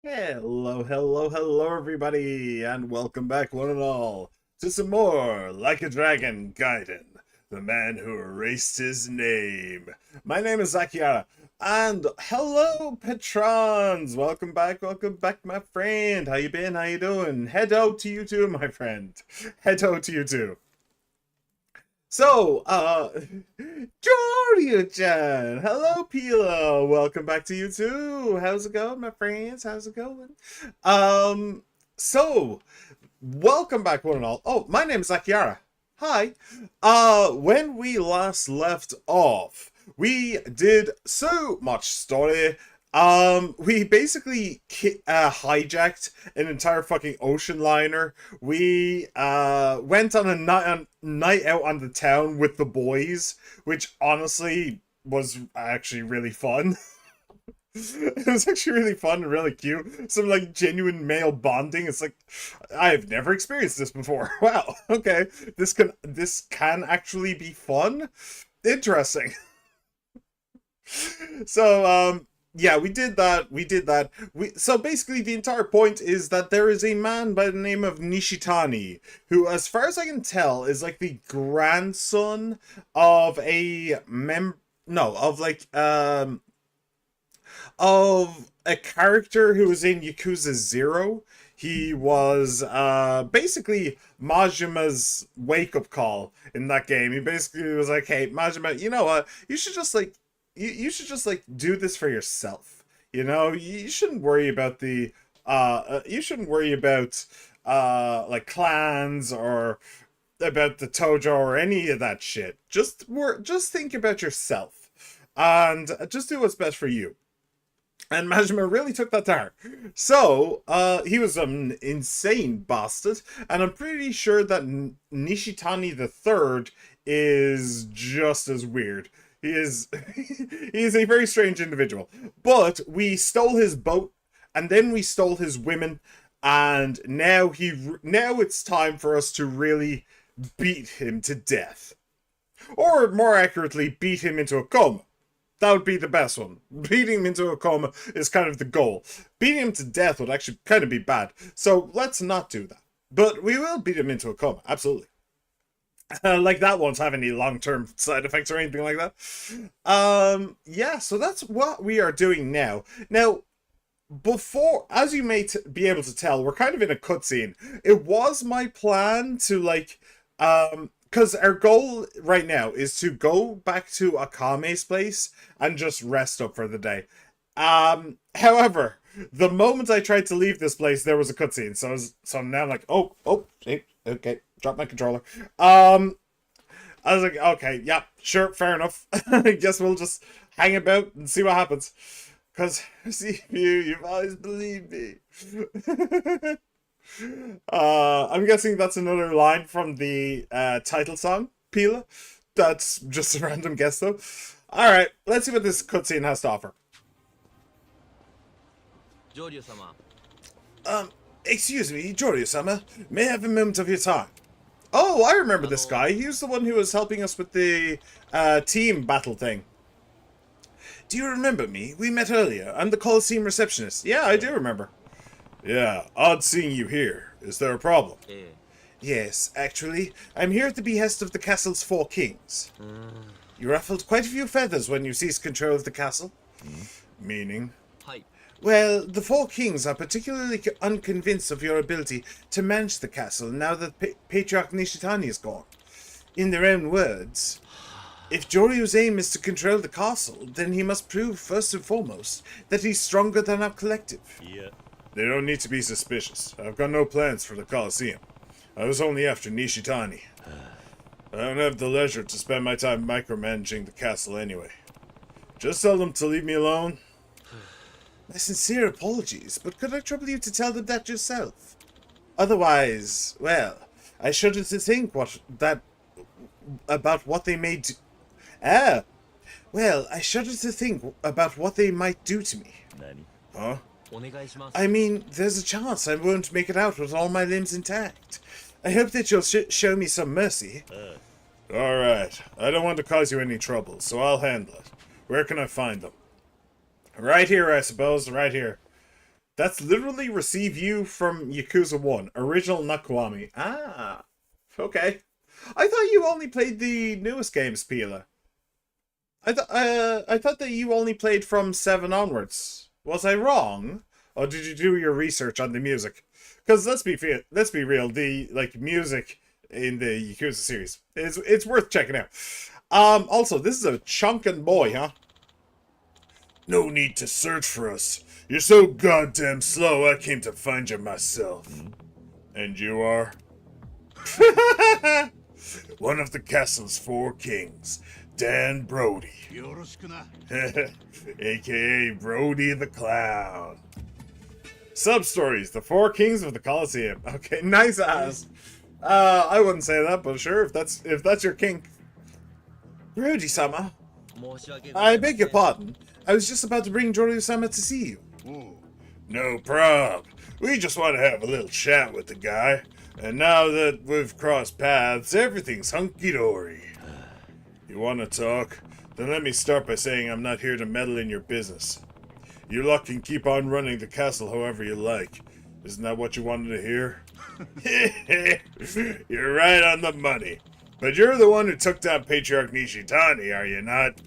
Hello, everybody, and welcome back, one and all, to some more Like a Dragon Gaiden, the man who erased his name. My name is Zakiara, and hello, patrons! Welcome back, my friend. How you been? How you doing? Head out to you too, my friend. Head out to you too. So, Jorio-chan! Hello, Pila! Welcome back to you too! How's it going, my friends? How's it going? Um, so, welcome back, one and all. Oh, my name is Akiara. Hi. When we last left off, we did so much story. We basically hijacked an entire fucking ocean liner. We went on a night out on the town with the boys, which honestly was actually really fun. It was actually really fun and really cute. Some like genuine male bonding. It's like I've never experienced this before. Wow. Okay. This can actually be fun. Interesting. So yeah, we did that. So basically the entire point is that there is a man by the name of Nishitani who, as far as I can tell, is like the grandson of a mem no, of a character who was in Yakuza 0. He was basically Majima's wake-up call in that game. He basically was like, hey, Majima, you know what? You should just like do this for yourself. You know, you shouldn't worry about you shouldn't worry about like clans or about the Tojo or any of that shit. Just think about yourself and just do what's best for you. And Majima really took that to heart. So, he was an insane bastard, and I'm pretty sure that Nishitani the Third is just as weird. He is he is a very strange individual. But we stole his boat, and then we stole his women, and now it's time for us to really beat him to death. Or more accurately, beat him into a coma. That would be the best one. Beating him into a coma is kind of the goal. Beating him to death would actually kind of be bad. So let's not do that. But we will beat him into a coma, absolutely. Like that won't have any long-term side effects or anything like that. Yeah, so that's what we are doing now. Now, before, as you may be able to tell, we're kind of in a cutscene. It was my plan to like, because our goal right now is to go back to Akame's place and just rest up for the day. However, the moment I tried to leave this place, there was a cutscene. So now I'm like, okay, drop my controller. I was like, okay, yeah, sure, fair enough. I guess we'll just hang about and see what happens. Because, see, you've always believed me. I'm guessing that's another line from the title song, Pila. That's just a random guess, though. Alright, let's see what this cutscene has to offer. Um, Excuse me, Jorio-sama. May I have a moment of your time? Oh, I remember this guy. He was the one who was helping us with the team battle thing. Do you remember me? We met earlier. I'm the Coliseum receptionist. Yeah, I do remember. Yeah, odd seeing you here. Is there a problem? Yes, actually, I'm here at the behest of the castle's four kings. You ruffled quite a few feathers when you seized control of the castle. Meaning? Well, the four kings are particularly unconvinced of your ability to manage the castle now that Patriarch Nishitani is gone. In their own words, if Jorio's aim is to control the castle, then he must prove first and foremost that he's stronger than our collective. Yeah. They don't need to be suspicious. I've got no plans for the Coliseum. I was only after Nishitani. I don't have the leisure to spend my time micromanaging the castle anyway. Just tell them to leave me alone. My sincere apologies, but could I trouble you to tell them that yourself? Otherwise, well, I shudder to think about what they may do. Well, I shudder to think about what they might do to me. Huh? I mean, there's a chance I won't make it out with all my limbs intact. I hope that you'll show me some mercy. Alright, I don't want to cause you any trouble, so I'll handle it. Where can I find them? Right here, I suppose, right here. That's literally receive you from Yakuza 1. Original Nakwami. Ah. Okay. I thought you only played the newest games, Pila. I thought that you only played from 7 onwards. Was I wrong? Or did you do your research on the music? Because let's be real, the music in the Yakuza series it's worth checking out. Also, this is a chunkin' boy, huh? No need to search for us. You're so goddamn slow, I came to find you myself. And you are? One of the castle's 4 kings, Dan Brody. AKA Brody the Clown. Sub-stories, the 4 kings of the Colosseum. Okay, nice ass. I wouldn't say that, but sure, if that's your kink. Brody-sama, I beg your pardon. I was just about to bring Brody-sama to see you. Ooh, no prob. We just want to have a little chat with the guy. And now that we've crossed paths, everything's hunky-dory. You want to talk? Then let me start by saying I'm not here to meddle in your business. You lot can keep on running the castle however you like. Isn't that what you wanted to hear? You're right on the money. But you're the one who took down Patriarch Nishitani, are you not?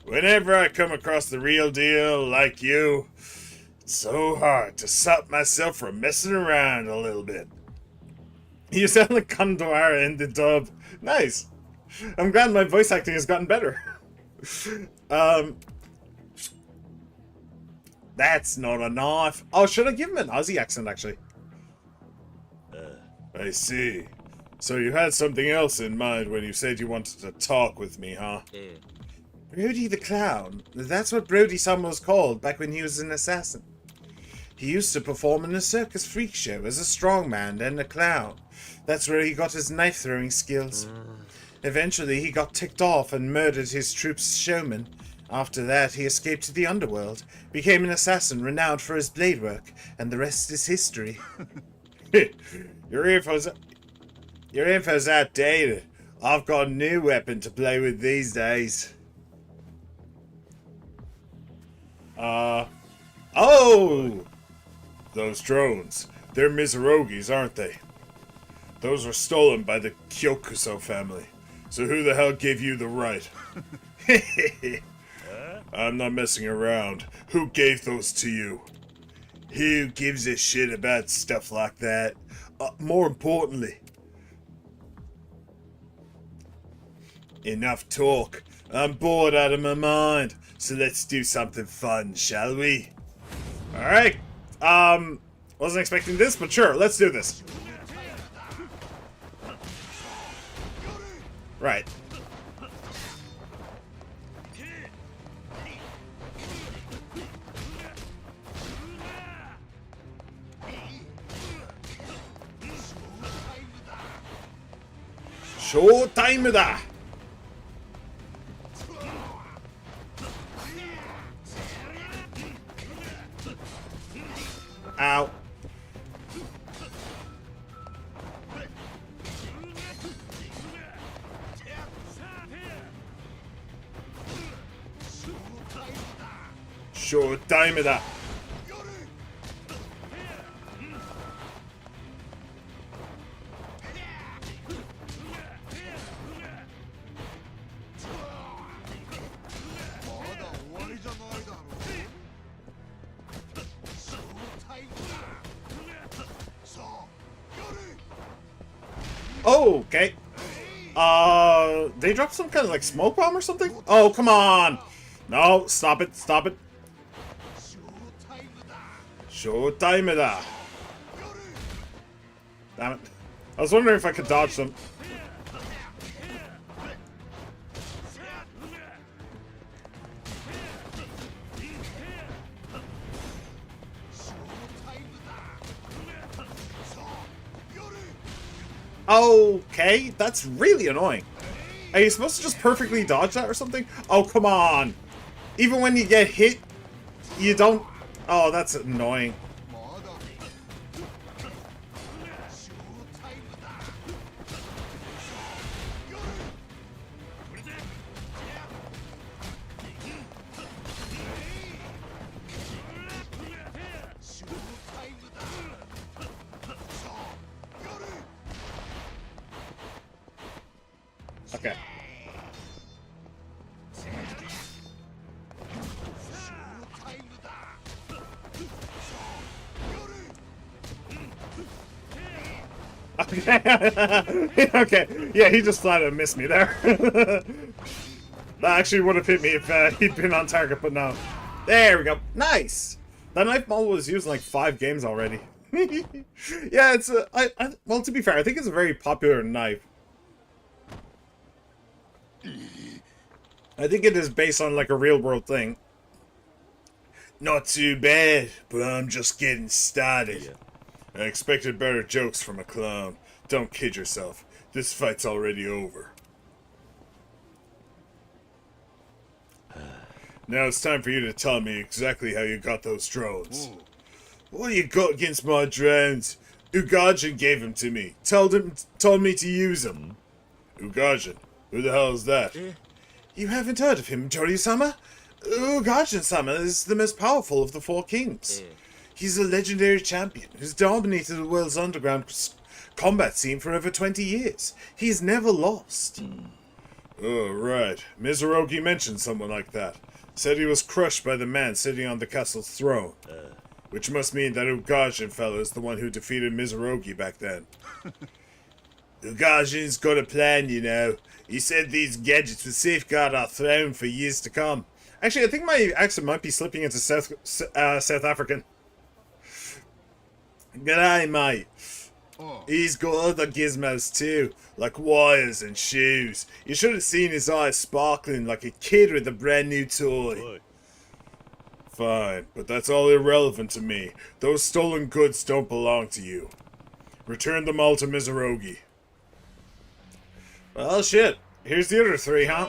Whenever I come across the real deal, like you, it's so hard to stop myself from messing around a little bit. You sound like Kandawara in the dub. Nice. I'm glad my voice acting has gotten better. That's not a knife. Oh, should I give him an Aussie accent, actually? I see. So you had something else in mind when you said you wanted to talk with me, huh? Brody the Clown. That's what Brody-sama was called back when he was an assassin. He used to perform in a circus freak show as a strongman and a clown. That's where he got his knife-throwing skills. Eventually, he got ticked off and murdered his troupe's showman. After that, he escaped to the underworld, became an assassin renowned for his blade work, and the rest is history. Your info's outdated. I've got a new weapon to play with these days. Oh! Those drones. They're Mizurogis, aren't they? Those were stolen by the Kyokuso family. So who the hell gave you the right? I'm not messing around. Who gave those to you? Who gives a shit about stuff like that? More importantly, enough talk. I'm bored out of my mind. So let's do something fun, shall we? Alright. Wasn't expecting this, but sure, let's do this. Right. Showtime da! Ow. Showtime da! Oh, okay. They dropped some kind of like smoke bomb or something? Oh, come on! No, stop it, stop it. Showtime da! Damn it. I was wondering if I could dodge them. Okay, that's really annoying. Are you supposed to just perfectly dodge that or something? Oh, come on. Even when you get hit, you don't... Oh, that's annoying. Okay. Okay. Okay. Yeah, he just flat out missed me there. That actually would have hit me if he'd been on target, but no. There we go. Nice! That knife model was used in like 5 games already. Yeah, it's a... well, to be fair, I think it's a very popular knife. I think it is based on like a real world thing. Not too bad, but I'm just getting started. Yeah. I expected better jokes from a clown. Don't kid yourself. This fight's already over. Now it's time for you to tell me exactly how you got those drones. Ooh. What do you got against my drones? Ugajin gave them to me. Told me to use them. Ugajin? Who the hell is that? You haven't heard of him, Joryu-sama? Ugajin-sama is the most powerful of the 4 kings. He's a legendary champion who's dominated the world's underground combat scene for over 20 years. He's never lost. Oh, right. Mizurogi mentioned someone like that. Said he was crushed by the man sitting on the castle's throne. Which must mean that Ugajin fellow is the one who defeated Mizurogi back then. Ugajin's got a plan, you know. He said these gadgets would safeguard our throne for years to come. Actually, I think my accent might be slipping into South African. G'day, mate. He's got other gizmos too, like wires and shoes. You should have seen his eyes sparkling like a kid with a brand new toy. Fine, but that's all irrelevant to me. Those stolen goods don't belong to you. Return them all to Mizurogi. Well, shit. Here's the other 3, huh?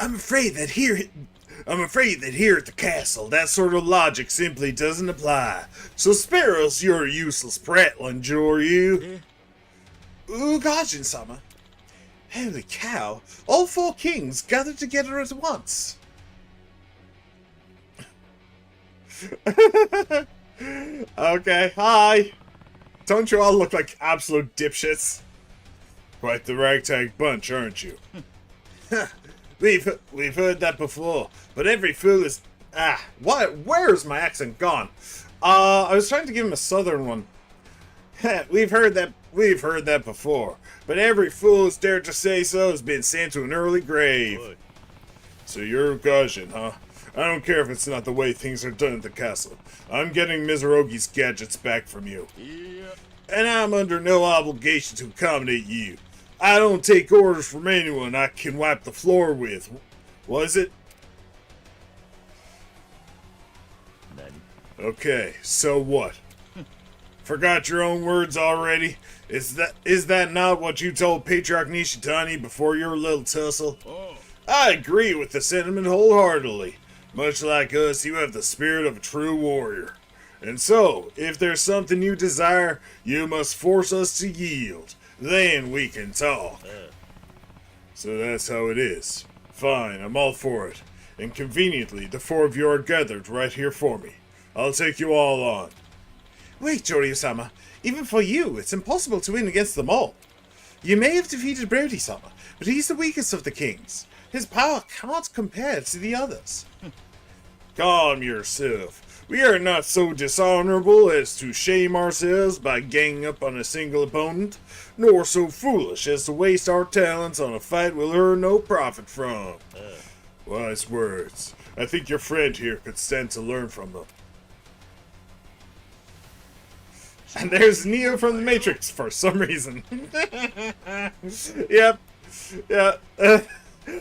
I'm afraid that here at the castle, that sort of logic simply doesn't apply. So spare us your useless prattling, Joryu. Ugajin-sama. Holy cow. All 4 kings gathered together at once. Okay, hi. Don't you all look like absolute dipshits? Quite the ragtag bunch, aren't you? We've heard that before, but every fool is... where's my accent gone? I was trying to give him a southern one. We've heard that before, but every fool who's dared to say so has been sent to an early grave. What? So you're Gaijin, huh? I don't care if it's not the way things are done at the castle. I'm getting Mizurogi's gadgets back from you. Yeah. And I'm under no obligation to accommodate you. I don't take orders from anyone I can wipe the floor with. Was it? Okay, so what? Forgot your own words already? Is that not what you told Patriarch Nishitani before your little tussle? Oh. I agree with the sentiment wholeheartedly. Much like us, you have the spirit of a true warrior. And so, if there's something you desire, you must force us to yield. Then we can talk. So that's how it is. Fine, I'm all for it. And conveniently, the 4 of you are gathered right here for me. I'll take you all on. Wait, Joryu-sama. Even for you, it's impossible to win against them all. You may have defeated Brody-sama, but he's the weakest of the kings. His power can't compare to the others. Calm yourself. We are not so dishonorable as to shame ourselves by ganging up on a single opponent, nor so foolish as to waste our talents on a fight we'll earn no profit from. Wise words. I think your friend here could stand to learn from them. And there's Neo from the Matrix for some reason. Yep. Yeah.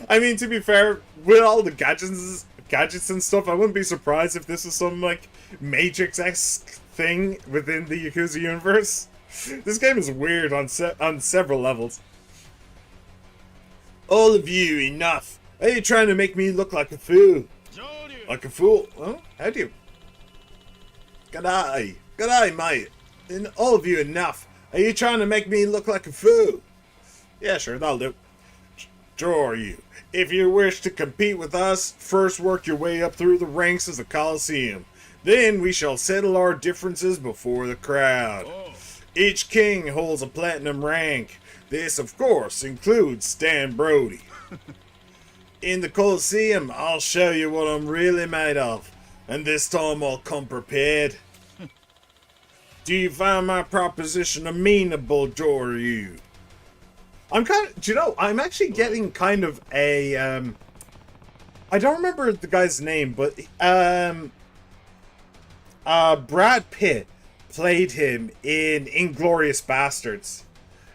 I mean, to be fair, with all the gadgets and stuff, I wouldn't be surprised if this was some, like, Matrix-esque thing within the Yakuza universe. This game is weird on several levels. All of you, enough. Are you trying to make me look like a fool? Like a fool? Huh? How do you? G'day. G'day, mate. And all of you, enough. Are you trying to make me look like a fool? Yeah, sure, that'll do. Joryu, if you wish to compete with us, first work your way up through the ranks of the Colosseum. Then we shall settle our differences before the crowd. Each king holds a platinum rank. This, of course, includes Stan Brody. In the Coliseum, I'll show you what I'm really made of. And this time I'll come prepared. Do you find my proposition amenable, Joryu? I'm kind of, do you know, I'm actually getting kind of a, I don't remember the guy's name, but, Brad Pitt played him in Inglourious Bastards.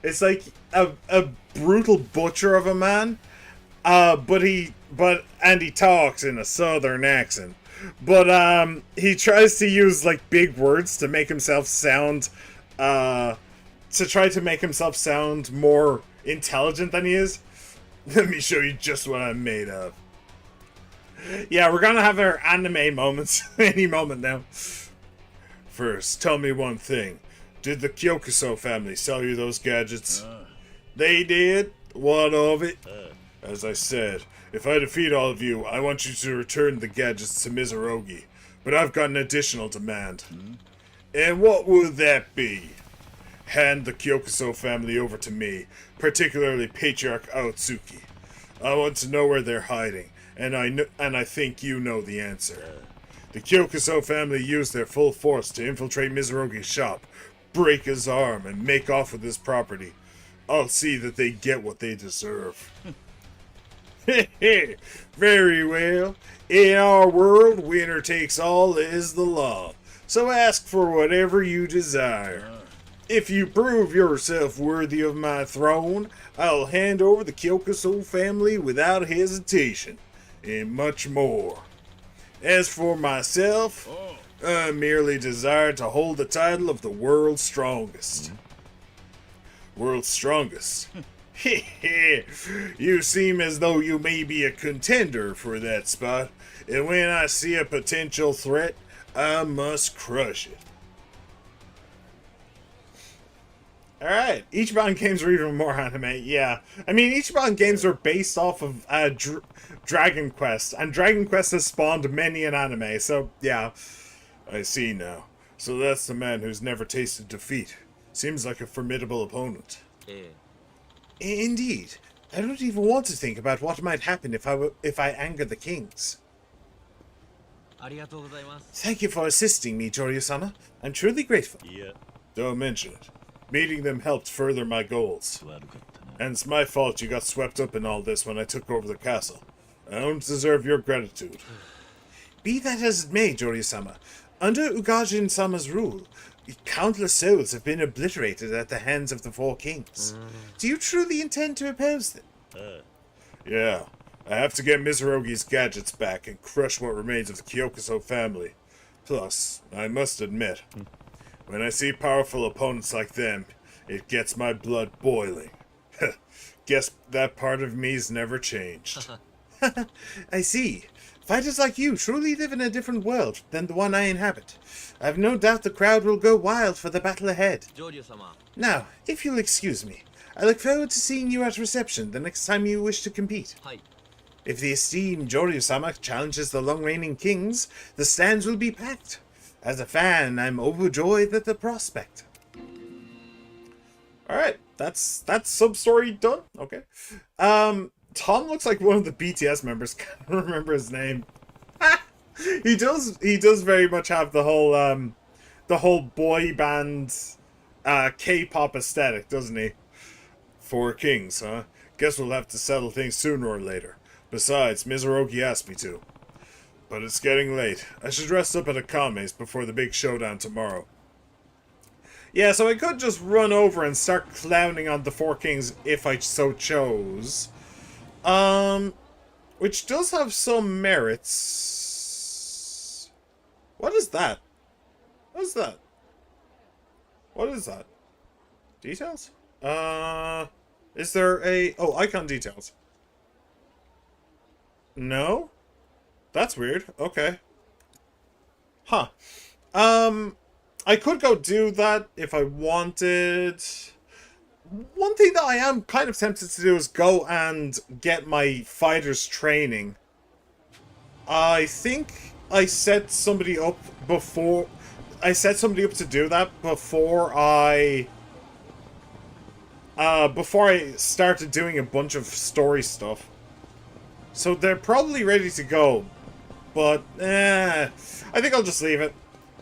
It's like a brutal butcher of a man, but he talks in a southern accent. But he tries to use like big words to make himself sound to try to make himself sound more intelligent than he is. Let me show you just what I'm made of. Yeah, we're gonna have our anime moments any moment now. First, tell me one thing. Did the Kyokuso family sell you those gadgets? They did? What of it? As I said, if I defeat all of you, I want you to return the gadgets to Mizurogi. But I've got an additional demand. And what would that be? Hand the Kyokuso family over to me, particularly Patriarch Aotsuki. I want to know where they're hiding, and I think you know the answer. The Kyokuso family used their full force to infiltrate Mizurogi's shop, break his arm, and make off with his property. I'll see that they get what they deserve. Very well. In our world, winner takes all is the law. So ask for whatever you desire. If you prove yourself worthy of my throne, I'll hand over the Kyokuso family without hesitation, and much more. As for myself, I merely desire to hold the title of the world's strongest. World's strongest? You seem as though you may be a contender for that spot, and when I see a potential threat, I must crush it. Alright, Ichiban games are even more anime, yeah. I mean, Ichiban games are based off of Dragon Quest, and Dragon Quest has spawned many an anime, so yeah. I see now. So that's the man who's never tasted defeat. Seems like a formidable opponent. Indeed. I don't even want to think about what might happen if I anger the kings. Thank you for assisting me, Joryu-sama. I'm truly grateful. Yeah. Don't mention it. Meeting them helped further my goals. And it's my fault you got swept up in all this when I took over the castle. I don't deserve your gratitude. Be that as it may, Joryu-sama, under Ugajin-sama's rule, countless souls have been obliterated at the hands of the four kings. Do you truly intend to oppose them? Yeah. I have to get Mizurogi's gadgets back and crush what remains of the Kyokuso family. Plus, I must admit, when I see powerful opponents like them, it gets my blood boiling. Guess that part of me's never changed. I see. Fighters like you truly live in a different world than the one I inhabit. I've no doubt the crowd will go wild for the battle ahead. Now, if you'll excuse me, I look forward to seeing you at reception the next time you wish to compete. If the esteemed Joryu-sama challenges the long-reigning kings, the stands will be packed. As a fan, I'm overjoyed at the prospect. Alright, that's sub-story done. Okay. Tom looks like one of the BTS members. Can't remember his name. He does very much have the whole boy band K-pop aesthetic, doesn't he? Four kings, huh? Guess we'll have to settle things sooner or later. Besides, Mizurogi asked me to. But it's getting late. I should rest up at Akame's before the big showdown tomorrow. Yeah, so I could just run over and start clowning on the Four Kings if I so chose. Which does have some merits. What is that? What is that? What is that? Details? Is there a... Oh, icon details. No? That's weird. Okay. Huh. I could go do that if I wanted. One thing that I am kind of tempted to do is go and get my fighter's training. I think I set somebody up before. I set somebody up to do that before I started doing a bunch of story stuff. So they're probably ready to go. But I think I'll just leave it.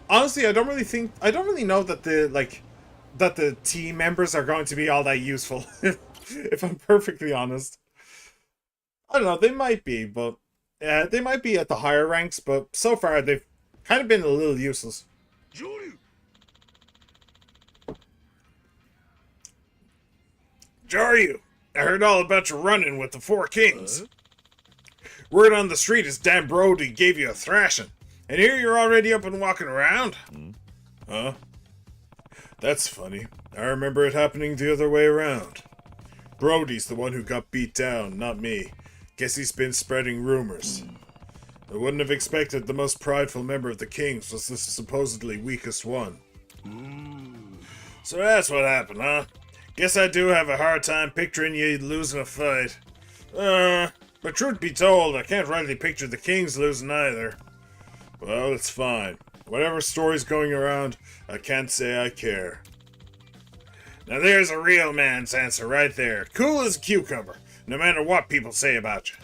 Honestly, I don't really know that the team members are going to be all that useful. If I'm perfectly honest. I don't know, they might be, but they might be at the higher ranks, but so far they've kind of been a little useless. Jaryu, I heard all about your run-in with the Four Kings. Word on the street is Dan Brody gave you a thrashing, and here you're already up and walking around? Huh? That's funny. I remember it happening the other way around. Brody's the one who got beat down, not me. Guess he's been spreading rumors. I wouldn't have expected the most prideful member of the Kings was the supposedly weakest one. So that's what happened, huh? Guess I do have a hard time picturing you losing a fight. But truth be told, I can't rightly picture the Kings losing either. Well, it's fine. Whatever story's going around, I can't say I care. Now there's a real man's answer right there. Cool as a cucumber, no matter what people say about you.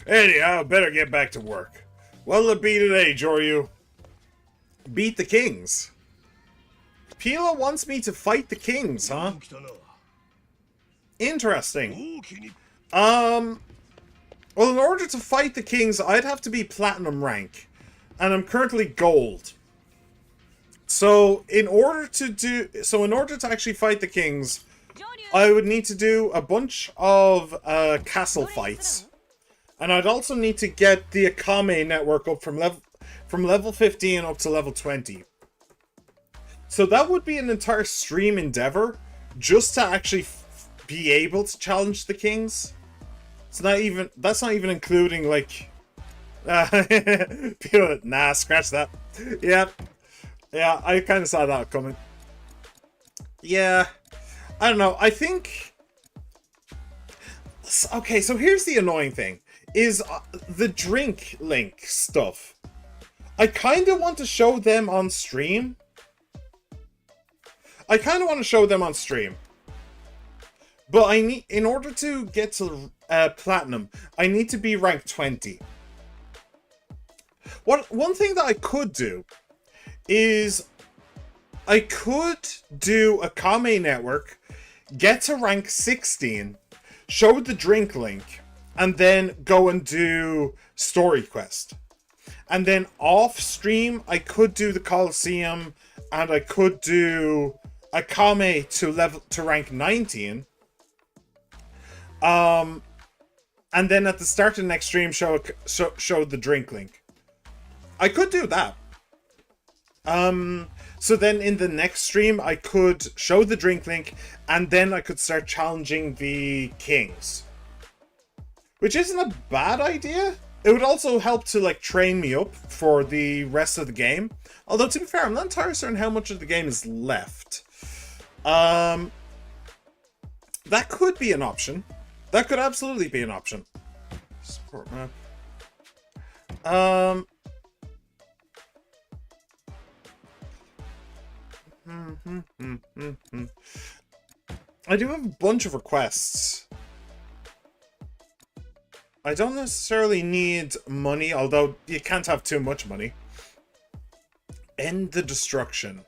Anyhow, better get back to work. What'll it be today, Joryu? Beat the Kings. Pila wants me to fight the Kings, huh? Interesting. Well, in order to fight the Kings, I'd have to be platinum rank. And I'm currently gold. So, in order to actually fight the Kings, I would need to do a bunch of castle fights. And I'd also need to get the Akame network up from level 15 up to level 20. So that would be an entire stream endeavor just to actually be able to challenge the Kings. That's not even including like nah, scratch that. Yeah, I kind of saw that coming. Yeah, I don't know. I think okay. So here's the annoying thing: is the drink link stuff. I kind of want to show them on stream. But I need, in order to get to platinum, I need to be rank 20. One thing that I could do is I could do a Kame network, get to rank 16, show the drink link, and then go and do story quest. And then off stream, I could do the Coliseum, and I could do a Kame to rank 19. And then at the start of the next stream, show the drink link. I could do that. So then in the next stream, I could show the drink link, and then I could start challenging the Kings. Which isn't a bad idea. It would also help to like train me up for the rest of the game. Although to be fair, I'm not entirely certain how much of the game is left. That could be an option. That could absolutely be an option. Support map. I do have a bunch of requests. I don't necessarily need money, although you can't have too much money. End the destruction.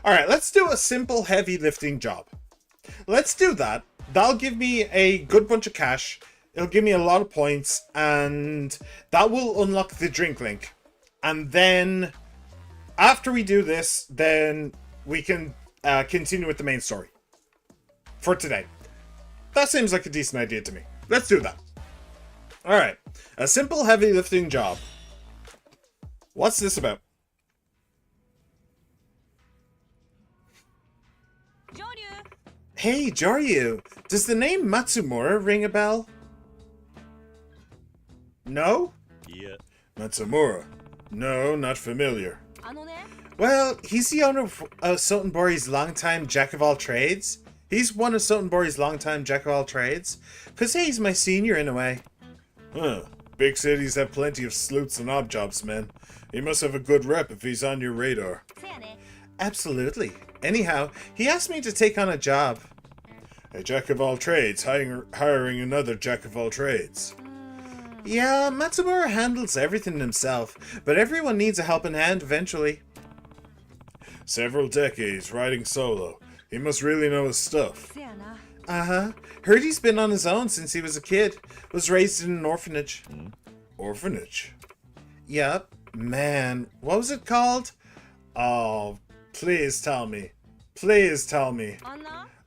Alright, let's do a simple heavy lifting job. Let's do that. That'll give me a good bunch of cash. It'll give me a lot of points, and that will unlock the drink link. And then, after we do this, then we can continue with the main story. For today. That seems like a decent idea to me. Let's do that. Alright. A simple heavy lifting job. What's this about? Hey, Jaryu. Does the name Matsumura ring a bell? No? Yeah. Matsumura. No, not familiar. Well, he's the owner of Sotenbori's longtime jack-of-all-trades. He's one of Sotenbori's longtime jack-of-all-trades. Could say he's my senior in a way. Huh. Big cities have plenty of sleuths and odd jobs, man. He must have a good rep if he's on your radar. Absolutely. Anyhow, he asked me to take on a job. A jack of all trades, hiring another jack of all trades. Yeah, Matsumura handles everything himself, but everyone needs a helping hand eventually. Several decades riding solo. He must really know his stuff. Uh-huh. Heard he's been on his own since he was a kid. Was raised in an orphanage. Orphanage? Yep. Man, what was it called? Oh, please tell me. Please tell me.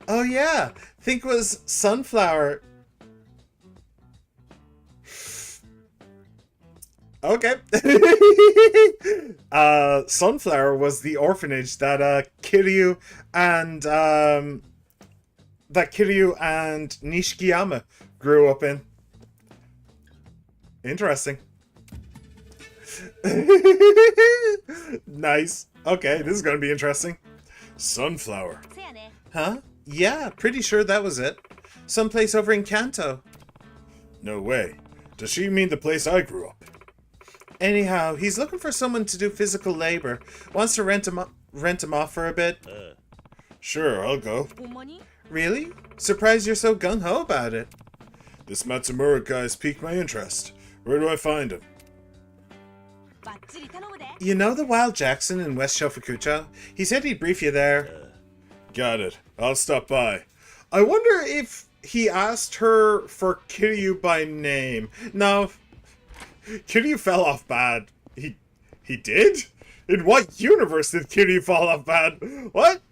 Oh yeah, think it was Sunflower. Okay. Sunflower was the orphanage that Kiryu and Nishikiyama grew up in. Interesting. Nice. Okay, this is gonna be interesting. Sunflower. Huh? Yeah, pretty sure that was it. Someplace over in Kanto. No way. Does she mean the place I grew up? Anyhow, he's looking for someone to do physical labor. Wants to rent him off for a bit. Sure, I'll go. Really? Surprised you're so gung-ho about it. This Matsumura guy's piqued my interest. Where do I find him? You know the Wild Jackson in West Shofukucho? He said he'd brief you there. Got it. I'll stop by. I wonder if he asked her for Kiryu by name. No. Kiryu fell off bad. He did? In what universe did Kiryu fall off bad? What?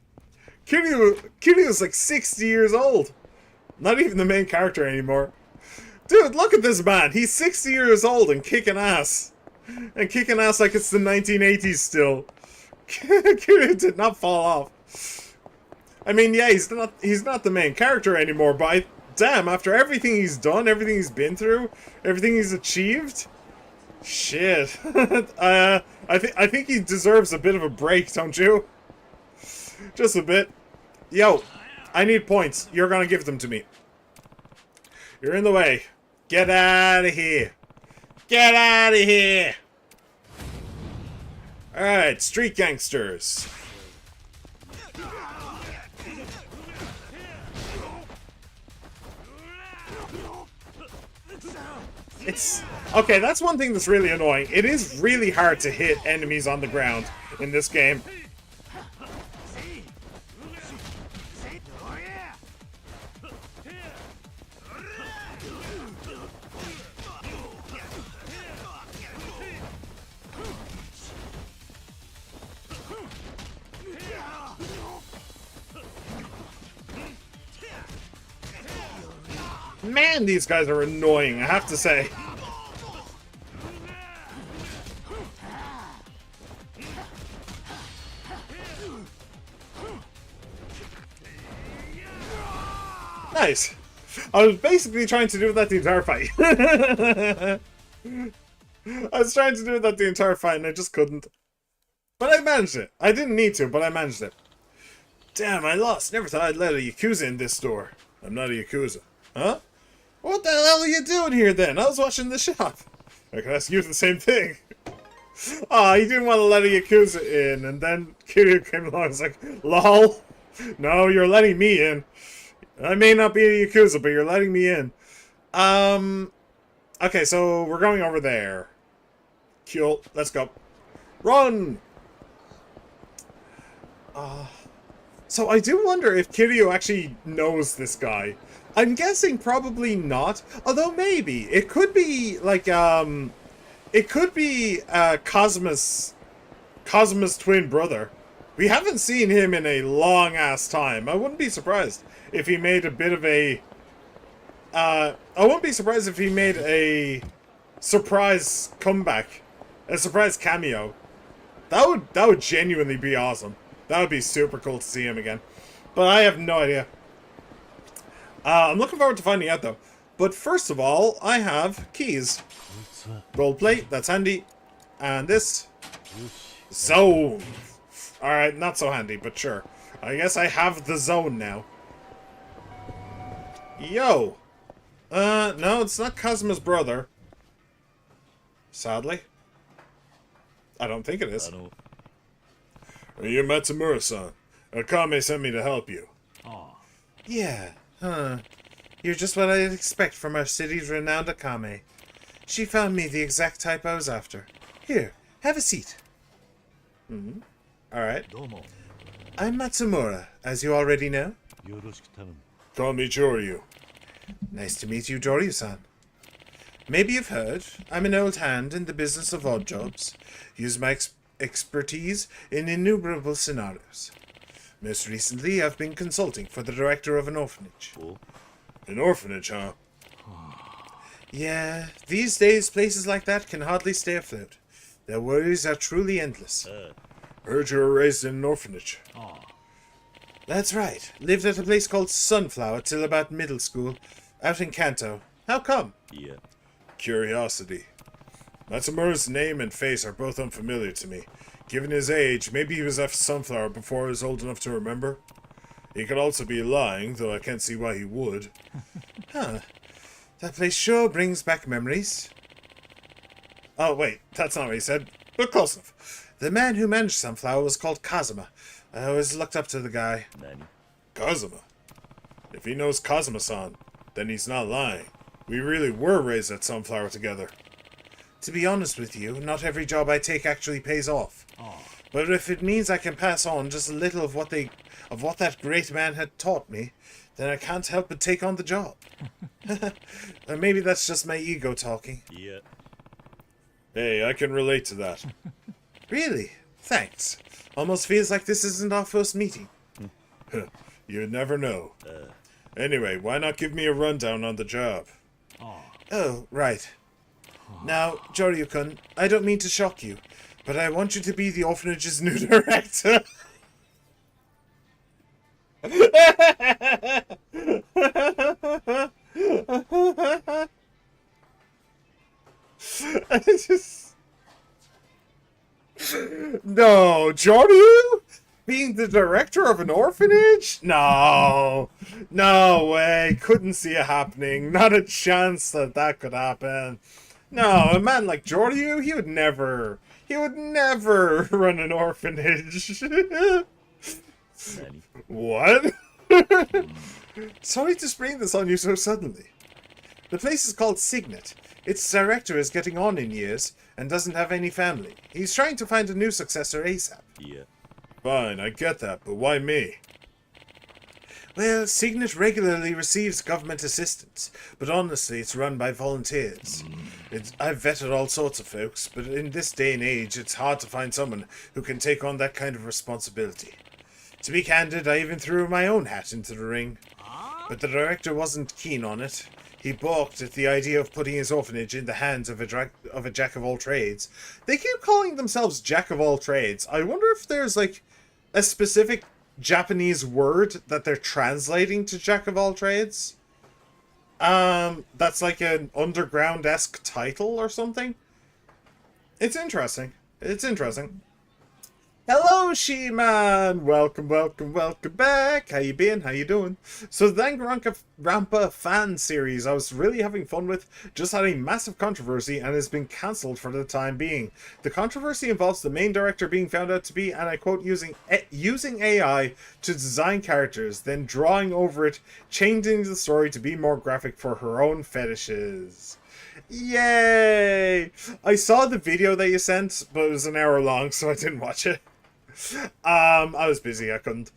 Kiryu's like 60 years old. Not even the main character anymore. Dude, look at this man. He's 60 years old and kicking ass. And kicking ass like it's the 1980s still. Kiryu did not fall off. I mean, yeah, he's not the main character anymore, but damn, after everything he's done, everything he's been through, everything he's achieved, shit. I think he deserves a bit of a break, don't you? Just a bit. Yo, I need points. You're gonna give them to me. You're in the way. Get out of here. Get out of here. Alright, street gangsters. It's... Okay, that's one thing that's really annoying. It is really hard to hit enemies on the ground in this game. Man, these guys are annoying, I have to say. Nice. I was basically trying to do that the entire fight. I was trying to do that the entire fight and I just couldn't. But I managed it. I didn't need to, but I managed it. Damn, I lost. Never thought I'd let a Yakuza in this store. I'm not a Yakuza. Huh? What the hell are you doing here then? I was watching the shop. I could ask you the same thing. Ah, he didn't want to let a Yakuza in, and then Kiryu came along and was like, lol. No, you're letting me in. I may not be a Yakuza, but you're letting me in. Okay, so we're going over there. Cool, let's go. Run! So I do wonder if Kiryu actually knows this guy. I'm guessing probably not, although maybe. It could be, like, it could be, Cosmo's twin brother. We haven't seen him in a long-ass time. I wouldn't be surprised if he made a bit of a, I wouldn't be surprised if he made a surprise comeback. A surprise cameo. That would genuinely be awesome. That would be super cool to see him again. But I have no idea. I'm looking forward to finding out, though. But first of all, I have keys. Gold plate, that's handy. And this. Zone. Alright, not so handy, but sure. I guess I have the zone now. Yo. No, it's not Cosmo's brother. Sadly. I don't think it is. Are you Matsumura-san? Akame sent me to help you. Yeah, huh. You're just what I'd expect from our city's renowned Akame. She found me the exact type I was after. Here, have a seat. Alright. I'm Matsumura, as you already know. Call me Joryu. Nice to meet you, Joryu-san. Maybe you've heard, I'm an old hand in the business of odd jobs. Use my expertise in innumerable scenarios. Most recently, I've been consulting for the director of an orphanage. An orphanage, huh? Yeah, these days places like that can hardly stay afloat. Their worries are truly endless. Heard you were raised in an orphanage. That's right. Lived at a place called Sunflower till about middle school, out in Kanto. How come? Curiosity. Matsumura's name and face are both unfamiliar to me. Given his age, maybe he was at Sunflower before he was old enough to remember. He could also be lying, though I can't see why he would. Huh. That place sure brings back memories. Oh, wait, that's not what he said, but close enough. The man who managed Sunflower was called Kazuma. I always looked up to the guy. Kazuma? If he knows Kazuma-san, then he's not lying. We really were raised at Sunflower together. To be honest with you, not every job I take actually pays off. But if it means I can pass on just a little of what that great man had taught me, then I can't help but take on the job. Or maybe that's just my ego talking. Hey, I can relate to that. Really? Thanks. Almost feels like this isn't our first meeting. You'd never know. Anyway, why not give me a rundown on the job? Oh, right. Now, Joryu-kun, I don't mean to shock you, but I want you to be the orphanage's new director. No, Joryu? Being the director of an orphanage? No. No way. Couldn't see it happening. Not a chance that that could happen. No, a man like Joryu, he would never run an orphanage. What? Sorry to spring this on you so suddenly. The place is called Signet. Its director is getting on in years and doesn't have any family. He's trying to find a new successor ASAP. Fine, I get that, but why me? Well, Signet regularly receives government assistance, but honestly, it's run by volunteers. I've vetted all sorts of folks, but in this day and age, it's hard to find someone who can take on that kind of responsibility. To be candid, I even threw my own hat into the ring, but the director wasn't keen on it. He balked at the idea of putting his orphanage in the hands of a jack-of-all-trades. They keep calling themselves jack-of-all-trades. I wonder if there's, like, a specific Japanese word that they're translating to jack-of-all-trades. That's like an underground-esque title or something. It's interesting. It's interesting. Hello, She-Man! Welcome back! How you been? How you doing? So the Danganronpa fan series I was really having fun with just had a massive controversy and has been cancelled for the time being. The controversy involves the main director being found out to be, and I quote, using AI to design characters, then drawing over it, changing the story to be more graphic for her own fetishes. Yay! I saw the video that you sent, but it was an hour long, so I didn't watch it. I was busy, I couldn't.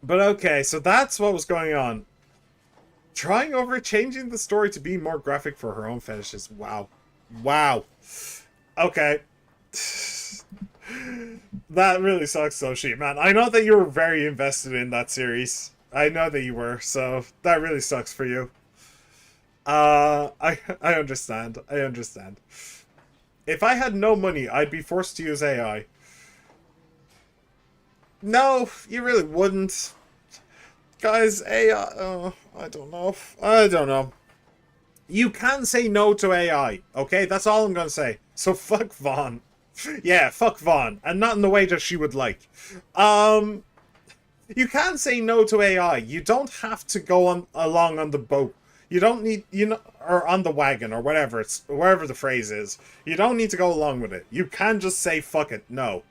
But okay, so that's what was going on. Trying over changing the story to be more graphic for her own fetishes. Wow. Wow. Okay. That really sucks though, man. I know that you were very invested in that series. I know that you were, so that really sucks for you. I understand. I understand. If I had no money, I'd be forced to use AI. No, you really wouldn't. Guys, AI... Oh, I don't know. I don't know. You can say no to AI, okay? That's all I'm gonna say. So fuck Vaughn. Yeah, fuck Vaughn. And not in the way that she would like. You can say no to AI. You don't have to go along on the boat. You don't need, or on the wagon, or wherever the phrase is. You don't need to go along with it. You can just say, fuck it, no.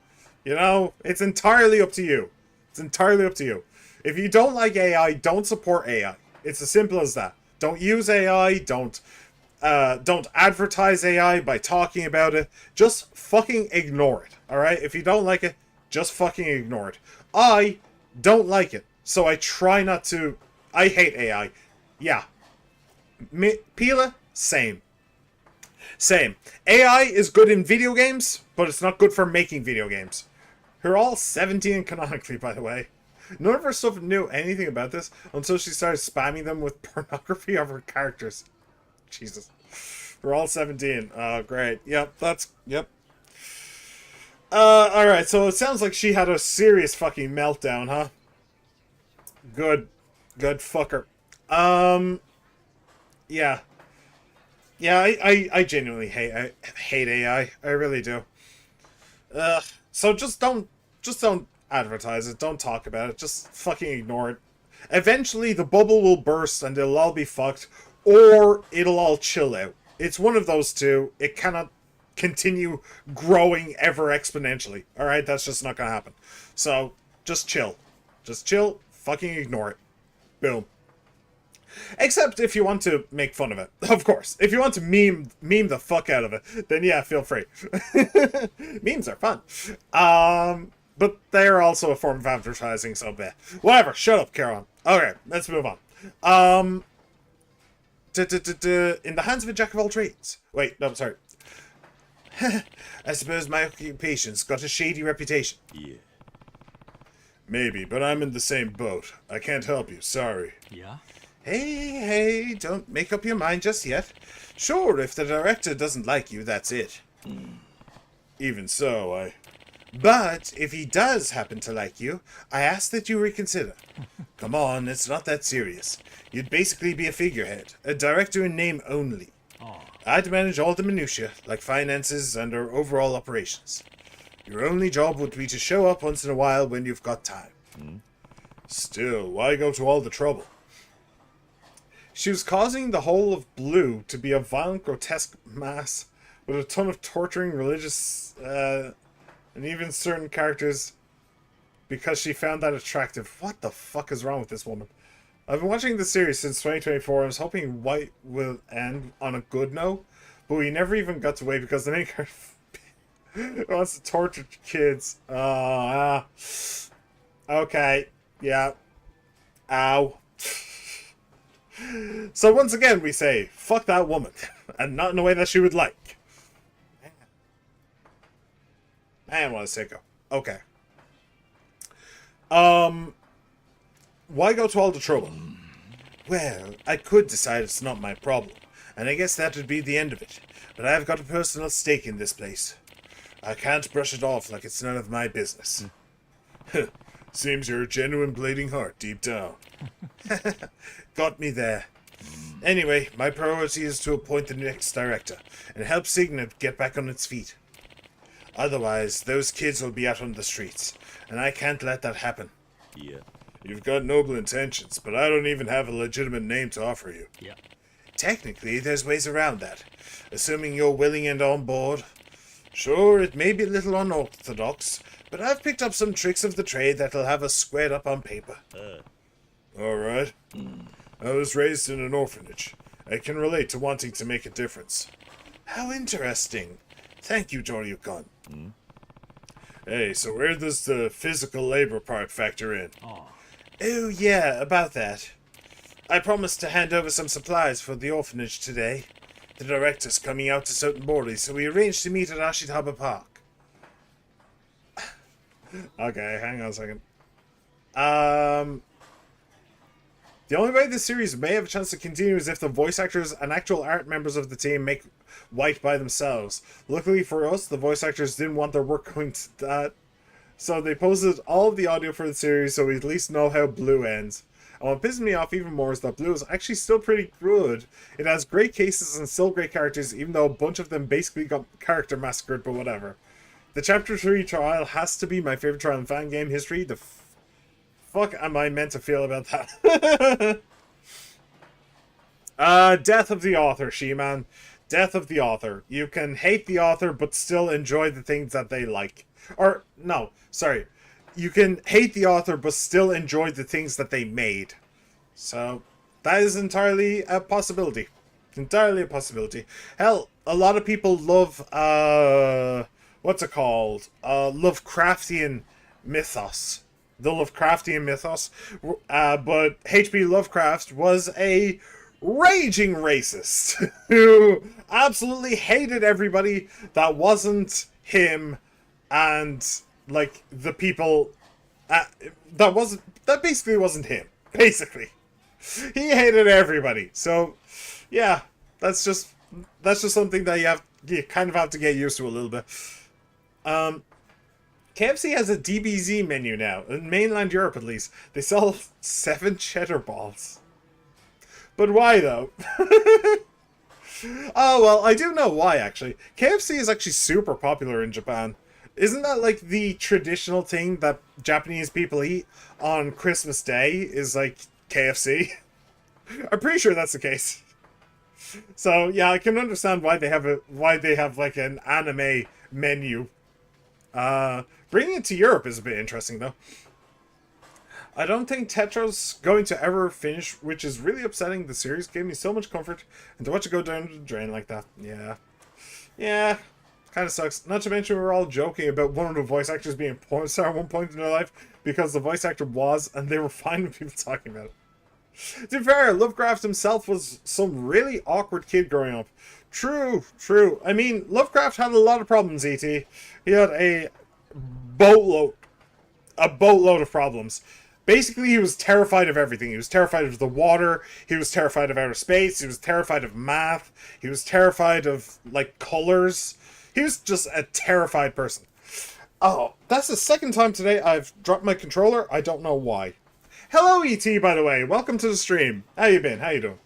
It's entirely up to you. It's entirely up to you. If you don't like AI, don't support AI. It's as simple as that. Don't use AI, don't advertise AI by talking about it. Just fucking ignore it, alright? If you don't like it, just fucking ignore it. I don't like it, so I try not to. I hate AI. Yeah. Pila? Same. Same. AI is good in video games, but it's not good for making video games. We're all 17 canonically, by the way. None of her stuff knew anything about this until she started spamming them with pornography of her characters. Jesus. We're all 17. Oh, great. Yep, yep. Alright, so it sounds like she had a serious fucking meltdown, huh? Good. Good fucker. Yeah. Yeah, I genuinely hate AI. I really do. So just don't advertise it. Don't talk about it. Just fucking ignore it. Eventually, the bubble will burst and it'll all be fucked, or it'll all chill out. It's one of those two. It cannot continue growing ever exponentially. Alright, that's just not gonna happen. So, just chill. Just chill, fucking ignore it. Boom. Except if you want to make fun of it. Of course. If you want to meme the fuck out of it, then yeah, feel free. Memes are fun. But they're also a form of advertising, so bad. Whatever, shut up, Caroline. Okay, let's move on. In the hands of a jack of all trades. Wait, no, I'm sorry. I suppose my occupation's got a shady reputation. Yeah. Maybe, but I'm in the same boat. I can't help you, sorry. Yeah? Hey, don't make up your mind just yet. Sure, if the director doesn't like you, that's it. Even so, But if he does happen to like you, I ask that you reconsider. Come on, it's not that serious. You'd basically be a figurehead, a director in name only. I'd manage all the minutiae, like finances and our overall operations. Your only job would be to show up once in a while when you've got time. Still, why go to all the trouble? She was causing the whole of Blue to be a violent, grotesque mass with a ton of torturing religious, and even certain characters because she found that attractive. What the fuck is wrong with this woman? I've been watching the series since 2024. I was hoping White will end on a good note, but we never even got to wait because the main character wants to torture kids. Okay. Yeah. Ow. So once again, we say, fuck that woman. And not in a way that she would like. Man, what a sicko. Okay. Why go to all the trouble? Well, I could decide it's not my problem. And I guess that would be the end of it. But I've got a personal stake in this place. I can't brush it off like it's none of my business. Seems you're a genuine bleeding heart deep down. Got me there. Anyway, my priority is to appoint the next director and help Signet get back on its feet. Otherwise, those kids will be out on the streets, and I can't let that happen. Yeah. You've got noble intentions, but I don't even have a legitimate name to offer you. Yeah. Technically, there's ways around that, assuming you're willing and on board. Sure, it may be a little unorthodox, but I've picked up some tricks of the trade that'll have us squared up on paper. Alright. I was raised in an orphanage. I can relate to wanting to make a difference. How interesting. Thank you, Joryukon. Hey, so where does the physical labor part factor in? Oh, yeah, about that. I promised to hand over some supplies for the orphanage today. The director's coming out to Sotenborg, so we arranged to meet at Ashitaba Park. Okay, hang on a second. The only way this series may have a chance to continue is if the voice actors and actual art members of the team make White by themselves. Luckily for us, the voice actors didn't want their work going to that. So they posted all of the audio for the series so we at least know how Blue ends. And what pisses me off even more is that Blue is actually still pretty good. It has great cases and still great characters, even though a bunch of them basically got character massacred, but whatever. The Chapter 3 trial has to be my favorite trial in fan game history. The fuck am I meant to feel about that? Death of the author, She-Man. Death of the author. You can hate the author, but still enjoy the things that they like. Or, no, sorry. You can hate the author, but still enjoy the things that they made. So, that is entirely a possibility. Entirely a possibility. Hell, a lot of people love, what's it called? Lovecraftian mythos. The Lovecraftian mythos. But H.P. Lovecraft was a raging racist who absolutely hated everybody that wasn't him and, like, the people that basically wasn't him. Basically. He hated everybody. So, yeah, that's just something that you kind of have to get used to a little bit. KFC has a DBZ menu now, in mainland Europe at least. They sell 7 cheddar balls. But why, though? Oh, well, I do know why, actually. KFC is actually super popular in Japan. Isn't that, like, the traditional thing that Japanese people eat on Christmas Day is, like, KFC? I'm pretty sure that's the case. So, yeah, I can understand why they have, like, an anime menu. Bringing it to Europe is a bit interesting, though. I don't think Tetra's going to ever finish, which is really upsetting. The series gave me so much comfort, and to watch it go down the drain like that, yeah, kind of sucks. Not to mention we were all joking about one of the voice actors being a porn star at one point in their life, because the voice actor was, and they were fine with people talking about it. To be fair, Lovecraft himself was some really awkward kid growing up. True. I mean, Lovecraft had a lot of problems, E.T. He had a boatload of problems. Basically, he was terrified of everything. He was terrified of the water. He was terrified of outer space. He was terrified of math. He was terrified of, like, colors. He was just a terrified person. Oh, that's the second time today I've dropped my controller. I don't know why. Hello, E.T., by the way. Welcome to the stream. How you been? How you doing?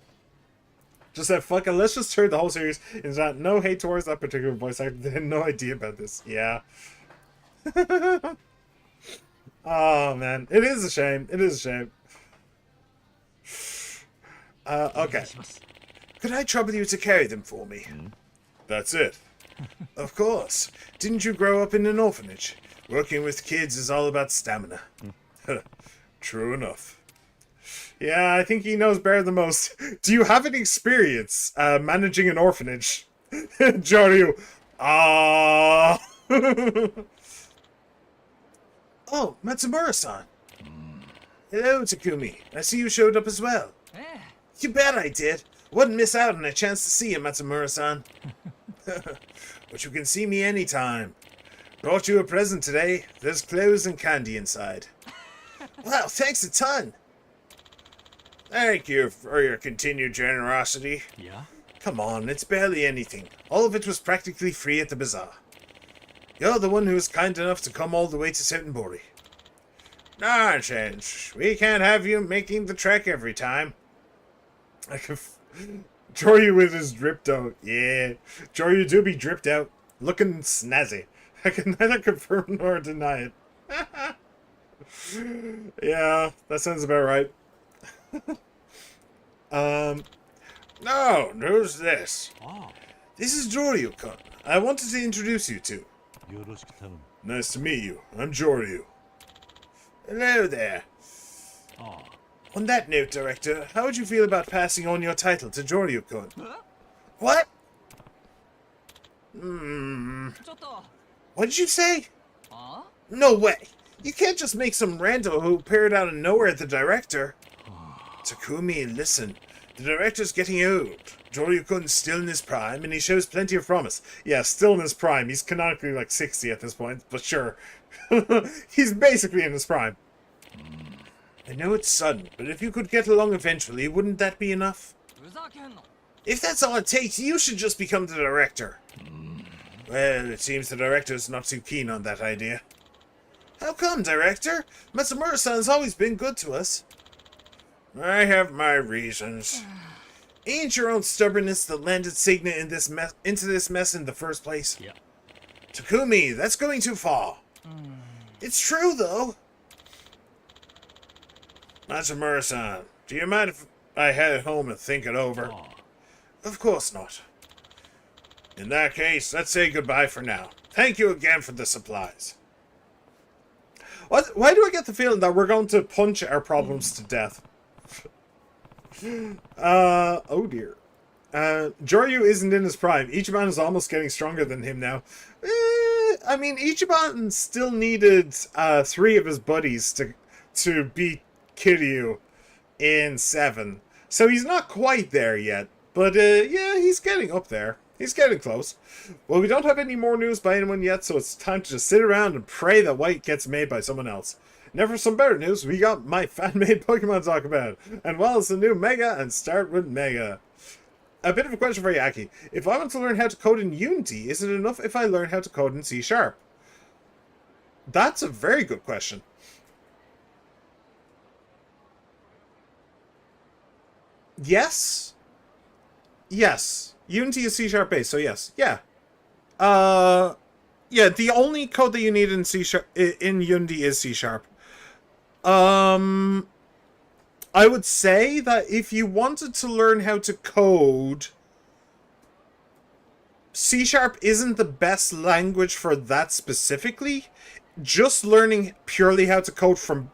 Just said, fuck it, let's just turn the whole series into that. No hate towards that particular voice actor. They had no idea about this. Yeah. Oh, man. It is a shame. It is a shame. Okay. Could I trouble you to carry them for me? That's it. Of course. Didn't you grow up in an orphanage? Working with kids is all about stamina. True enough. Yeah, I think he knows better than most. Do you have any experience managing an orphanage? Joryu. Oh, Matsumura-san. Hello, Takumi. I see you showed up as well. You bet I did. Wouldn't miss out on a chance to see you, Matsumura-san. But you can see me anytime. Brought you a present today. There's clothes and candy inside. Wow, thanks a ton. Thank you for your continued generosity. Yeah? Come on, it's barely anything. All of it was practically free at the bazaar. You're the one who was kind enough to come all the way to Senbori. Nonsense. We can't have you making the trek every time. I can Joryu with his dripped out. Yeah. Joryu do be dripped out. Looking snazzy. I can neither confirm nor deny it. Yeah, that sounds about right. No, who's this? This is Joryu-kun. I wanted to introduce you to. Nice to meet you. I'm Joryu. Hello there. On that note, Director, how would you feel about passing on your title to Joryu-kun? What? What did you say? No way. You can't just make some rando who appeared out of nowhere the director. Takumi, listen. The director's getting old. Joryu-kun's still in his prime, and he shows plenty of promise. Yeah, still in his prime. He's canonically like 60 at this point, but sure. He's basically in his prime. I know it's sudden, but if you could get along eventually, wouldn't that be enough? If that's all it takes, you should just become the director. Well, it seems the director's not too keen on that idea. How come, Director? Matsumura-san's always been good to us. I have my reasons. Ain't your own stubbornness that landed Signa in this into this mess in the first place? Yeah. Takumi, that's going too far. It's true, though. Matsumura-san, do you mind I head home and think it over. Of course not. In that case, let's say goodbye for now. Thank you again for the supplies. Why do I get the feeling that we're going to punch our problems to death? Oh dear. Joryu isn't in his prime. Ichiban is almost getting stronger than him now. I mean, Ichiban still needed 3 of his buddies to beat Kiryu in 7. So he's not quite there yet. But yeah, he's getting up there. He's getting close. Well, we don't have any more news by anyone yet, so it's time to just sit around and pray that White gets made by someone else. Now for some better news, we got my fan-made Pokemon to talk about. And well, it's the new Mega, and start with Mega. A bit of a question for you, Aki. If I want to learn how to code in Unity, is it enough if I learn how to code in C#? That's a very good question. Yes. Yes. Unity is C# based, so yes. Yeah. Yeah, the only code that you need in in Unity is C#. I would say that if you wanted to learn how to code, C# isn't the best language for that specifically. Just learning purely how to code from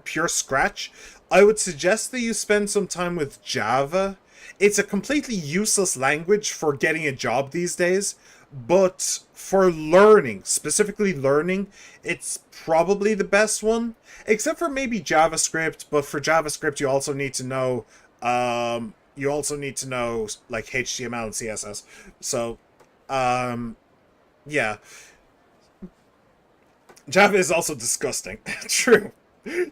pure scratch, I would suggest that you spend some time with Java. It's a completely useless language for getting a job these days, but for learning, specifically learning, it's probably the best one. Except for maybe JavaScript, but for JavaScript you also need to know like HTML and CSS. So yeah. Java is also disgusting. True.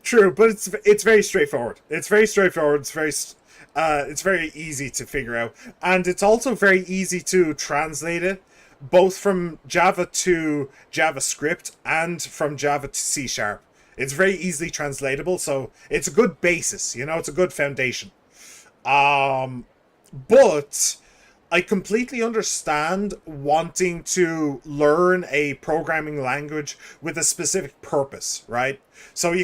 True, but it's very straightforward. It's very straightforward. It's very easy to figure out, and it's also very easy to translate it, both from Java to JavaScript and from Java to C#. It's very easily translatable, so it's a good basis. It's a good foundation. But I completely understand wanting to learn a programming language with a specific purpose, right? So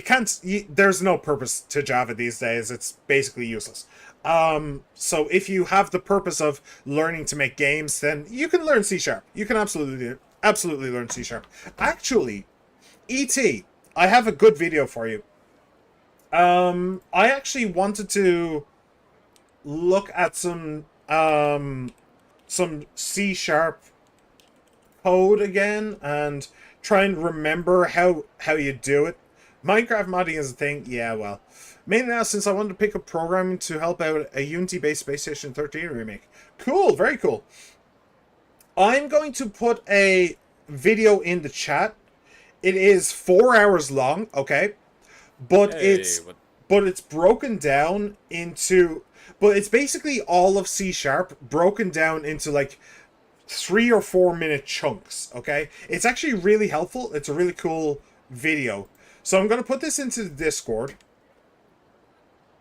there's no purpose to Java these days. It's basically useless. So if you have the purpose of learning to make games, then you can learn C#. You can absolutely learn C#. Actually, E.T., I have a good video for you. I actually wanted to look at some C# code again and try and remember how you do it. Minecraft modding is a thing. Yeah, well, mainly now since I wanted to pick up programming to help out a Unity-based Space Station 13 remake. Cool, very cool. I'm going to put a video in the chat. It is 4 hours long, okay? But it's broken down into... But it's basically all of C# broken down into like 3 or 4 minute chunks, okay? It's actually really helpful. It's a really cool video. So I'm going to put this into the Discord.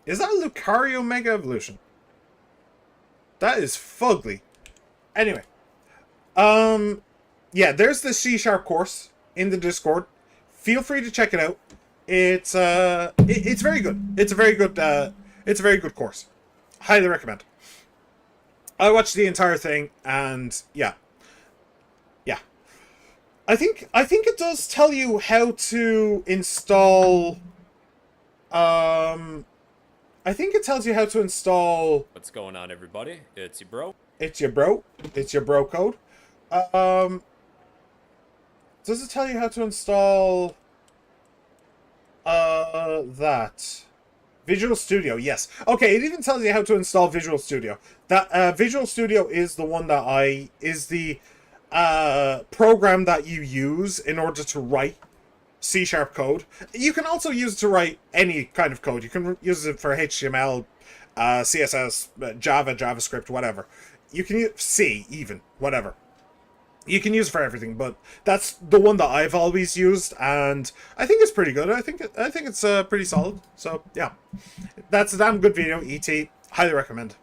Is that a Lucario Mega Evolution? That is fugly. Anyway. Yeah, there's the C# course in the Discord. Feel free to check it out. It's very good. It's a very good course. Highly recommend. I watched the entire thing, and yeah. I think it does tell you how to install. I think it tells you how to install. What's going on, everybody? It's your bro. It's your bro. It's your bro code. Does it tell you how to install? That. Visual Studio, yes. Okay, it even tells you how to install Visual Studio. That Visual Studio is the one that is the program that you use in order to write C# code. You can also use it to write any kind of code. You can use it for HTML, CSS, Java, JavaScript, whatever. You can use C, even, whatever. You can use it for everything, but that's the one that I've always used, and I think it's pretty good. I think it's pretty solid. So yeah, that's a damn good video. ET, highly recommend.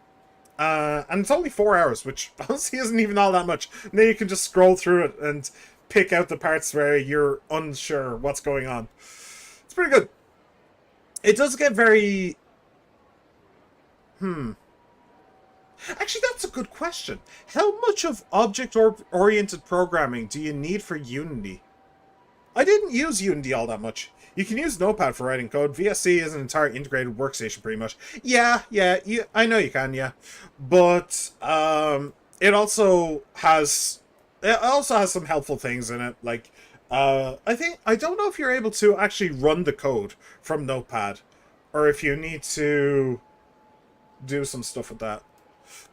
And it's only 4 hours, which honestly isn't even all that much. And then you can just scroll through it and pick out the parts where you're unsure what's going on. It's pretty good. It does get very... Actually, that's a good question. How much of object-oriented programming do you need for Unity? I didn't use Unity all that much. You can use Notepad for writing code. VSC is an entire integrated workstation, pretty much. Yeah, I know you can, yeah. But it also has some helpful things in it. Like, I don't know if you're able to actually run the code from Notepad, or if you need to do some stuff with that.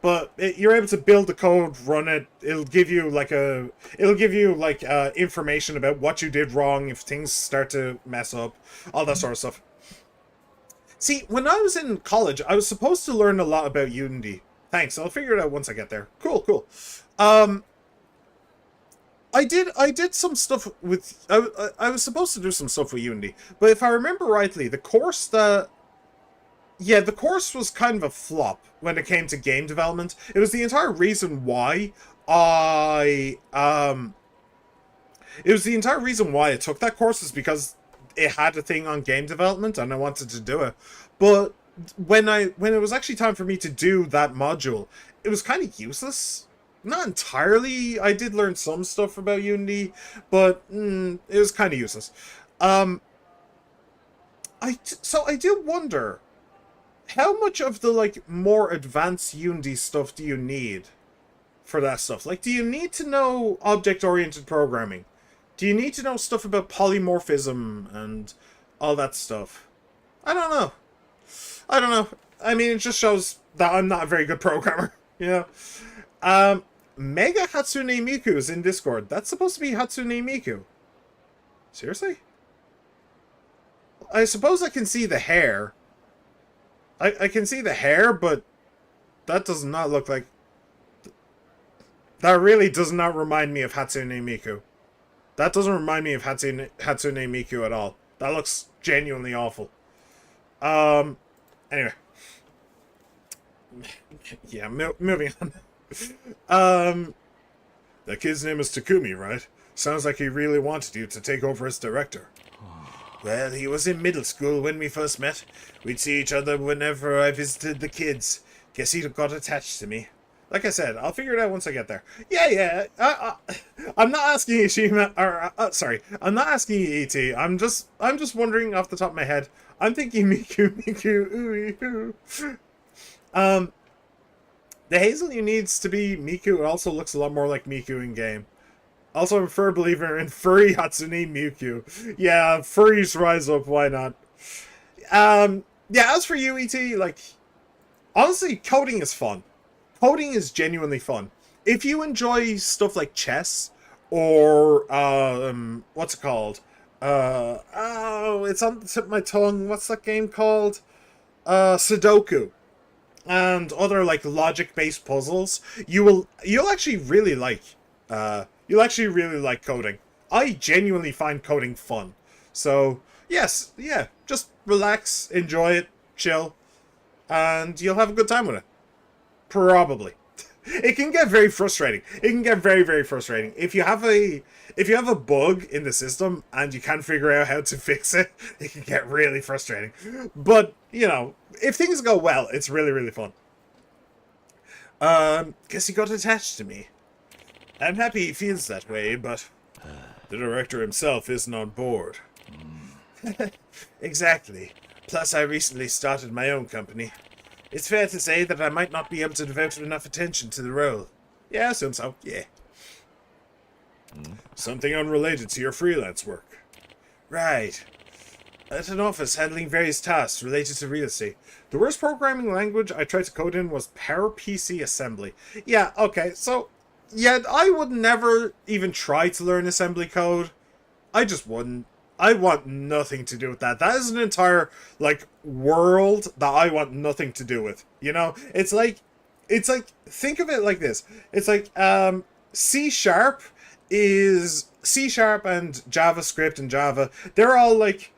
But you're able to build the code, run it. It'll give you like information about what you did wrong if things start to mess up, all that sort of stuff. See, when I was in college, I was supposed to learn a lot about Unity. Thanks, I'll figure it out once I get there. Cool. I did some stuff with. I was supposed to do some stuff with Unity, but if I remember rightly, the course was kind of a flop when it came to game development. It was the entire reason why I took that course, is because it had a thing on game development and I wanted to do it. But when it was actually time for me to do that module, it was kind of useless. Not entirely. I did learn some stuff about Unity, but it was kind of useless. I do wonder, how much of the, like, more advanced Unity stuff do you need for that stuff? Like, do you need to know object-oriented programming? Do you need to know stuff about polymorphism and all that stuff? I don't know. I mean, it just shows that I'm not a very good programmer, you know? Mega Hatsune Miku is in Discord. That's supposed to be Hatsune Miku. Seriously? I suppose I can see the hair. I can see the hair, but that does not look like... That really does not remind me of Hatsune Miku. That doesn't remind me of Hatsune Miku at all. That looks genuinely awful. Anyway. Yeah, moving on. That kid's name is Takumi, right? Sounds like he really wanted you to take over as director. Well, he was in middle school when we first met. We'd see each other whenever I visited the kids. Guess he got attached to me. Like I said, I'll figure it out once I get there. Yeah. I'm not asking you, Shima, or sorry, I'm not asking you, E.T. I'm just wondering off the top of my head. I'm thinking Miku, ooh. The Hazel you needs to be Miku. It also looks a lot more like Miku in game. Also, I'm a firm believer in furry Hatsune Miku. Yeah, furries rise up, why not? Yeah, as for you, E.T., like, honestly, coding is fun. Coding is genuinely fun. If you enjoy stuff like chess, or, what's it called? It's on the tip of my tongue. What's that game called? Sudoku. And other, like, logic-based puzzles, you'll actually really like, coding. I genuinely find coding fun. So, yes, yeah, just relax, enjoy it, chill, and you'll have a good time with it. Probably. It can get very frustrating. It can get very, very frustrating. If you have a bug in the system and you can't figure out how to fix it, it can get really frustrating. But, you know, if things go well, it's really, really fun. Guess he got attached to me. I'm happy he feels that way, but the director himself isn't on board. Exactly. Plus, I recently started my own company. It's fair to say that I might not be able to devote enough attention to the role. Yeah, I assume so, yeah. Something unrelated to your freelance work. Right. At an office handling various tasks related to real estate. The worst programming language I tried to code in was PowerPC assembly. Yeah, okay, so... Yeah, I would never even try to learn assembly code. I just wouldn't. I want nothing to do with that. That is an entire, like, world that I want nothing to do with. You know? It's like, think of it like this. It's like, C# is, C# and JavaScript and Java, they're all, like,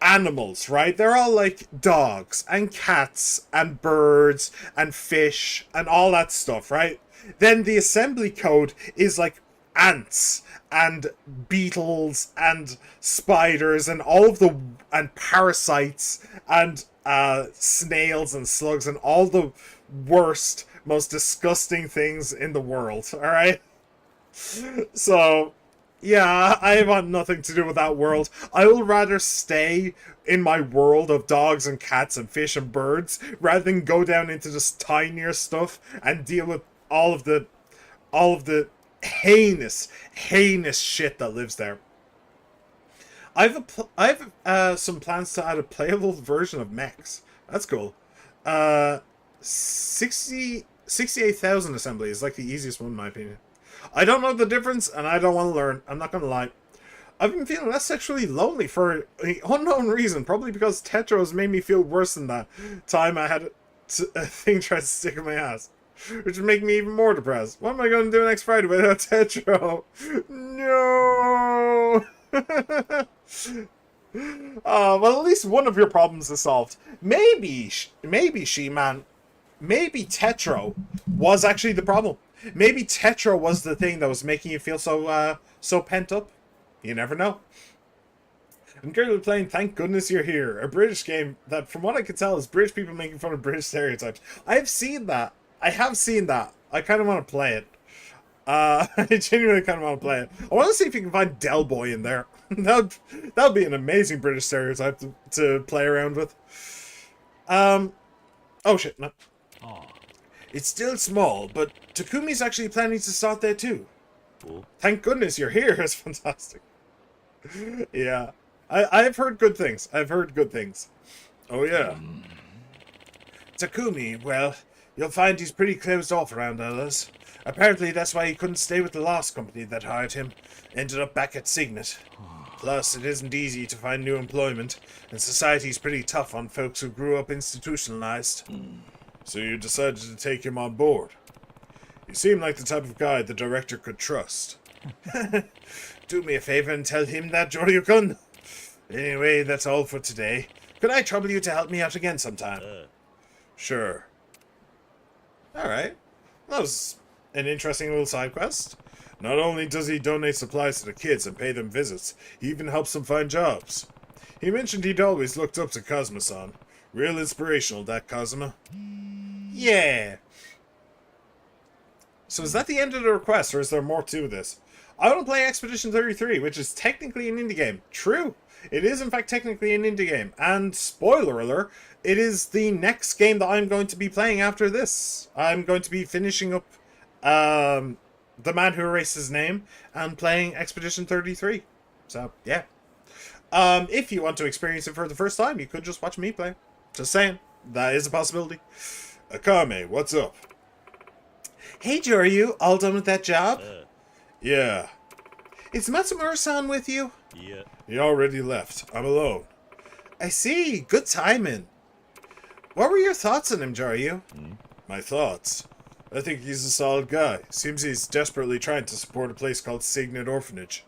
animals, right? They're all, like, dogs and cats and birds and fish and all that stuff, right? Then the assembly code is, like, ants and beetles and spiders and all of the and parasites and snails and slugs and all the worst, most disgusting things in the world. All right. So, yeah, I want nothing to do with that world. I will rather stay in my world of dogs and cats and fish and birds rather than go down into this tinier stuff and deal with all of the heinous shit that lives there. I've some plans to add a playable version of mechs. That's cool. 68,000 assembly is like the easiest one in my opinion. I don't know the difference, and I don't want to learn. I'm not going to lie. I've been feeling less sexually lonely for an unknown reason. Probably because Tetra has made me feel worse than that time I had a thing try to stick in my ass. Which would make me even more depressed. What am I going to do next Friday without Tetro? No! Well, at least one of your problems is solved. Maybe She-Man, maybe Tetro was actually the problem. Maybe Tetra was the thing that was making you feel so pent up. You never know. I'm currently playing Thank Goodness You're Here, a British game that, from what I can tell, is British people making fun of British stereotypes. I have seen that. I kind of want to play it. I genuinely kind of want to play it. I want to see if you can find Del Boy in there. That'd be an amazing British stereotype to play around with. Oh shit, no. It's still small, but Takumi's actually planning to start there too. Cool. Thank goodness you're here. It's fantastic. Yeah. I've heard good things. Oh yeah. Takumi, well, you'll find he's pretty closed off around others. Apparently that's why he couldn't stay with the last company that hired him. Ended up back at Signet. Plus, it isn't easy to find new employment, and society's pretty tough on folks who grew up institutionalized. So you decided to take him on board. You seem like the type of guy the director could trust. Do me a favor and tell him that, Joryu-kun. Anyway, that's all for today. Could I trouble you to help me out again sometime? Sure. Alright. That was an interesting little side quest. Not only does he donate supplies to the kids and pay them visits, he even helps them find jobs. He mentioned he'd always looked up to Kazuma-san. Real inspirational, that Kazuma. Yeah. So is that the end of the request, or is there more to this? I want to play Expedition 33, which is technically an indie game. True. It is, in fact, technically an indie game. And, spoiler alert, it is the next game that I'm going to be playing after this. I'm going to be finishing up The Man Who Erased His Name and playing Expedition 33. So, yeah. If you want to experience it for the first time, you could just watch me play. Just saying. That is a possibility. Akame, what's up? Hey, Joryu, all done with that job? Yeah. Is Matsumura-san with you? Yeah. He already left. I'm alone. I see. Good timing. What were your thoughts on him, Joryu? My thoughts? I think he's a solid guy. Seems he's desperately trying to support a place called Signet Orphanage.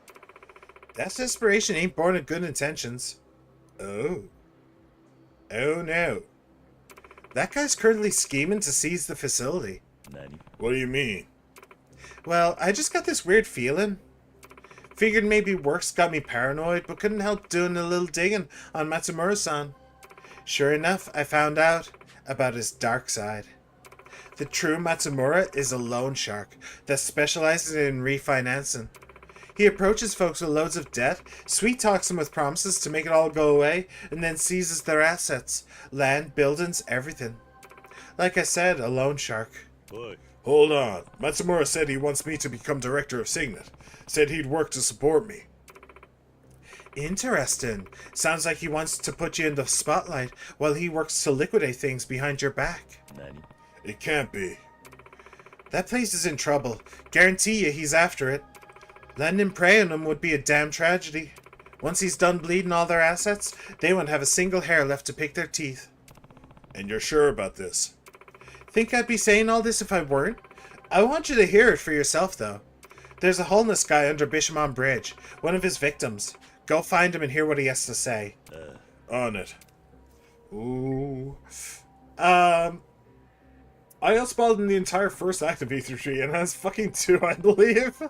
That desperation ain't born of good intentions. Oh. Oh no. That guy's currently scheming to seize the facility. What do you mean? Well, I just got this weird feeling. Figured maybe work's got me paranoid, but couldn't help doing a little digging on Matsumura-san. Sure enough, I found out about his dark side. The true Matsumura is a loan shark that specializes in refinancing. He approaches folks with loads of debt, sweet-talks them with promises to make it all go away, and then seizes their assets. Land, buildings, everything. Like I said, a loan shark. Boy. Hold on. Matsumura said he wants me to become director of Signet. Said he'd work to support me. Interesting. Sounds like he wants to put you in the spotlight while he works to liquidate things behind your back. It can't be. That place is in trouble. Guarantee you he's after it. Letting him prey on him would be a damn tragedy. Once he's done bleeding all their assets, they won't have a single hair left to pick their teeth. And you're sure about this? Think I'd be saying all this if I weren't? I want you to hear it for yourself, though. There's a homeless guy under Bishamon Bridge, one of his victims. Go find him and hear what he has to say. On it. Ooh. I outspoiled in the entire first act of E3, and that's fucking 2, I believe.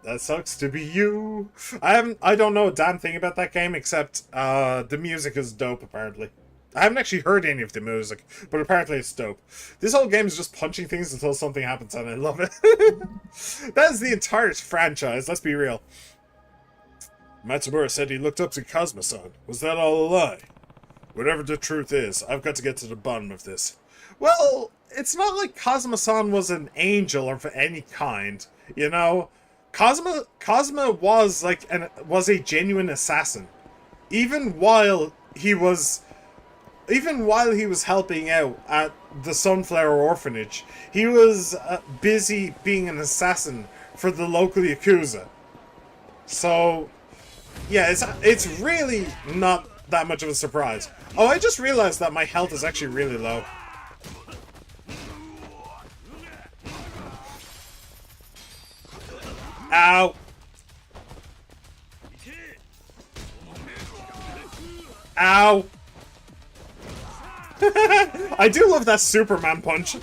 That sucks to be you. I don't know a damn thing about that game except the music is dope apparently. I haven't actually heard any of the music, but apparently it's dope. This whole game is just punching things until something happens and I love it. That is the entire franchise, let's be real. Matsumura said he looked up to Kazuma-san. Was that all a lie? Whatever the truth is, I've got to get to the bottom of this. Well, it's not like Kazuma-san was an angel of any kind, you know? Kazuma was was a genuine assassin. Even while he was helping out at the Sunflower Orphanage, he was busy being an assassin for the local Yakuza. So, yeah, it's really not that much of a surprise. Oh, I just realized that my health is actually really low. Ow! Ow! I do love that Superman punch.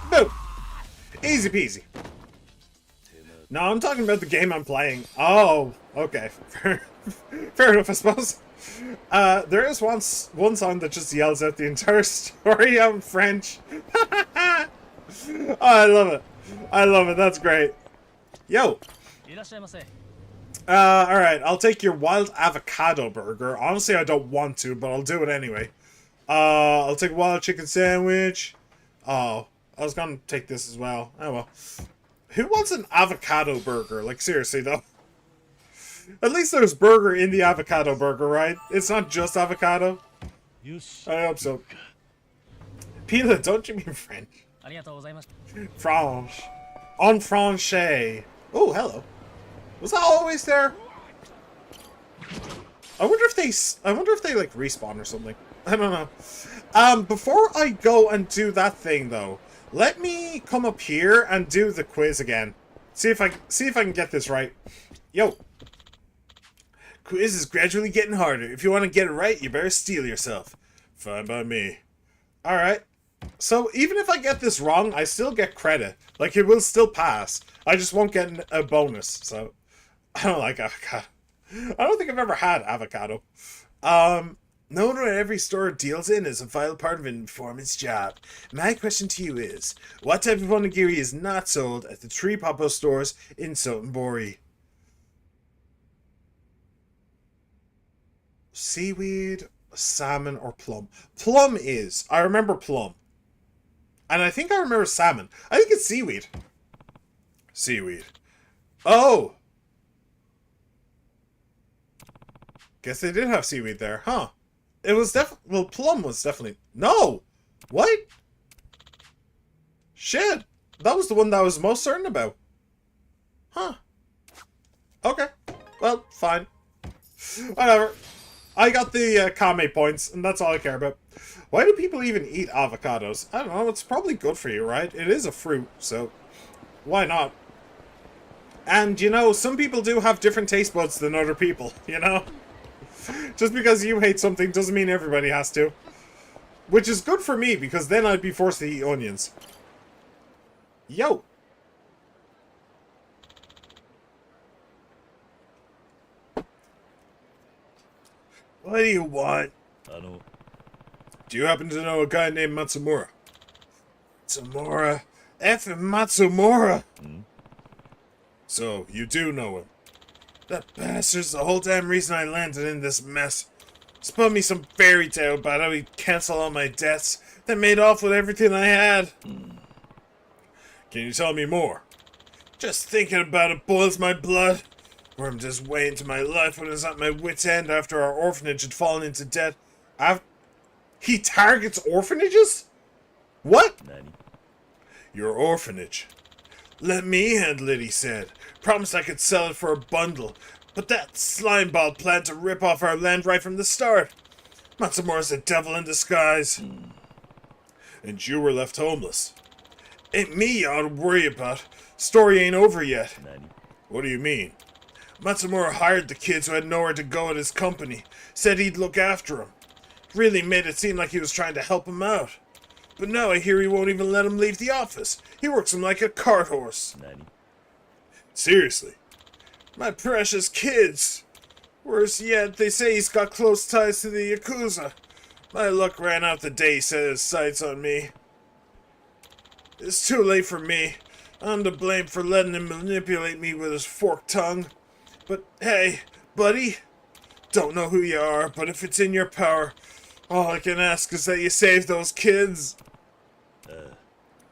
Boom! Easy peasy. No, I'm talking about the game I'm playing. Oh, okay. Fair enough, I suppose. There is one song that just yells out the entire story out in French. Oh, I love it. I love it. That's great. Yo. Alright, I'll take your wild avocado burger. Honestly, I don't want to, but I'll do it anyway. I'll take a wild chicken sandwich. Oh, I was gonna take this as well. Oh well. Who wants an avocado burger? Like, seriously, though. At least there's burger in the avocado burger, right? It's not just avocado. I hope so. Pila, don't you mean French? French. En français. Oh, hello. Was that always there? I wonder if they like respawn or something. I don't know. Before I go and do that thing though, let me come up here and do the quiz again. See if I can get this right. Yo. Quiz is gradually getting harder. If you want to get it right, you better steel yourself. Fine by me. Alright. So, even if I get this wrong, I still get credit. Like, it will still pass. I just won't get a bonus, so... I don't like avocado. I don't think I've ever had avocado. Knowing what every store deals in is a vital part of an informant's job. My question to you is, what type of onigiri is not sold at the Tree Popo stores in Sotenbori? Seaweed, salmon, or plum? Plum is. I remember plum. And I think I remember salmon. I think it's seaweed. Seaweed. Oh! Guess they did have seaweed there, huh? It was well, plum was definitely... No! What? Shit! That was the one that I was most certain about. Huh. Okay. Well, fine. Whatever. I got the Kame points, and that's all I care about. Why do people even eat avocados? I don't know, it's probably good for you, right? It is a fruit, so why not? And, you know, some people do have different taste buds than other people, you know? Just because you hate something doesn't mean everybody has to. Which is good for me, because then I'd be forced to eat onions. Yo! What do you want? Do you happen to know a guy named Matsumura? Matsumura? Effing Matsumura! So, you do know him. That bastard's the whole damn reason I landed in this mess. Spun me some fairy tale about how he'd cancel all my debts, then made off with everything I had. Can you tell me more? Just thinking about it boils my blood. Or I'm just way into my life when I was at my wit's end after our orphanage had fallen into debt. He targets orphanages? What? Your orphanage. Let me handle it, he said. Promised I could sell it for a bundle. But that slimeball planned to rip off our land right from the start. Matsumura's a devil in disguise. And you were left homeless. Ain't me you ought to worry about. Story ain't over yet. What do you mean? Matsumura hired the kids who had nowhere to go at his company, said he'd look after them. Really made it seem like he was trying to help them out. But now I hear he won't even let him leave the office. He works him like a cart horse. Nani? Seriously. My precious kids. Worse yet, they say he's got close ties to the Yakuza. My luck ran out the day he set his sights on me. It's too late for me. I'm to blame for letting him manipulate me with his forked tongue. But hey, buddy, don't know who you are, but if it's in your power, all I can ask is that you save those kids.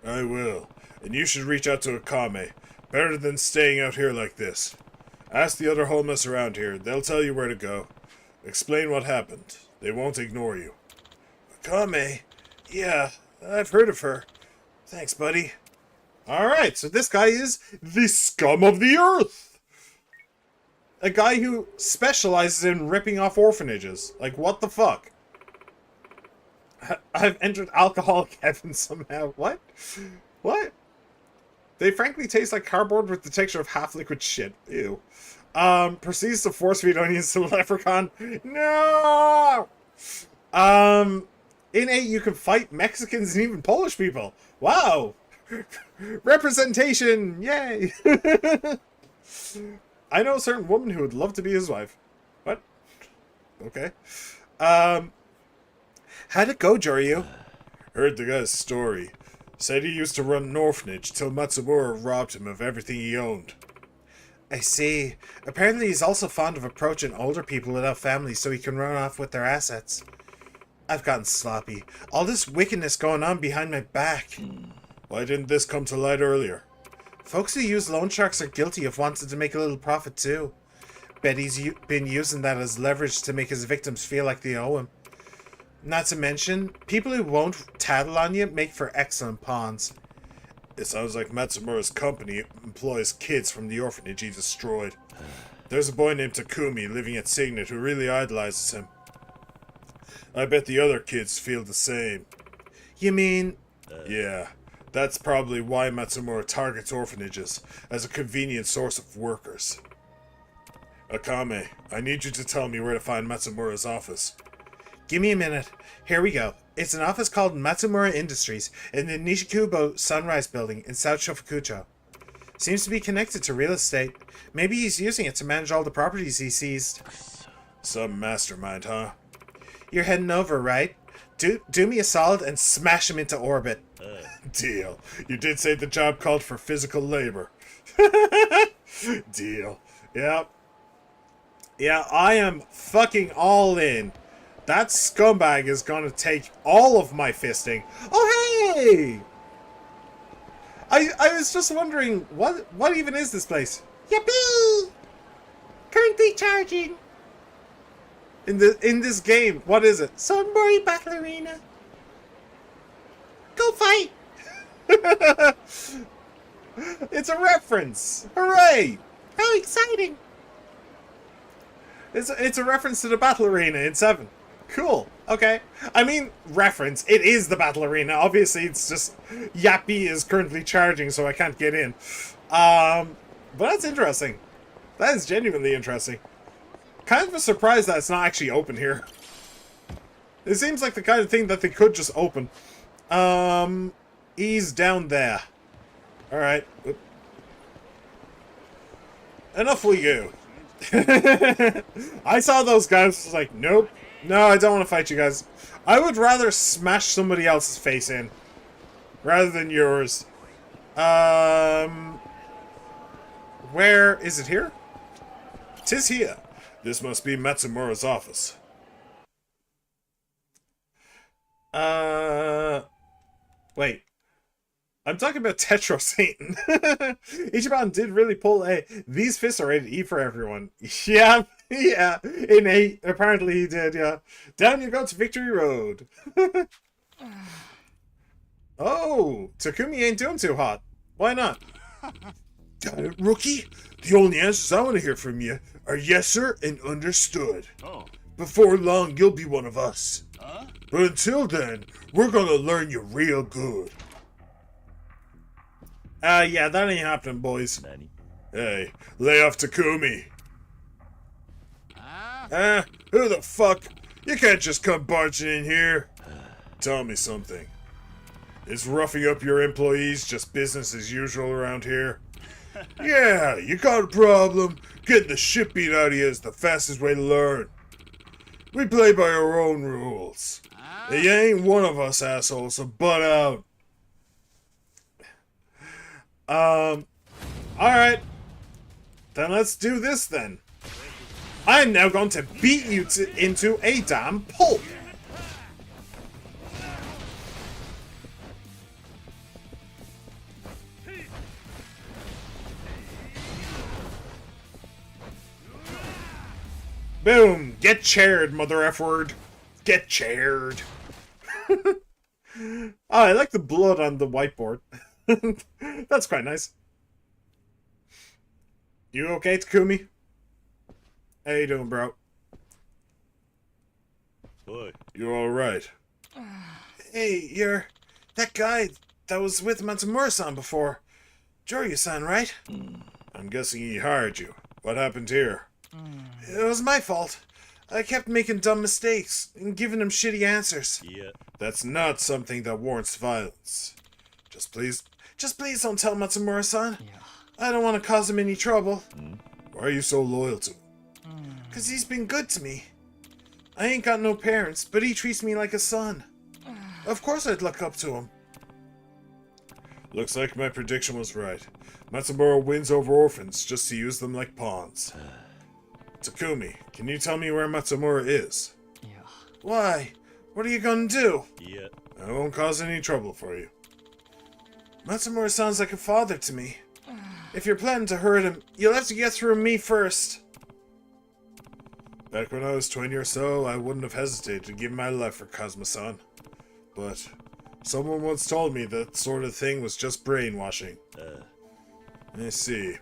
I will. And you should reach out to Akame. Better than staying out here like this. Ask the other homeless around here. They'll tell you where to go. Explain what happened. They won't ignore you. Akame? Yeah, I've heard of her. Thanks, buddy. Alright, so this guy is the scum of the earth! A guy who specializes in ripping off orphanages. Like, what the fuck? I've entered alcoholic heaven somehow. What? What? They frankly taste like cardboard with the texture of half-liquid shit. Ew. Proceeds to force-feed onions to the leprechaun. No! In 8, you can fight Mexicans and even Polish people. Wow! Representation! Yay! I know a certain woman who would love to be his wife. What? Okay. How'd it go, Joryu? Heard the guy's story. Said he used to run an orphanage till Matsumura robbed him of everything he owned. I see. Apparently he's also fond of approaching older people without families so he can run off with their assets. I've gotten sloppy. All this wickedness going on behind my back. Why didn't this come to light earlier? Folks who use loan sharks are guilty of wanting to make a little profit too. Bet he's been using that as leverage to make his victims feel like they owe him. Not to mention, people who won't tattle on you make for excellent pawns. It sounds like Matsumura's company employs kids from the orphanage he destroyed. There's a boy named Takumi living at Signet who really idolizes him. I bet the other kids feel the same. You mean... Yeah, that's probably why Matsumura targets orphanages, as a convenient source of workers. Akame, I need you to tell me where to find Matsumura's office. Give me a minute. Here we go. It's an office called Matsumura Industries in the Nishikubo Sunrise Building in South Shofukucho. Seems to be connected to real estate. Maybe he's using it to manage all the properties he seized. Some mastermind, huh? You're heading over, right? Do me a solid and smash him into orbit. Deal. You did say the job called for physical labor. Deal. Yep. Yeah, I am fucking all in. That scumbag is gonna take all of my fisting. Oh, hey! I was just wondering, what even is this place? Yippee! Currently charging. In this game, what is it? Sunbury Battle Arena. Go fight! It's a reference. Hooray! How exciting! It's a reference to the Battle Arena in 7. Cool. Okay. I mean, reference. It is the Battle Arena. Obviously, it's just Yappy is currently charging, so I can't get in. But that's interesting. That is genuinely interesting. Kind of a surprise that it's not actually open here. It seems like the kind of thing that they could just open. He's down there. Alright. Enough we go. I saw those guys, was like, nope. No, I don't want to fight you guys. I would rather smash somebody else's face in. Rather than yours. Where is it here? 'Tis here. This must be Matsumura's office. Wait. I'm talking about Tetro Satan. Ichiban did really pull a, these fists are ready to eat for everyone. Yeah, yeah. In 8, apparently he did, yeah. Down you go to Victory Road. Oh, Takumi ain't doing too hot. Why not? Got it, rookie? The only answers I want to hear from you are yes, sir, and understood. Oh. Before long, you'll be one of us. Huh? But until then, we're gonna learn you real good. Yeah, that ain't happening, boys. Nani? Hey, lay off Takumi. Who the fuck? You can't just come barging in here. Tell me something. Is roughing up your employees just business as usual around here? Yeah, you got a problem? Getting the shit beat out of you is the fastest way to learn. We play by our own rules. You ain't one of us assholes, so butt out. Alright. Then let's do this then. I'm now going to beat you into a damn pulp. Boom! Get chaired, mother F-word. Get chaired. Oh, I like the blood on the whiteboard. That's quite nice. You okay, Takumi? How you doing, bro? Boy. You alright? Hey, you're that guy that was with Matsumura-san before. Joryu-san, right? I'm guessing he hired you. What happened here? It was my fault. I kept making dumb mistakes and giving him shitty answers. Yeah. That's not something that warrants violence. Just please don't tell Matsumura-san. Yeah. I don't want to cause him any trouble. Why are you so loyal to him? 'Cause he's been good to me. I ain't got no parents, but he treats me like a son. Of course I'd look up to him. Looks like my prediction was right. Matsumura wins over orphans just to use them like pawns. Takumi, can you tell me where Matsumura is? Yeah. Why? What are you gonna do? Yeah. I won't cause any trouble for you. Matsumura sounds like a father to me. If you're planning to hurt him, you'll have to get through me first. Back when I was 20 or so, I wouldn't have hesitated to give my life for Kazuma-san. But someone once told me that sort of thing was just brainwashing. I see.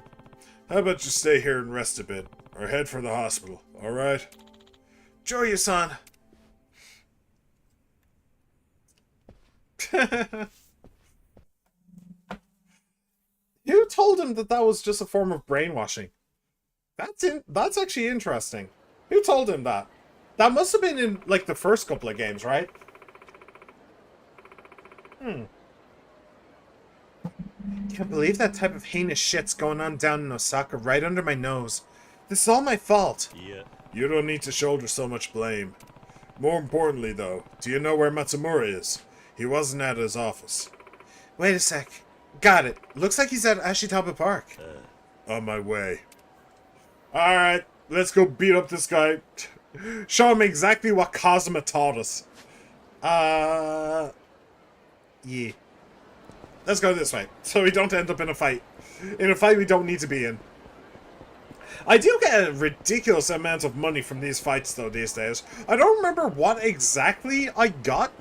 How about you stay here and rest a bit, or head for the hospital, alright? Joryu-san! Who told him that that was just a form of brainwashing? That's actually interesting. Who told him that? That must have been in, like, the first couple of games, right? Can't believe that type of heinous shit's going on down in Osaka right under my nose. This is all my fault. Yeah. You don't need to shoulder so much blame. More importantly, though, do you know where Matsumura is? He wasn't at his office. Wait a sec. Got it. Looks like he's at Ashitaba Park. On my way. Alright, let's go beat up this guy. Show him exactly what Kazuma taught us. Yeah. Let's go this way, so we don't end up in a fight. In a fight we don't need to be in. I do get a ridiculous amount of money from these fights, though, these days. I don't remember what exactly I got.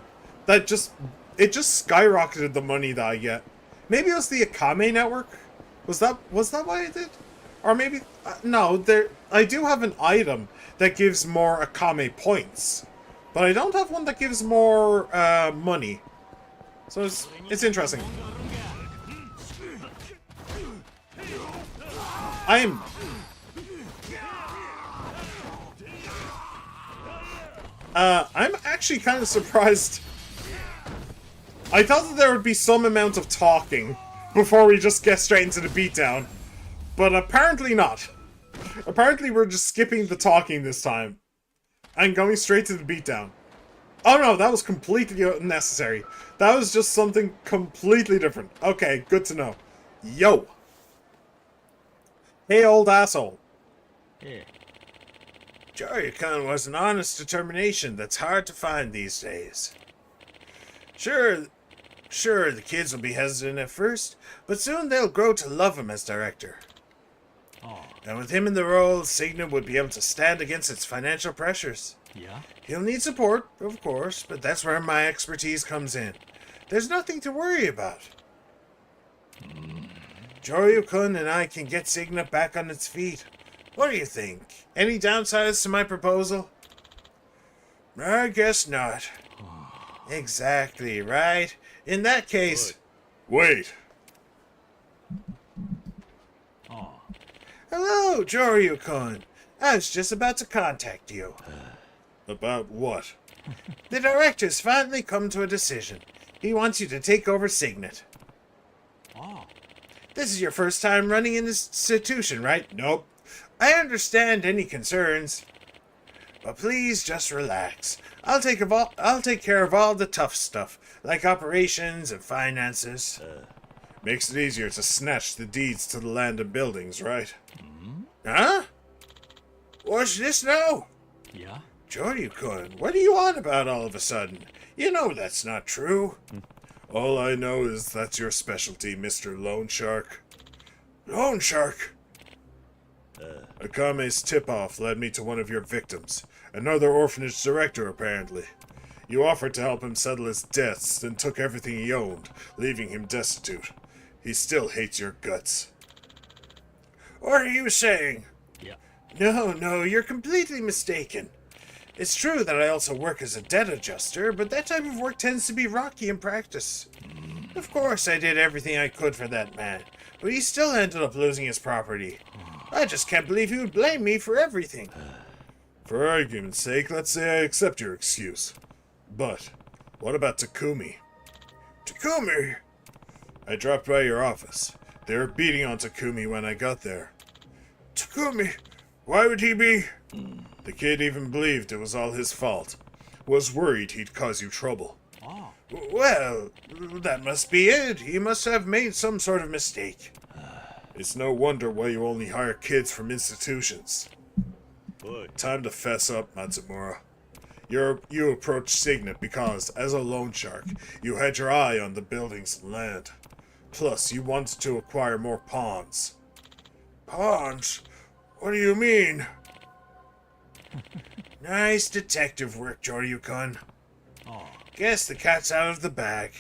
It just skyrocketed the money that I get. Maybe it was the Akame network? Was that why I did? Or maybe... no, I do have an item that gives more Akame points. But I don't have one that gives more money. So it's interesting. I'm actually kind of surprised. I thought that there would be some amount of talking before we just get straight into the beatdown. But apparently not. Apparently we're just skipping the talking this time. And going straight to the beatdown. Oh no, that was completely unnecessary. That was just something completely different. Okay, good to know. Yo! Hey, old asshole. Yeah. Joryu-kun was an honest determination that's hard to find these days. Sure, the kids will be hesitant at first, but soon they'll grow to love him as director. Oh. And with him in the role, Signa would be able to stand against its financial pressures. Yeah. He'll need support, of course, but that's where my expertise comes in. There's nothing to worry about. Joryu-kun and I can get Signa back on its feet. What do you think? Any downsides to my proposal? I guess not. Exactly, right? In that case... Wait. Oh. Hello, Joryu-kun. I was just about to contact you. About what? The director's finally come to a decision. He wants you to take over Signet. Oh. This is your first time running an institution, right? Nope. I understand any concerns. But please just relax. I'll take care of all the tough stuff, like operations and finances. Makes it easier to snatch the deeds to the land and buildings, right? Huh? What's this now? Yeah? Joryu-kun, what are you on about all of a sudden? You know that's not true. All I know is that's your specialty, Mr. Loan Shark. Loan Shark? Akame's tip-off led me to one of your victims. Another orphanage director, apparently. You offered to help him settle his debts, then took everything he owned, leaving him destitute. He still hates your guts. What are you saying? Yeah. No, you're completely mistaken. It's true that I also work as a debt adjuster, but that type of work tends to be rocky in practice. Of course, I did everything I could for that man, but he still ended up losing his property. I just can't believe he would blame me for everything. For argument's sake, let's say I accept your excuse. But, what about Takumi? Takumi? I dropped by your office. They were beating on Takumi when I got there. Takumi? Why would he be? The kid even believed it was all his fault. Was worried he'd cause you trouble. Oh. Well, that must be it. He must have made some sort of mistake. It's no wonder why you only hire kids from institutions. Boy. Time to fess up, Matsumura. You approached Signet because, as a loan shark, you had your eye on the buildings and land. Plus, you wanted to acquire more pawns. Pawns? What do you mean? Nice detective work, Joryu-kun. Oh. Guess the cat's out of the bag.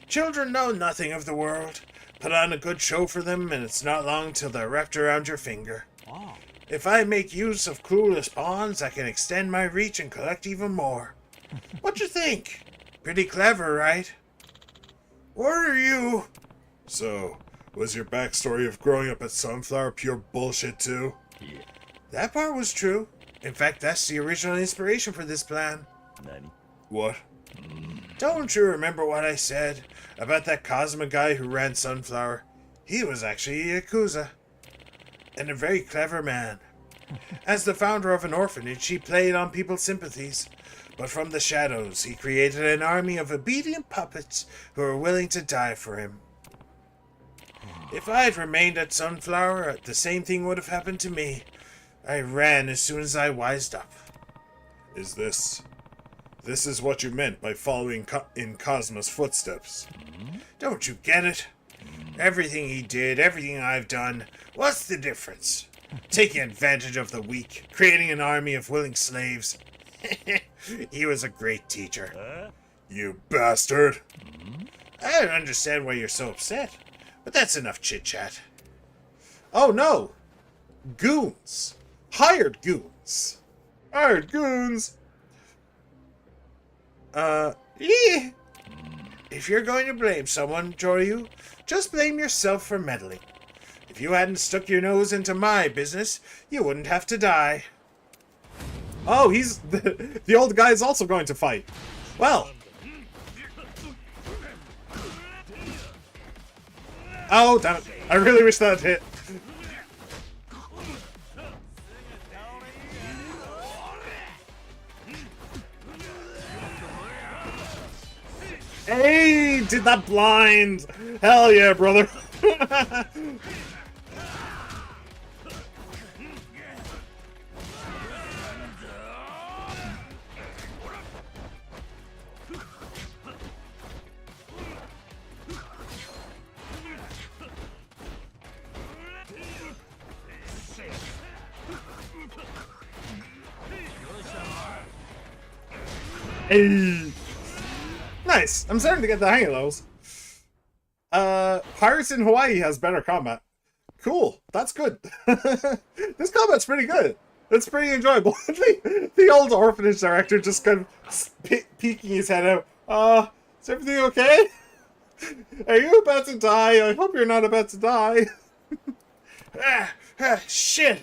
Children know nothing of the world. Put on a good show for them, and it's not long till they're wrapped around your finger. Oh. If I make use of clueless pawns, I can extend my reach and collect even more. What you think? Pretty clever, right? What are you? So, was your backstory of growing up at Sunflower pure bullshit too? Yeah. That part was true. In fact, that's the original inspiration for this plan. Nani? What? Don't you remember what I said about that Cosmo guy who ran Sunflower? He was actually a Yakuza. And a very clever man. As the founder of an orphanage, he played on people's sympathies. But from the shadows, he created an army of obedient puppets who were willing to die for him. If I had remained at Sunflower, the same thing would have happened to me. I ran as soon as I wised up. This is what you meant by following in Cosmo's footsteps. Don't you get it? Everything he did, everything I've done, what's the difference? Taking advantage of the weak, creating an army of willing slaves. He was a great teacher. You bastard! I don't understand why you're so upset, but that's enough chit-chat. Oh no! Goons! Hired goons! Hired goons! If you're going to blame someone, Joryu, just blame yourself for meddling. If you hadn't stuck your nose into my business, you wouldn't have to die. Oh, he's... the old guy is also going to fight. Well. Oh, damn it. I really wish that hit. Hey, did that blind. Hell yeah, brother. Hey. Nice. I'm starting to get the hang of those. Pirates in Hawaii has better combat. Cool. That's good. This combat's pretty good. It's pretty enjoyable. The old orphanage director just kind of peeking his head out. Is everything okay? Are you about to die? I hope you're not about to die. Shit.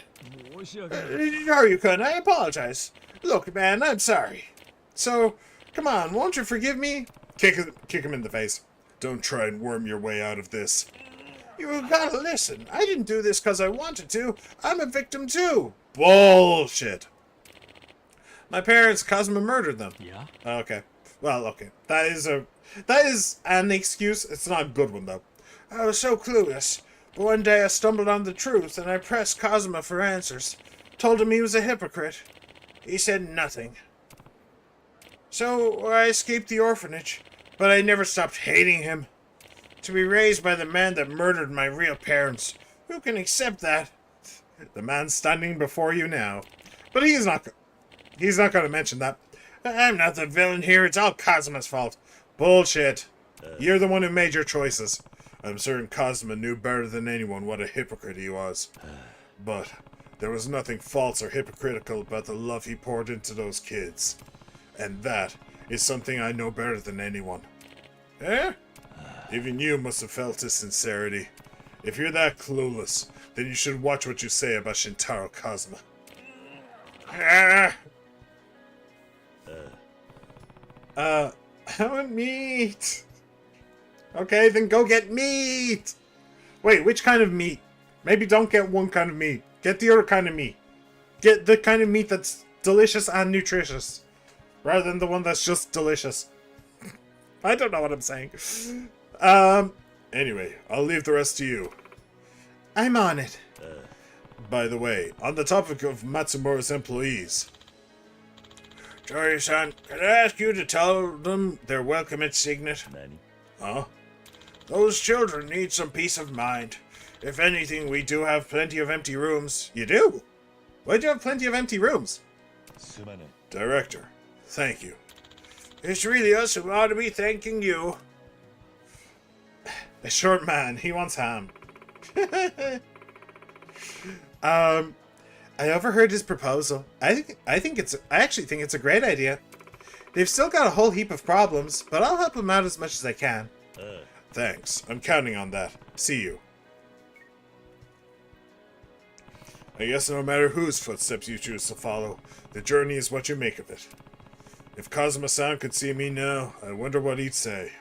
No, you couldn't. I apologize. Look, man, I'm sorry. So, come on, won't you forgive me? Kick him in the face. Don't try and worm your way out of this. You gotta listen. I didn't do this because I wanted to. I'm a victim too. Bullshit. My parents, Cosmo, murdered them. Yeah? Okay. Well, okay. That is an excuse. It's not a good one, though. I was so clueless. But one day I stumbled on the truth, and I pressed Cosmo for answers. Told him he was a hypocrite. He said nothing. So I escaped the orphanage, but I never stopped hating him. To be raised by the man that murdered my real parents. Who can accept that? The man standing before you now. But he's not going to mention that. I'm not the villain here. It's all Cosmo's fault. Bullshit. You're the one who made your choices. I'm certain Cosmo knew better than anyone what a hypocrite he was. But there was nothing false or hypocritical about the love he poured into those kids. And that is something I know better than anyone. Eh? Even you must have felt his sincerity. If you're that clueless, then you should watch what you say about Shintaro Cosmo. I want meat. Okay, then go get meat. Wait, which kind of meat? Maybe don't get one kind of meat. Get the other kind of meat. Get the kind of meat that's delicious and nutritious, rather than the one that's just delicious. I don't know what I'm saying. Anyway, I'll leave the rest to you. I'm on it. By the way, on the topic of Matsumura's employees, Tori-san, can I ask you to tell them they're welcome at Signet? Huh? Those children need some peace of mind. If anything, we do have plenty of empty rooms. You do? Why'd you have plenty of empty rooms? Director, thank you. It's really us who ought to be thanking you. A short man, he wants ham. I overheard his proposal. I actually think it's a great idea. They've still got a whole heap of problems, but I'll help them out as much as I can. Thanks. I'm counting on that. See you. I guess no matter whose footsteps you choose to follow, the journey is what you make of it. If Kazuma-san could see me now, I wonder what he'd say.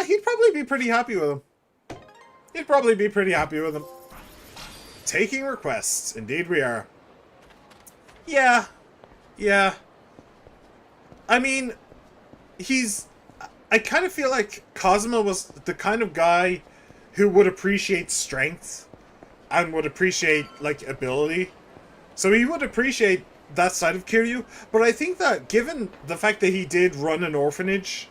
He'd probably be pretty happy with him. Taking requests. Indeed we are. Yeah. I mean, I kind of feel like Cosmo was the kind of guy who would appreciate strength and would appreciate, like, ability. So he would appreciate that side of Kiryu. But I think that given the fact that he did run an orphanage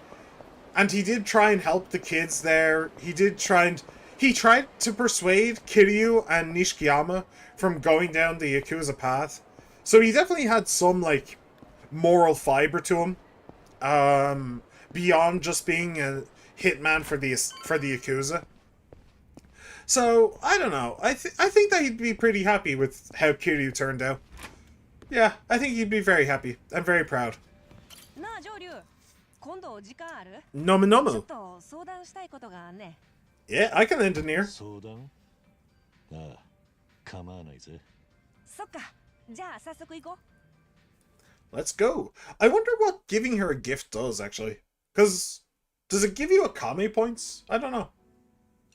and he did try and help the kids there, he tried to persuade Kiryu and Nishikiyama from going down the Yakuza path. So he definitely had some, like, moral fiber to him. Beyond just being a hitman for the Yakuza. So, I don't know. I think that he'd be pretty happy with how Kiryu turned out. Yeah, I think he'd be very happy. I'm very proud. Nomu Nomu. Yeah, I can lend an ear. Let's go. I wonder what giving her a gift does, actually. Because, does it give you a Kame points? I don't know.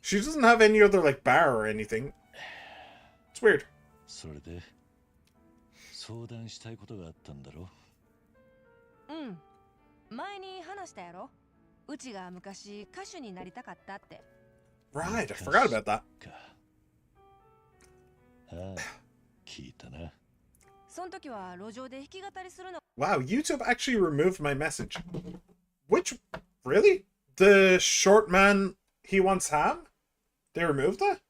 She doesn't have any other, like, bar or anything. It's weird. Right, I forgot about that. Wow, YouTube actually removed my message. Which, really? The short man, he wants ham? They removed that?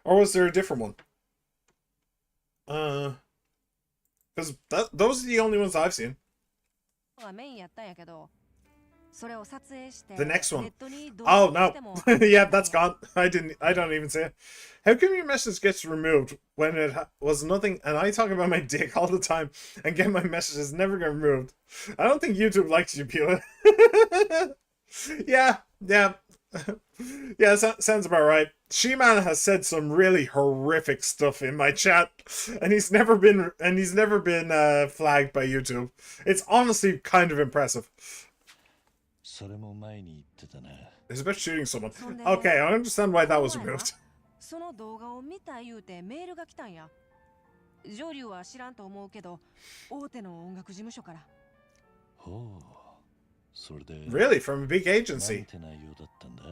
Or was there a different one? Because those are the only ones I've seen. The next one. Oh, no. Yeah, that's gone. I don't even see it. How come your message gets removed when it was nothing, and I talk about my dick all the time and get my messages never get removed? I don't think YouTube likes you, Pila. Yeah. Yeah, sounds about right. She-Man has said some really horrific stuff in my chat, and he's never been flagged by YouTube. It's honestly kind of impressive. それも前に言ってたな。 It's about shooting someone. Okay, I understand why that was removed. その動画を見た言うてメールが来たんや。上流は知らんと思うけど、大手の音楽事務所から。ほう。それで。 Really? From a big なん agency? て内容だったんだ?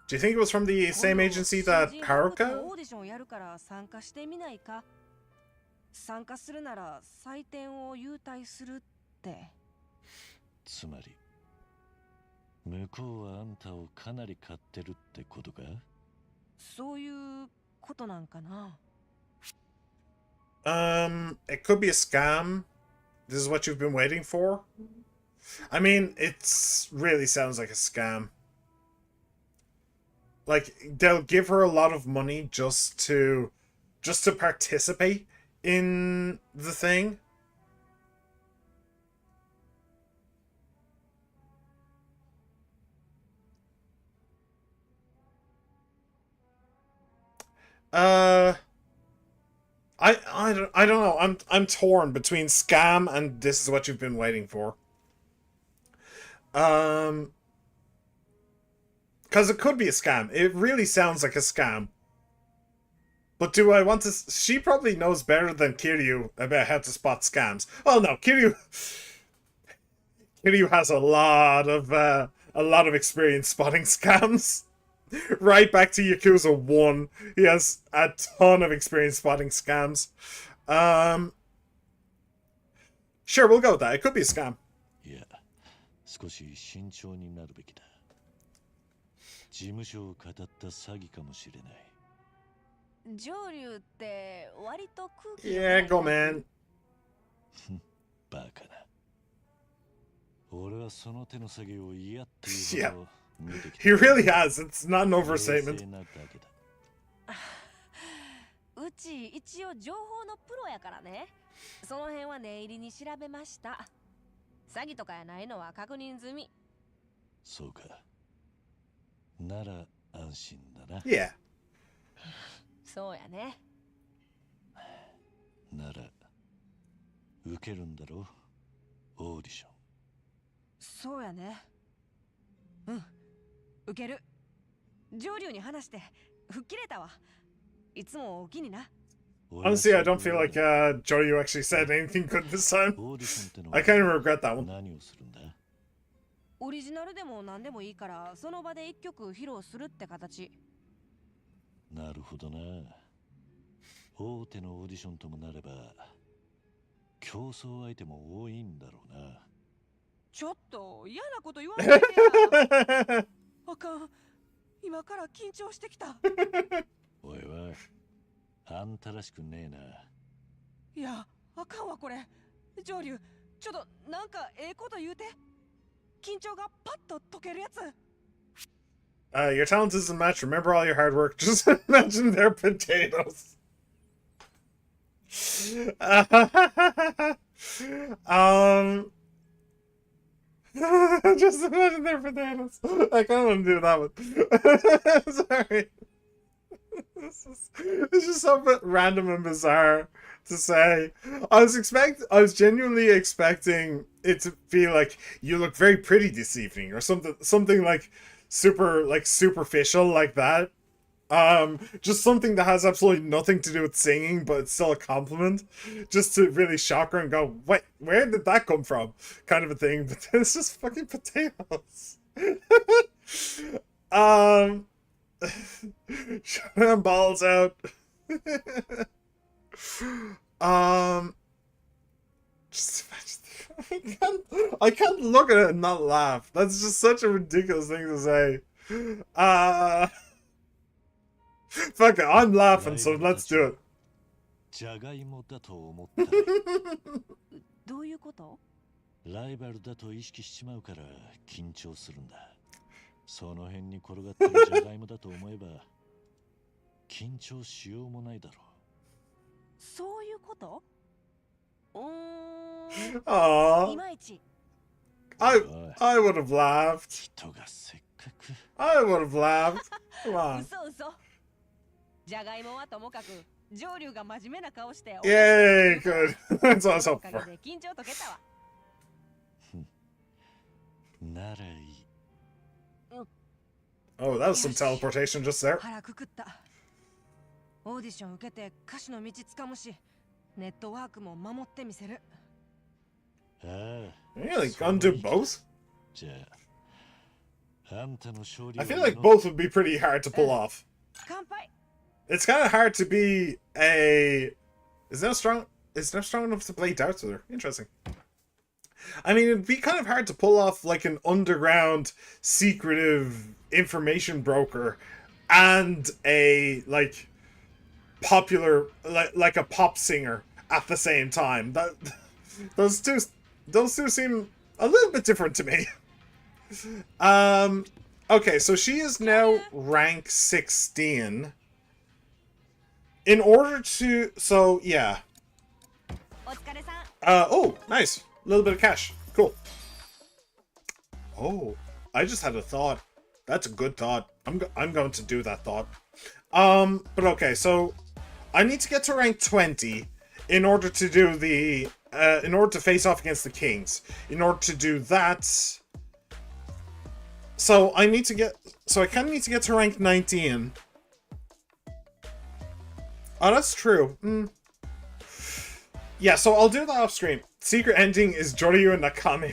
Do you think it was from the same agency that Haruka? オーディションやるから参加してみないか。参加するなら採点を優待するって。つまり、向こうはあんたをかなり買ってるってことか? そういうことなんかな。It could be a scam. This is what you've been waiting for? I mean, it's really sounds like a scam. Like, they'll give her a lot of money just to participate in the thing. I don't know. I'm torn between scam and this is what you've been waiting for. Because it could be a scam. It really sounds like a scam. But do I want to... She probably knows better than Kiryu about how to spot scams. Oh no, Kiryu has a lot of experience spotting scams. Right back to Yakuza 1. He has a ton of experience spotting scams. Sure, we'll go with that. It could be a scam. いや、少し慎重になるべきだ。事務所を語った詐欺かもしれない。上流って割と空気。Yeah, go man. バカな。俺はその手の作業を嫌っていうほど。He really has. It's not an overstatement. うち一応情報のプロやからね。その辺は念入りに調べました。詐欺とかやないのは確認済み。そうか。なら安心だな。Yeah. そうやね。なら受けるんだろう、オーディション。そうやね。うん。受ける。上流に話して吹っ切れたわ。いつもお気にな。Honestly, I don't feel like Joryu actually said anything good this time. I kind of regret that one. 何をするんだ? オリジナルでも何でもいいからその場で一曲披露するって形。なるほどな。大手のオーディションともなれば競争相手も多いんだろうな。ちょっと嫌なこと言わないでや。あかん。今から緊張してきた。おいおい、あんたらしくねえな。いや、あかんわこれ。上流、ちょっとなんかええこと言うて。緊張がパッと解けるやつ。Your talent isn't matched. Remember all your hard work. Just imagine they're potatoes. Just imagine they're potatoes. I can't want to do that one. Sorry. This is so random and bizarre to say. I was genuinely expecting it to be like, you look very pretty this evening, or something like superficial like that. Just something that has absolutely nothing to do with singing, but it's still a compliment, just to really shock her and go, wait, where did that come from? Kind of a thing. But then it's just fucking potatoes. Shut them balls out. Just imagine. I can't look at it and not laugh. That's just such a ridiculous thing to say. Fuck it, I'm laughing, so let's do it. じゃがいもだと思った。どういうこと？ライバルだと意識しちまうから緊張するんだ。その辺に転がってるじゃがいもだと思えば緊張しようもないだろう。そういうこと？いまいち。I would have laughed. 人がせっか I would have laughed. Come on. 嘘嘘。じゃがいもはともかく、上流が真面目な顔して。Yay, good. That's what I was お hoping かげ for. で緊張解けたわ。ならいい。Oh, that was some teleportation just there. 腹くくった。オーディション受けて歌手の道つかむし、ネットワークも守ってみせる。ああ。 Really? Gonna do both? じゃあ、あんたの勝利 I feel like both would be pretty hard to pull off. 乾杯。 It's kind of hard to be a... Is that strong enough to play darts with her? Interesting. I mean, it'd be kind of hard to pull off like an underground, secretive information broker and a, like, popular, like a pop singer at the same time. Those two seem a little bit different to me. Okay, so she is now rank 16. In order to... So, yeah. お疲れさん。 Oh, nice. A little bit of cash. Cool. Oh, I just had a thought. That's a good thought. I'm going to do that thought. But okay, so I need to get to rank 20 in order to do the... in order to face off against the kings. In order to do that... So I need to get... So I kind of need to get to rank 19. Oh, that's true. Yeah, so I'll do that off screen. Secret ending is Joryu and Nakame.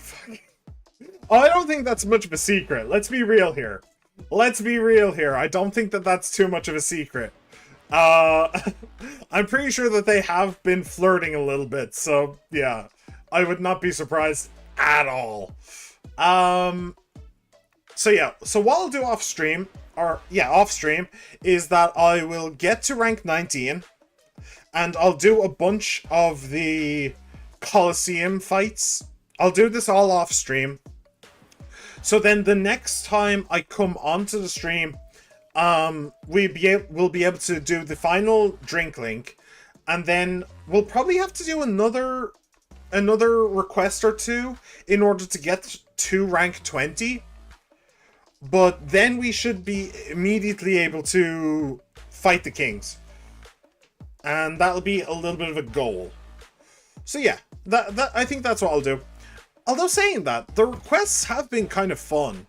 Oh, I don't think that's much of a secret. Let's be real here. Let's be real here. I don't think that that's too much of a secret. I'm pretty sure that they have been flirting a little bit, so yeah. I would not be surprised at all. So yeah, so what I'll do off stream, is that I will get to rank 19, and I'll do a bunch of the Coliseum fights. I'll do this all off stream. So then the next time I come onto the stream, we'll be able to do the final drink link, and then we'll probably have to do another request or two in order to get to rank 20. But then we should be immediately able to fight the kings. And that'll be a little bit of a goal. So yeah, that I think that's what I'll do. Although saying that, the requests have been kind of fun.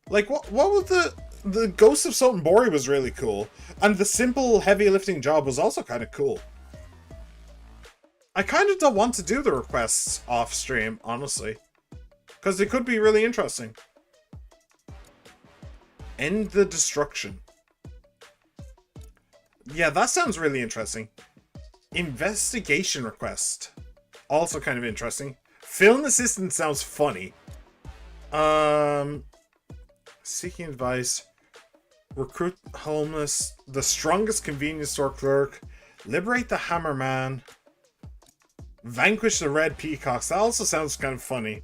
Like, what was the Ghost of Sotenbori was really cool. And the simple heavy lifting job was also kind of cool. I kind of don't want to do the requests off stream, honestly. Because they could be really interesting. End the destruction. Yeah, that sounds really interesting. Investigation request. Also kind of interesting. Film assistant sounds funny. Seeking advice. Recruit homeless. The strongest convenience store clerk. Liberate the hammerman. Vanquish the red peacocks. That also sounds kind of funny.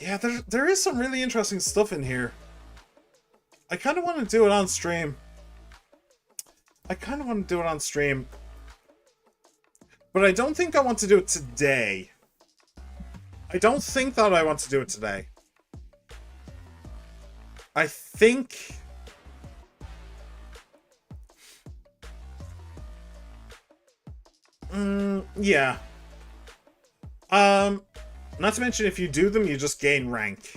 Yeah, there is some really interesting stuff in here. I kind of want to do it on stream. But I don't think I want to do it today. I don't think that I want to do it today. I think... yeah. Not to mention, if you do them, you just gain rank.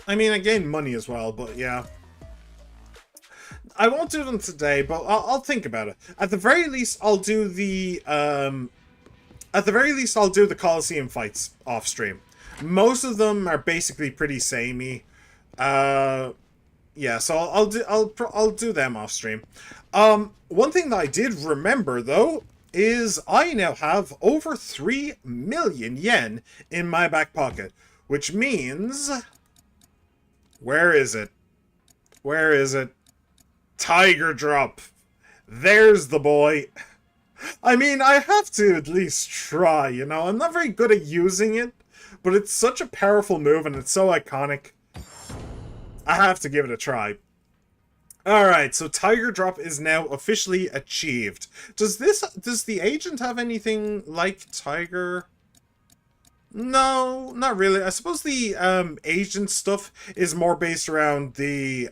I mean, I gain money as well, but yeah. I won't do them today, but I'll think about it. At the very least, I'll do the Coliseum fights off stream. Most of them are basically pretty samey. Yeah, so I'll do them off stream. One thing that I did remember though is I now have over 3 million yen in my back pocket, which means, where is it? Tiger drop. There's the boy. I mean, I have to at least try, you know? I'm not very good at using it, but it's such a powerful move and it's so iconic. I have to give it a try. Alright, so Tiger Drop is now officially achieved. Does the agent have anything like Tiger? No, not really. I suppose the agent stuff is more based around the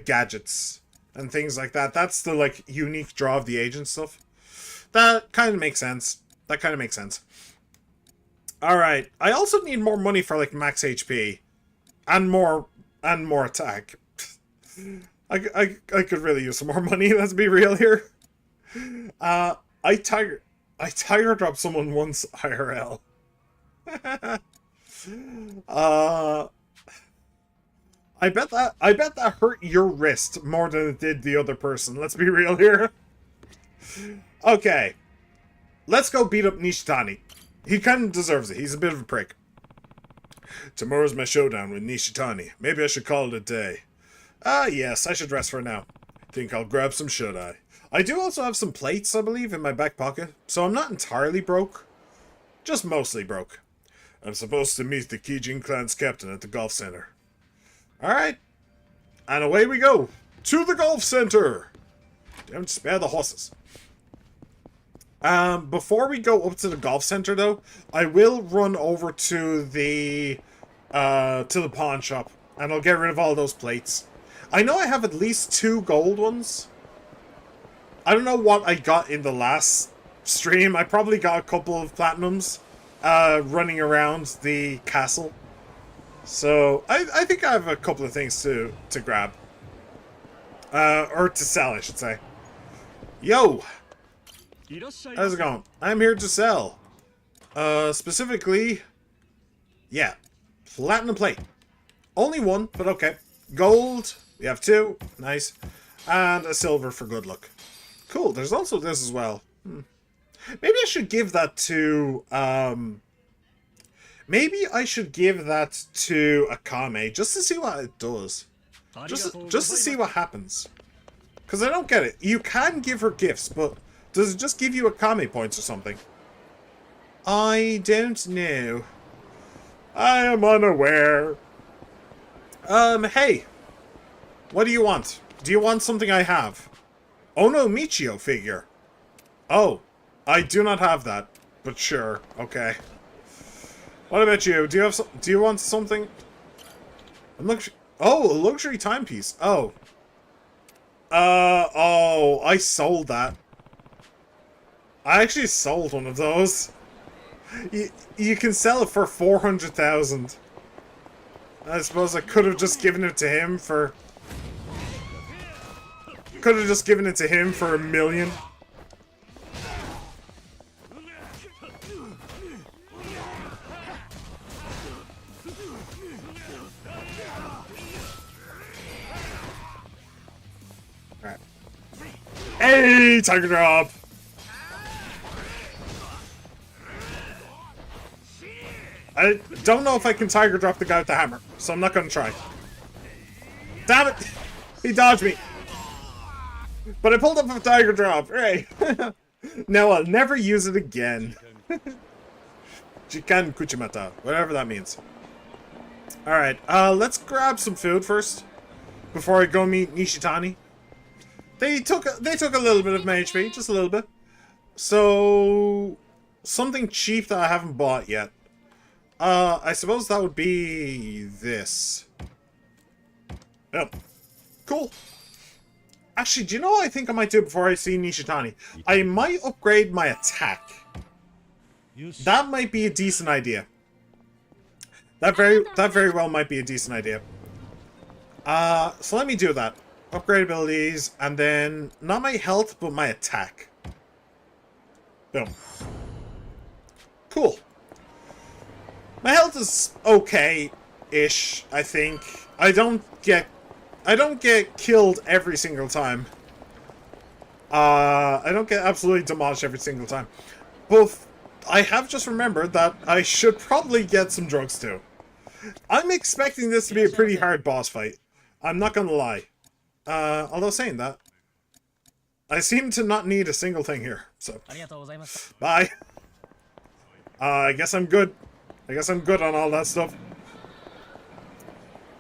gadgets and things like that. That's the like unique draw of the agent stuff. That kind of makes sense. That kind of makes sense. All right. I also need more money for like max HP and more attack. I could really use some more money. Let's be real here. I tiger dropped someone once IRL. I bet that hurt your wrist more than it did the other person. Let's be real here. Okay. Let's go beat up Nishitani. He kind of deserves it. He's a bit of a prick. Tomorrow's my showdown with Nishitani. Maybe I should call it a day. Yes, I should rest for now. Think I'll grab some, should I? I do also have some plates, I believe, in my back pocket, so I'm not entirely broke. Just mostly broke. I'm supposed to meet the Kijin clan's captain at the golf center. Alright. And away we go. To the golf center! Don't spare the horses. Before we go up to the golf center, though, I will run over to the pawn shop, and I'll get rid of all those plates. I know I have at least 2 gold ones. I don't know what I got in the last stream. I probably got a couple of platinums running around the castle. So, I think I have a couple of things to grab. Or to sell, I should say. Yo! How's it going? I'm here to sell. Specifically... Yeah. Platinum plate. Only 1, but okay. Gold. We have 2. Nice. And a silver for good luck. Cool. There's also this as well. Maybe I should give that to... Maybe I should give that to Akame, just to see what it does. Just to see what happens. Because I don't get it. You can give her gifts, but does it just give you Akame points or something? I don't know. I am unaware. Hey. What do you want? Do you want something I have? Oh no, Michio figure. Oh, I do not have that, but sure, okay. What about you? Do you want something? Oh, a luxury timepiece. Oh. Oh, I sold that. I actually sold one of those. You can sell it for 400,000. I suppose I could have just given it to him for... Could have just given it to him for $1 million. Alright. Hey, Tiger Drop! I don't know if I can Tiger Drop the guy with the hammer, so I'm not gonna try. Damn it! He dodged me! But I pulled up a Tiger Drop, right? No, I'll never use it again. Jikan Kuchimata, whatever that means. Alright, let's grab some food first. Before I go meet Nishitani. They took a little bit of my HP, just a little bit. So... something cheap that I haven't bought yet. I suppose that would be this. Oh. Cool. Actually, do you know what I think I might do before I see Nishitani? I might upgrade my attack. That might be a decent idea. That very well might be a decent idea. So let me do that. Upgrade abilities, and then not my health, but my attack. Boom. Cool. My health is okay-ish, I think. I don't get killed every single time. I don't get absolutely demolished every single time. But I have just remembered that I should probably get some drugs too. I'm expecting this to be a pretty hard boss fight. I'm not gonna lie. Although saying that, I seem to not need a single thing here, so... Bye! I guess I'm good. I guess I'm good on all that stuff.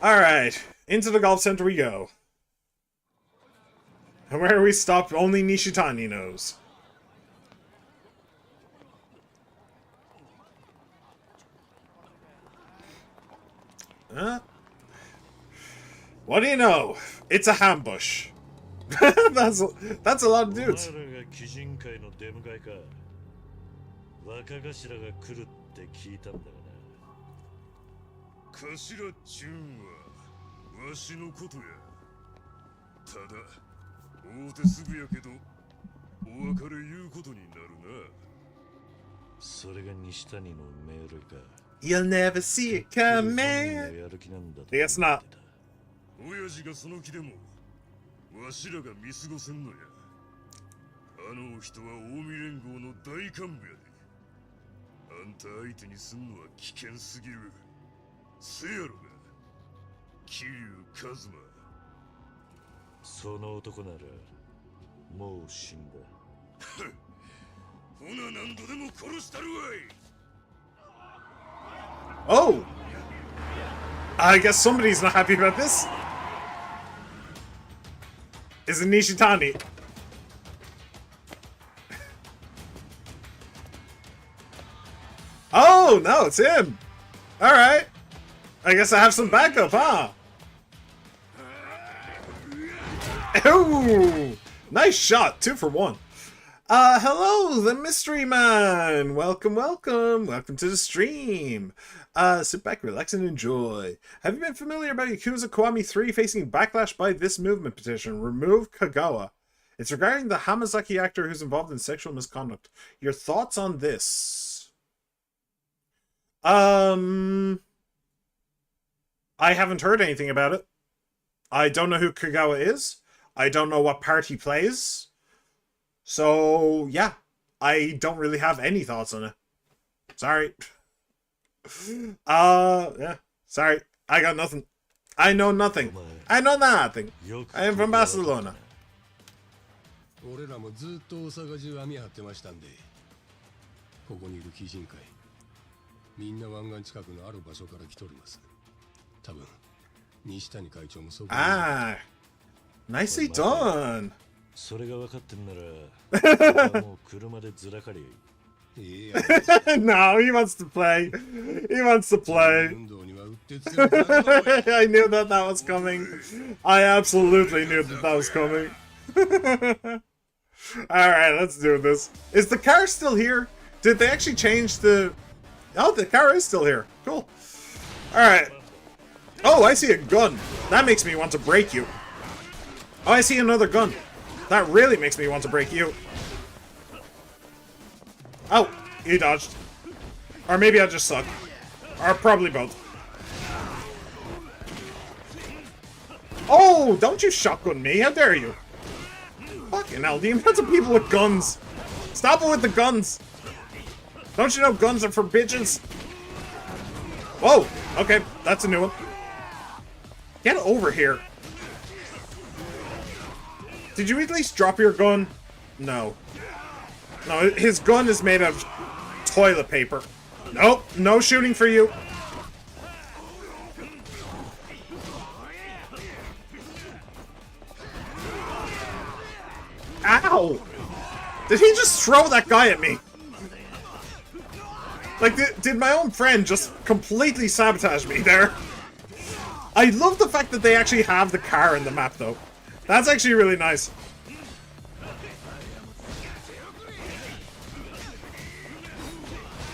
Alright, into the golf center we go. And where we stop, only Nishitani knows. What do you know? It's a ambush. that's a lot of dudes. お前らが鬼人会の出迎えか。若頭が来るって聞いたんだがな。頭っちゅうんはわしのことや。ただ会うてすぐやけどお別れ言うことになるな。それが西谷の命令か。You'll never see it coming. やる気なんだと I guess not. 親父がその気でもわしらが見過ごせんのや。あの人は近江連合の大幹部やで。あんた相手にすんのは危険すぎる。せやろが桐生一馬。その男ならもう死んだ。ほな何度でも殺したるわい。 Oh! I guess somebody's not happy about this. Is it Nishitani? Oh, no, it's him. Alright. I guess I have some backup, huh? Ooh! Nice shot. 2 for 1. Hello, the Mystery Man! Welcome, welcome! Welcome to the stream! Sit back, relax, and enjoy. Have you been familiar about Yakuza Kiwami 3 facing backlash by this movement petition? Remove Kagawa. It's regarding the Hamazaki actor who's involved in sexual misconduct. Your thoughts on this? I haven't heard anything about it. I don't know who Kagawa is. I don't know what part he plays. So, yeah. I don't really have any thoughts on it. Sorry. Yeah. Sorry. I got nothing. I know nothing. I know nothing. I am from Barcelona. 俺らもずっと大阪中網張ってましたんで、ここにいる鬼人会、みんな湾岸近くのある場所から来とります。多分、西谷会長もそこに。Ah, nicely done. それが分かってんなら、もう車でずらかり。No, he wants to play. He wants to play. I knew that was coming. I absolutely knew that was coming. Alright, let's do this. Is the car still here? Did they actually change the... Oh, the car is still here. Cool. Alright. Oh, I see a gun. That makes me want to break you. Oh, I see another gun. That really makes me want to break you. Oh, he dodged. Or maybe I just suck. Or probably both. Oh, don't you shotgun me. How dare you? Fucking hell, the amount of people with guns. Stop it with the guns. Don't you know guns are for bitches? Whoa, okay, that's a new one. Get over here. Did you at least drop your gun? No. No, his gun is made of toilet paper. Nope, no shooting for you. Ow! Did he just throw that guy at me? Like, did my own friend just completely sabotage me there? I love the fact that they actually have the car in the map, though. That's actually really nice.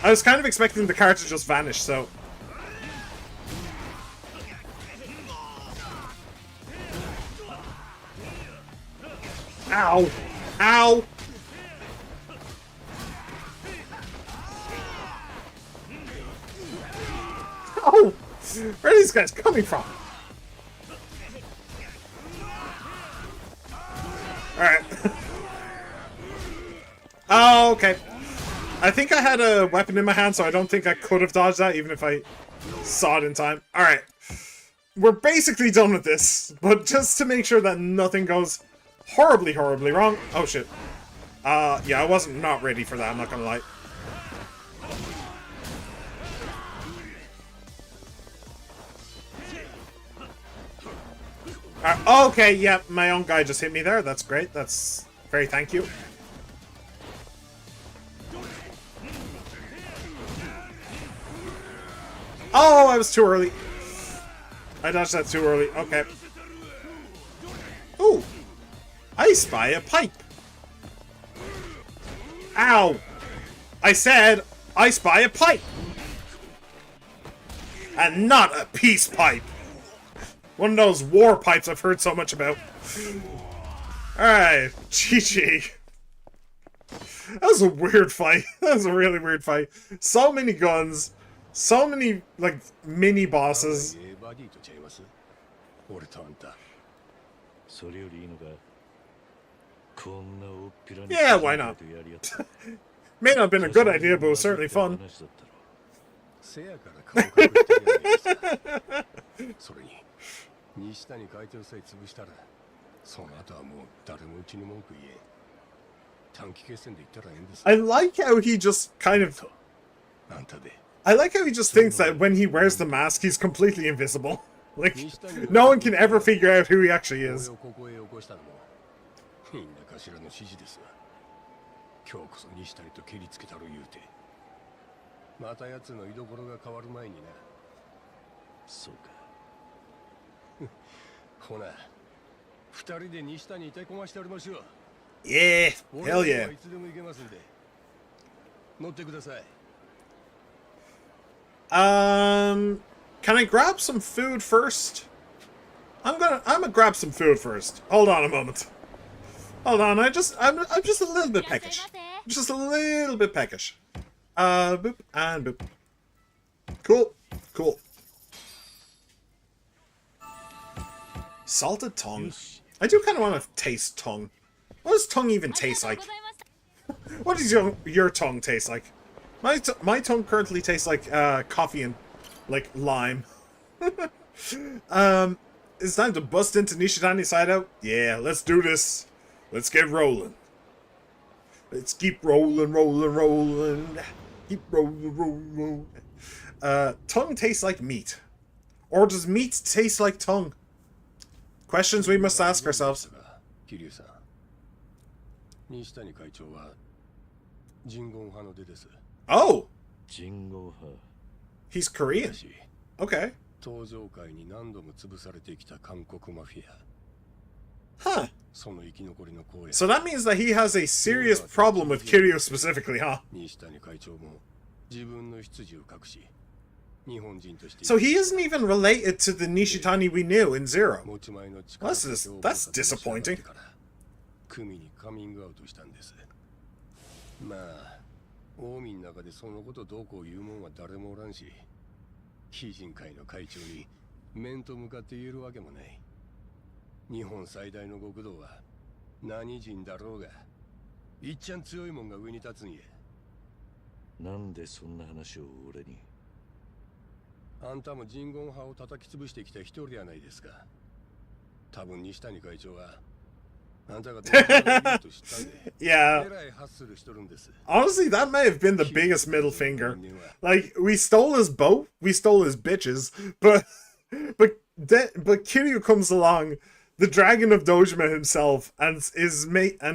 I was kind of expecting the car to just vanish, so... Ow! Ow! Oh! Where are these guys coming from? Alright. Oh, okay. I think I had a weapon in my hand, so I don't think I could have dodged that, even if I saw it in time. Alright. We're basically done with this, but just to make sure that nothing goes horribly, horribly wrong. Oh, shit. Yeah, I wasn't not ready for that, I'm not gonna lie. Okay, yeah, my own guy just hit me there. That's great. That's very thank you. Oh, I was too early. I dodged that too early. Okay. Ooh! I spy a pipe! Ow! I said, I spy a pipe! And not a peace pipe! One of those war pipes I've heard so much about. Alright, GG. That was a weird fight. That was a really weird fight. So many guns, so many, like, mini bosses. ええバディとちゃいます。俺とあんた。それよりいいのがこんなおっぴらに Yeah, why not? とやり合って May not have been a good idea, but it was certainly fun. 話だったろせやから顔隠してるじゃないですか。それに西谷会長さえ潰したら、その後はもう誰もうちに文句言えん。短期決戦で言ったらええんです。 I like how he just kind of... あんたで。I like how he just thinks that when he wears the mask, he's completely invisible. Like, no one can ever figure out who he actually is. ここへ起こしたのもみんな頭の指示ですわ。今日こそ西谷と蹴りつけたろ言うて。また奴の居所が変わる前にな。そうかほな、二人で西谷に手こましておりましょう。 Yeah, 俺 hell は yeah. いつでも行けますんで。乗ってください。Can I grab some food first? I'm gonna grab some food first. Hold on a moment. Hold on, I'm just a little bit peckish. Just a little bit peckish. Boop and boop. Cool, cool. Salted tongue. I do kind of want to taste tongue. What does tongue even taste like? What does your tongue taste like? My tongue currently tastes like coffee and like lime. It's time to bust into Nishitani's hideout. Yeah, let's do this. Let's get rolling. Let's keep rolling, rolling, rolling. Keep rolling, rolling, rolling. Tongue tastes like meat. Or does meat taste like tongue? Questions we must ask ourselves. 桐生さん、西谷会長は人言派の出です。 Oh! 人語派 He's Korean. し Okay. 東上界に何度も潰されてきた韓国マフィア。 Huh. その生き残りの荒野。 So that means that he has a serious problem with Kiryu specifically, huh? 西谷会長も自分の出自を隠し、日本人として。 So he isn't even related to the Nishitani we knew in Zero. 持ち前の力 That's disappointing. 組にカミングアウトしたんです。まあ、近江の中でそのことどうこう言うもんは誰もおらんし、非人会の会長に面と向かって言えるわけもない。日本最大の極道は何人だろうが、いっちゃん強いもんが上に立つんや。なんでそんな話を俺に。あんたも人言派を叩き潰してきた一人やないですか。多分西谷会長はあんたがどういうと知ったんで。Yeah. えらいハッスルしとるんです。 Honestly, that may have been the biggest middle finger. Like, we stole his boat, we stole his bitches, but Kiryu comes along, the dragon of Dojima himself, and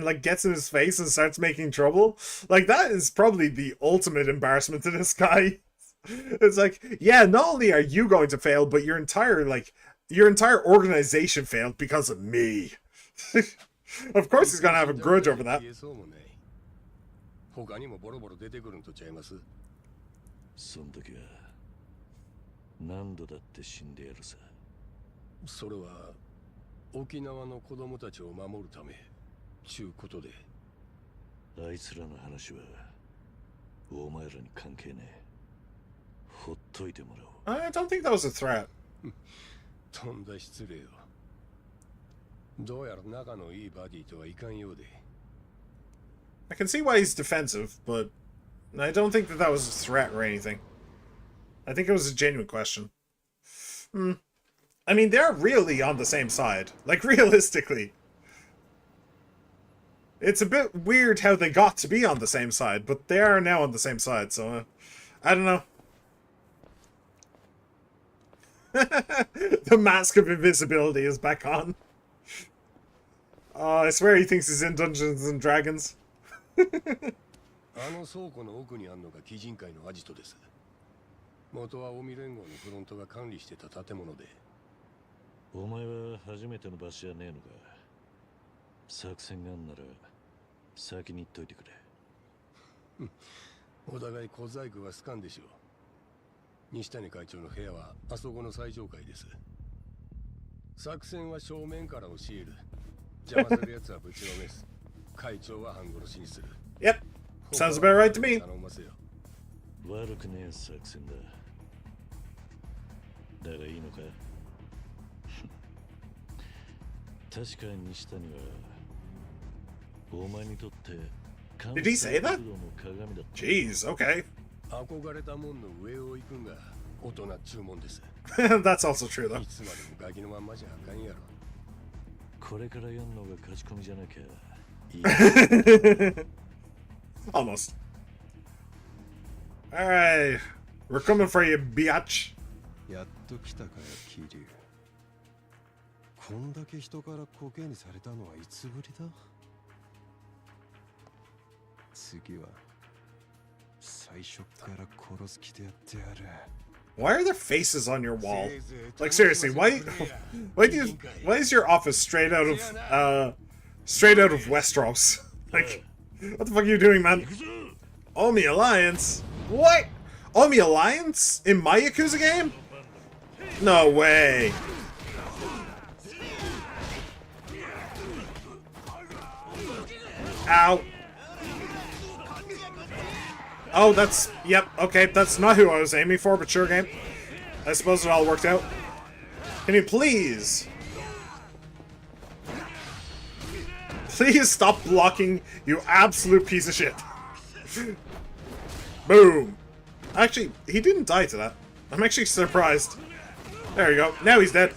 like gets in his face and starts making trouble. Like, that is probably the ultimate embarrassment to this guy. It's like, yeah, not only are you going to fail, but your entire organization failed because of me. Of course he's gonna have a grudge over that. 他にもボロボロ出てくるんとちゃいます。そん時は何度だって死んでやるさ。それは沖縄の子供たちを守るためちゅうことで。あいつらの話はお前らに関係ねえ。ほっといてもらおう。 I don't think that was a threat. とんだ失礼よ。どうやら仲のいいバディとはいかんようで。I can see why he's defensive, but I don't think that was a threat or anything. I think it was a genuine question. I mean, they're really on the same side. Like, realistically. It's a bit weird how they got to be on the same side, but they are now on the same side, so I don't know. The mask of invisibility is back on. Oh, I swear he thinks he's in Dungeons and Dragons. あの倉庫の奥にあるのが鬼人会のアジトです。元は近江連合のフロントが管理してた建物で、お前は初めての場所じゃねえのか。作戦があんなら先に言っといてくれ。お互い小細工は好かんでしょう。西谷会長の部屋はあそこの最上階です。作戦は正面から教える。邪魔する奴はぶちのめす。会長は半殺しにする。Yep. Sounds about right to me. 頼ませよ。悪くねえ作戦だ。だがいいのか。確かに西谷はお前にとって Did he say that? の鏡だった。 Jeez, okay. 憧れたもんの上を行くんが大人っちゅうもんです。 That's also true, though. いつまでもガキのまんまじゃあかんやろ。これからやんのが勝ち込みじゃなきゃいい。Almost. Alright. We're coming for you, biatch. やっと来たかよ、桐生。こんだけ人からコケにされたのはいつぶりだ？次は最初から殺す気でやってやる。 Why are there faces on your wall? Like seriously, why is your office straight out of Westeros? Like, what the fuck are you doing, man? Omi Alliance? What? Omi Alliance in my Yakuza game? No way. Ow. Oh, that's... Yep, okay, that's not who I was aiming for, but sure game. I suppose it all worked out. Can you please... Please stop blocking, you absolute piece of shit. Boom. Actually, he didn't die to that. I'm actually surprised. There you go. Now he's dead.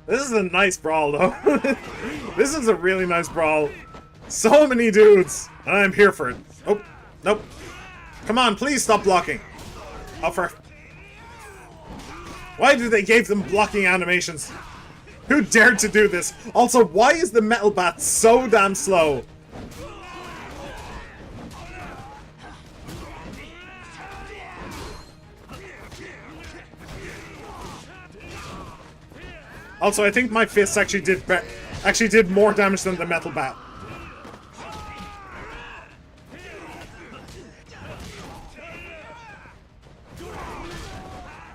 This is a nice brawl, though. This is a really nice brawl. So many dudes, and I'm here for it. Oh, nope. Come on, please stop blocking. Oh, for... Why did they give them blocking animations? Who dared to do this? Also, why is the metal bat so damn slow? Also, I think my fists actually did more damage than the metal bat.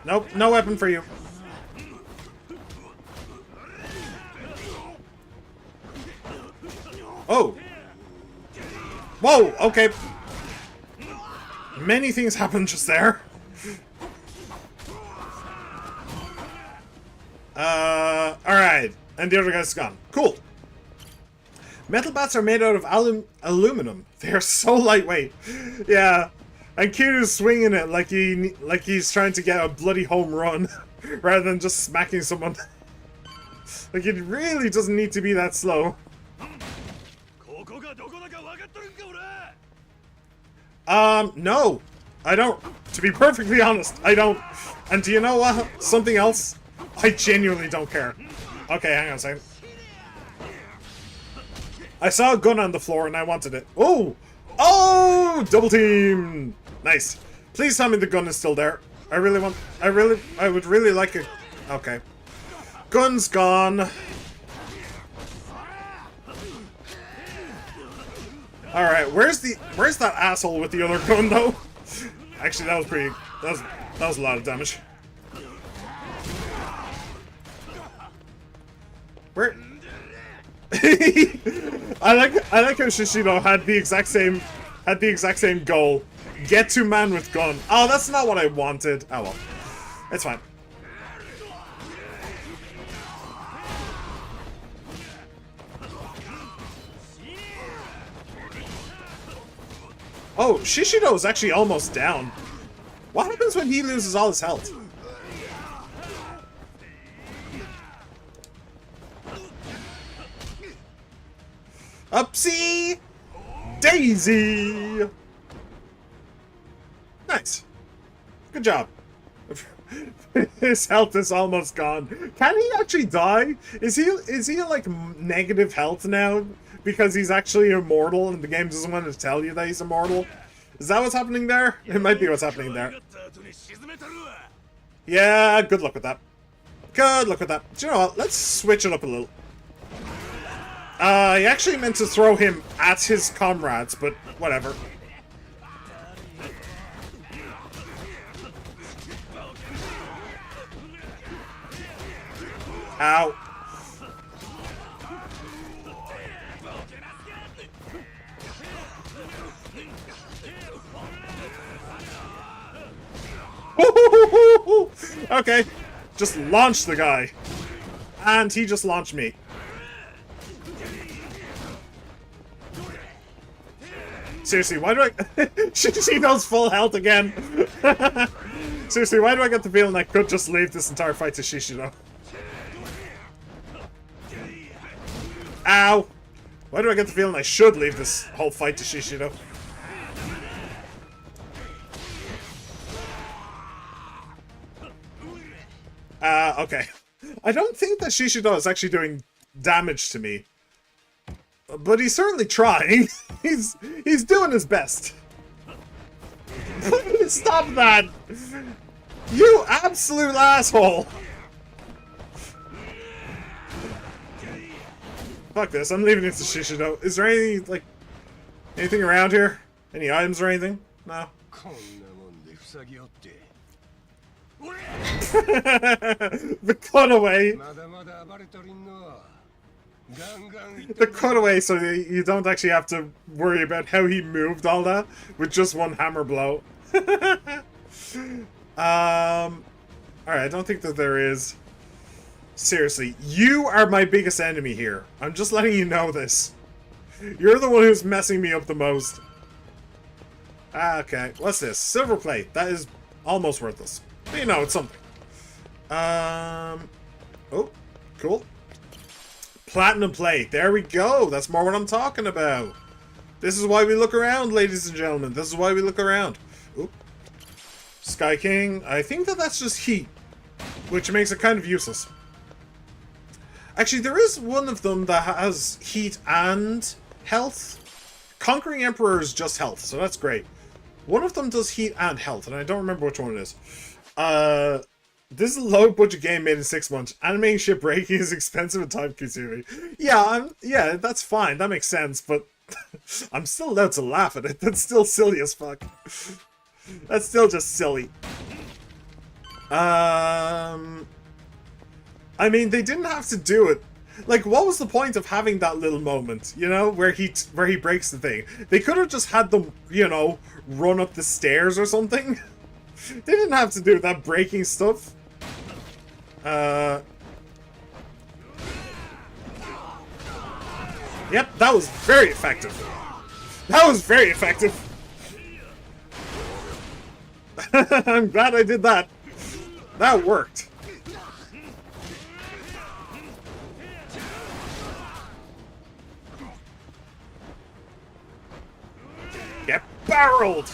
Nope, no weapon for you. Oh. Whoa, okay. Many things happened just there. Alright. And the other guy's gone. Cool. Metal bats are made out of aluminum. They are so lightweight. Yeah. And Kiryu's swinging it like he's trying to get a bloody home run rather than just smacking someone. Like, it really doesn't need to be that slow. No. I don't. To be perfectly honest, I don't. And do you know what? Something else? I genuinely don't care. Okay, hang on a second. I saw a gun on the floor and I wanted it. Oh! Oh! Double team! Nice. Please tell me the gun is still there. I would really like it. Okay. Gun's gone. Alright, where's that asshole with the other gun though? Actually, that was a lot of damage. Where? I like how Shishido had the exact same goal. Get to man with gun. Oh, that's not what I wanted. Oh well. It's fine. Oh, Shishido is actually almost down. What happens when he loses all his health? Upsie Daisy! Nice. Good job. His health is almost gone. Can he actually die? Is he like negative health now because he's actually immortal and the game doesn't want to tell you that he's immortal? Is that what's happening there? It might be what's happening there. Yeah, good luck with that. Good luck with that. Do you know what? Let's switch it up a little. He actually meant to throw him at his comrades, but whatever. Ow. Okay, just launch the guy. And he just launched me. Seriously, why do I... She knows full health again. Seriously, why do I get the feeling I could just leave this entire fight to Shishido? Ow! Why do I get the feeling I should leave this whole fight to Shishido? Okay. I don't think that Shishido is actually doing damage to me. But he's certainly trying. He's doing his best. Please stop that! You absolute asshole! Fuck this, I'm leaving it to Shishido. Is there any, like, anything around here? Any items or anything? No. The cutaway. The cutaway, so you don't actually have to worry about how he moved all that with just one hammer blow. Alright, I don't think that there is. Seriously, you are my biggest enemy here. I'm just letting you know this. You're the one who's messing me up the most. Okay, what's this? Silver plate. That is almost worthless. But you know, it's something. Oh, cool. Platinum plate. There we go. That's more what I'm talking about. This is why we look around, ladies and gentlemen. This is why we look around. Oop. Sky King. I think that that's just heat, which makes it kind of useless. Actually, there is one of them that has heat and health. Conquering Emperor is just health, so that's great. One of them does heat and health, and I don't remember which one it is. This is a low-budget game made in 6 months. Animating ship breaking is expensive and time-consuming. Yeah, yeah, that's fine. That makes sense, but I'm still allowed to laugh at it. That's still silly as fuck. That's still just silly. I mean, they didn't have to do it. Like, what was the point of having that little moment, you know, where he breaks the thing? They could have just had them, you know, run up the stairs or something. They didn't have to do that breaking stuff. Yep, that was very effective. That was very effective. I'm glad I did that. That worked. Get barreled!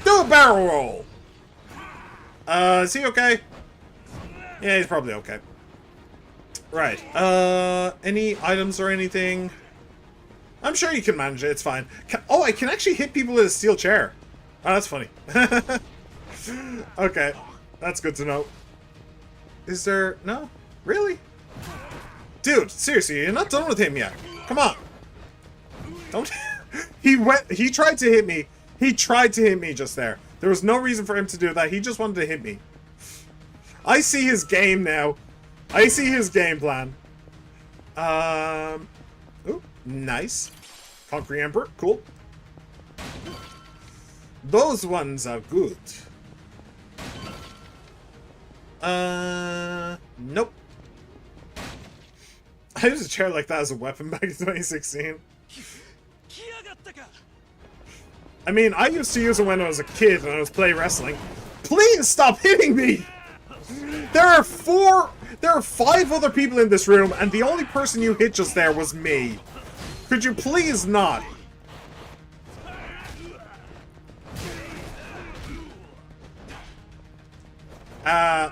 Do a barrel roll! Is he okay? Yeah, he's probably okay. Right, any items or anything? I'm sure you can manage it, it's fine. Oh, I can actually hit people with a steel chair. Oh, that's funny. Okay, that's good to know. Is there... No? Really? Dude, seriously, you're not done with him yet. Come on. Don't... He tried to hit me. He tried to hit me just there. There was no reason for him to do that. He just wanted to hit me. I see his game now. I see his game plan. Ooh, nice. Conquering Emperor, cool. Those ones are good. Nope. I used a chair like that as a weapon back in 2016. I mean, I used to use it when I was a kid and I was playing wrestling. Please stop hitting me! There are 5 other people in this room, and the only person you hit just there was me. Could you please not? Uh...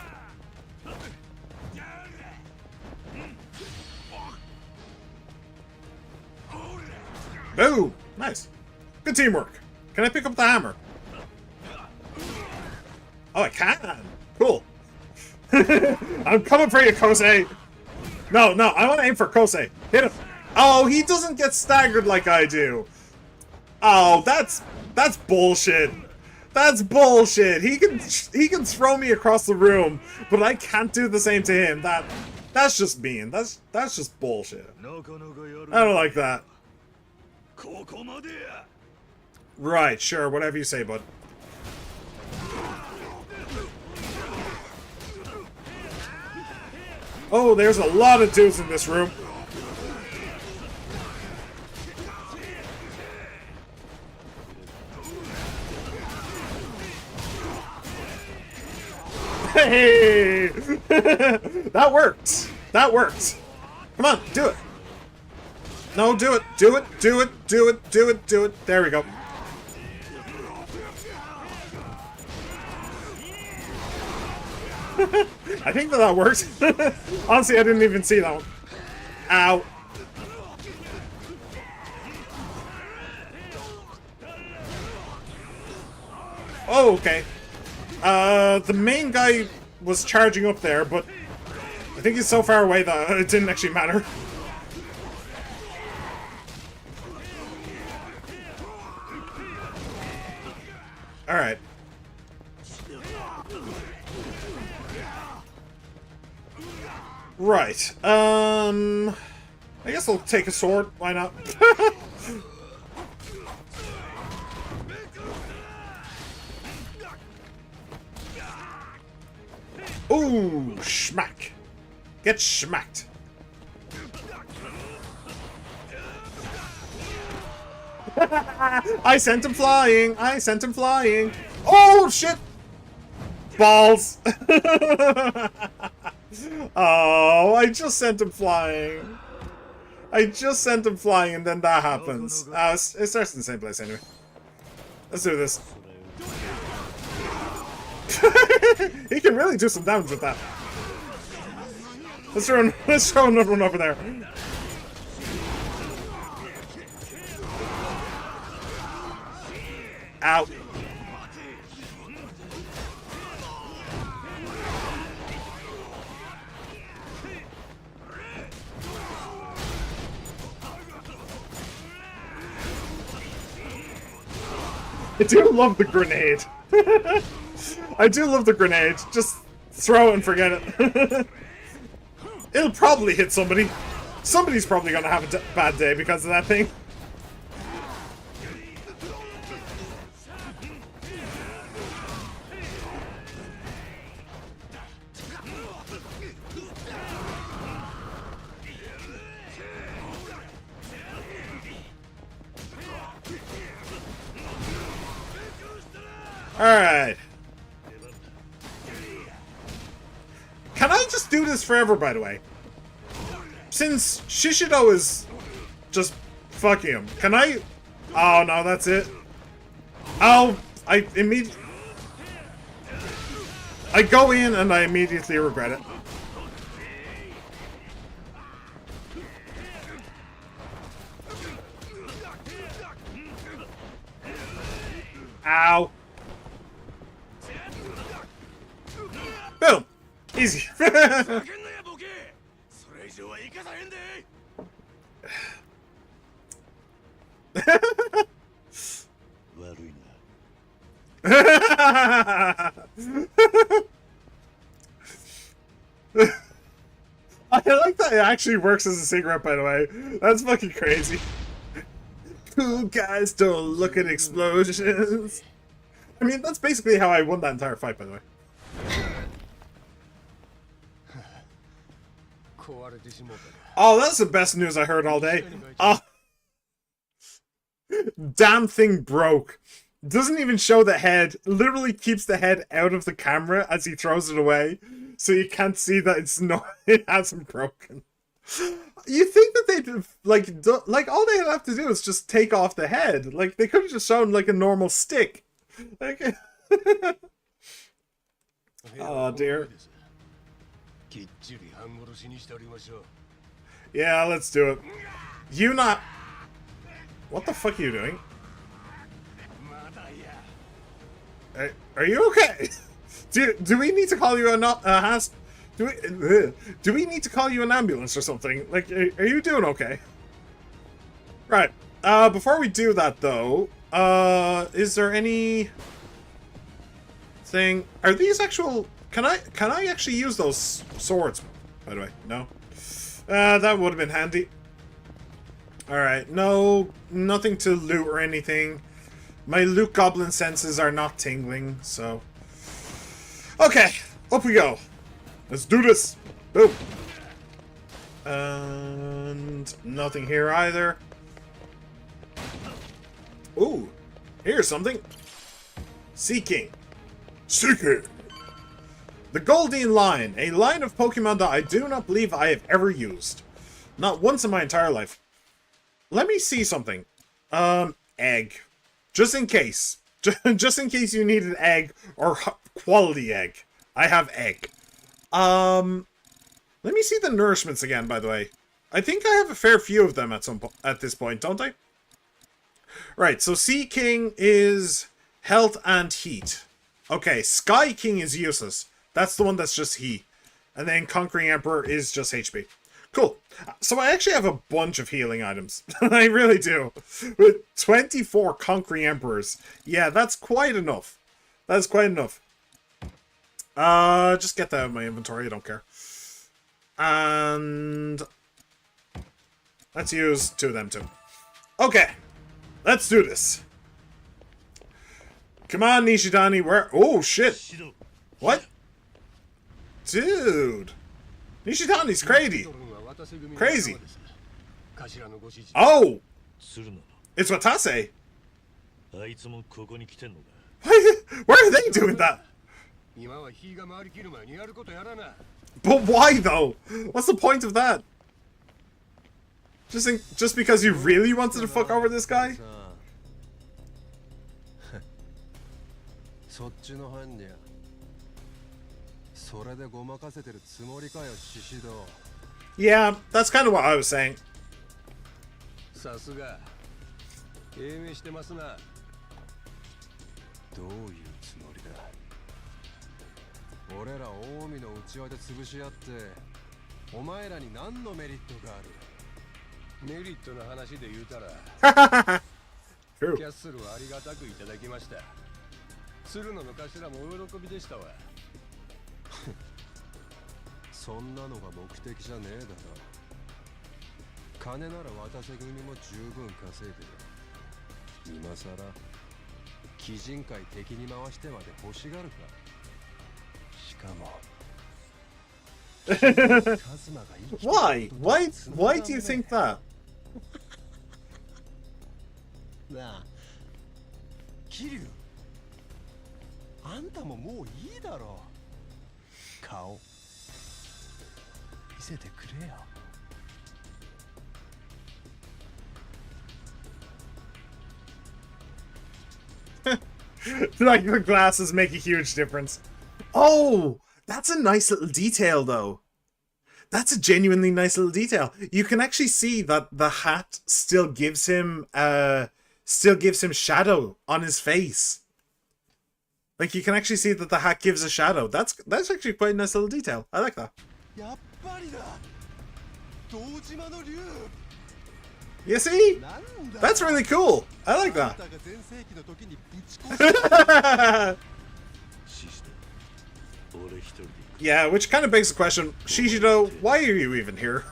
Boom! Nice. Good teamwork. Can I pick up the hammer? Oh, I can! Cool. I'm coming for you, Kosei! No, I want to aim for Kosei. Hit him. Oh, he doesn't get staggered like I do. Oh, that's bullshit. That's bullshit. He can throw me across the room, but I can't do the same to him. That's just mean. That's just bullshit. I don't like that. Right, sure, whatever you say, bud. Oh, there's a lot of dudes in this room. Hey! That worked. That worked. Come on, do it. No, do it. Do it. Do it. Do it. Do it. Do it. There we go. I think that worked. Honestly, I didn't even see that one. Ow. Oh, okay. The main guy was charging up there, but I think he's so far away that it didn't actually matter. Alright. Right. I guess I'll take a sword. Why not? Ooh, schmack. Get schmacked. I sent him flying. I sent him flying. Oh, shit. Balls. Oh, I just sent him flying. I just sent him flying and then that happens. It starts in the same place anyway. Let's do this. He can really do some damage with that. Let's throw another one over there. Ow. I do love the grenade. I do love the grenade. Just throw it and forget it. It'll probably hit somebody. Somebody's probably gonna have a bad day because of that thing. Alright. Can I just do this forever, by the way? Since Shishido is just fucking him, can I... Oh, no, that's it. Oh, I go in and I immediately regret it. Ow. Boom. Easy. I like that it actually works as a cigarette, by the way. That's fucking crazy. Cool guys don't look at explosions. I mean, that's basically how I won that entire fight, by the way. Oh, that's the best news I heard all day. Oh. Damn thing broke. Doesn't even show the head. Literally keeps the head out of the camera as he throws it away. So you can't see that it hasn't broken. You think that they'd, like, all they'd have to do is just take off the head. Like, they could have just shown, like, a normal stick. Like, Oh dear. きっちり半殺しにしておりましょう。 Yeah, let's do it. You not. What the fuck are you doing? まだや。 Are you okay? Do we need to call you do we need to call you an ambulance or something? Like, are you doing okay? Right. Before we do that though, is there any thing? Are these actual? Can I actually use those swords? By the way, no. That would have been handy. All right, no, nothing to loot or anything. My loot goblin senses are not tingling, so. Okay, up we go. Let's do this. Boom. And nothing here either. Ooh, here's something. Seeking. Seeking. The Golden Line, a line of Pokemon that I do not believe I have ever used. Not once in my entire life. Let me see something. Egg. Just in case. Just in case you need an egg or quality egg. I have egg. Let me see the nourishments again, by the way. I think I have a fair few of them at this point, don't I? Right, so Sea King is health and heat. Okay, Sky King is useless. That's the one that's just heat. And then Conquering Emperor is just HP. Cool. So I actually have a bunch of healing items. I really do. With 24 Conquering Emperors. Yeah, that's quite enough. That's quite enough. Just get that out of my inventory. I don't care. And let's use 2 of them too. Okay. Let's do this. Come on, Nishitani. Where? Oh, shit. What? Dude. Nishitani's crazy. Crazy. Oh! It's Watase. Why are they doing that? But why though? What's the point of that? Just because you really wanted to fuck over this guy? Yeah, that's kind of what I was saying. さすが英明してますな。どういうつもりだ。俺ら近江の内輪で潰し合ってお前らに何のメリットがある。メリットの話で言うたらキャッスルはありがたくいただきました。鶴野の頭もお喜びでしたわ。そんなのが目的じゃねえだろ。金なら渡せ組も十分稼いでる。今さら鬼人会敵に回してまで欲しがるか。しかもWhy? Why do you think that? なあ、桐生、あんたももういいだろう。顔見せてくれよ。Like the glasses make a huge difference. Oh, that's a nice little detail though. That's a genuinely nice little detail. You can actually see that the hat still gives him shadow on his face. Like you can actually see that the hat gives a shadow. That's actually quite a nice little detail. I like that. You see? That's really cool. I like that. Yeah, which kind of begs the question, Shishido, why are you even here?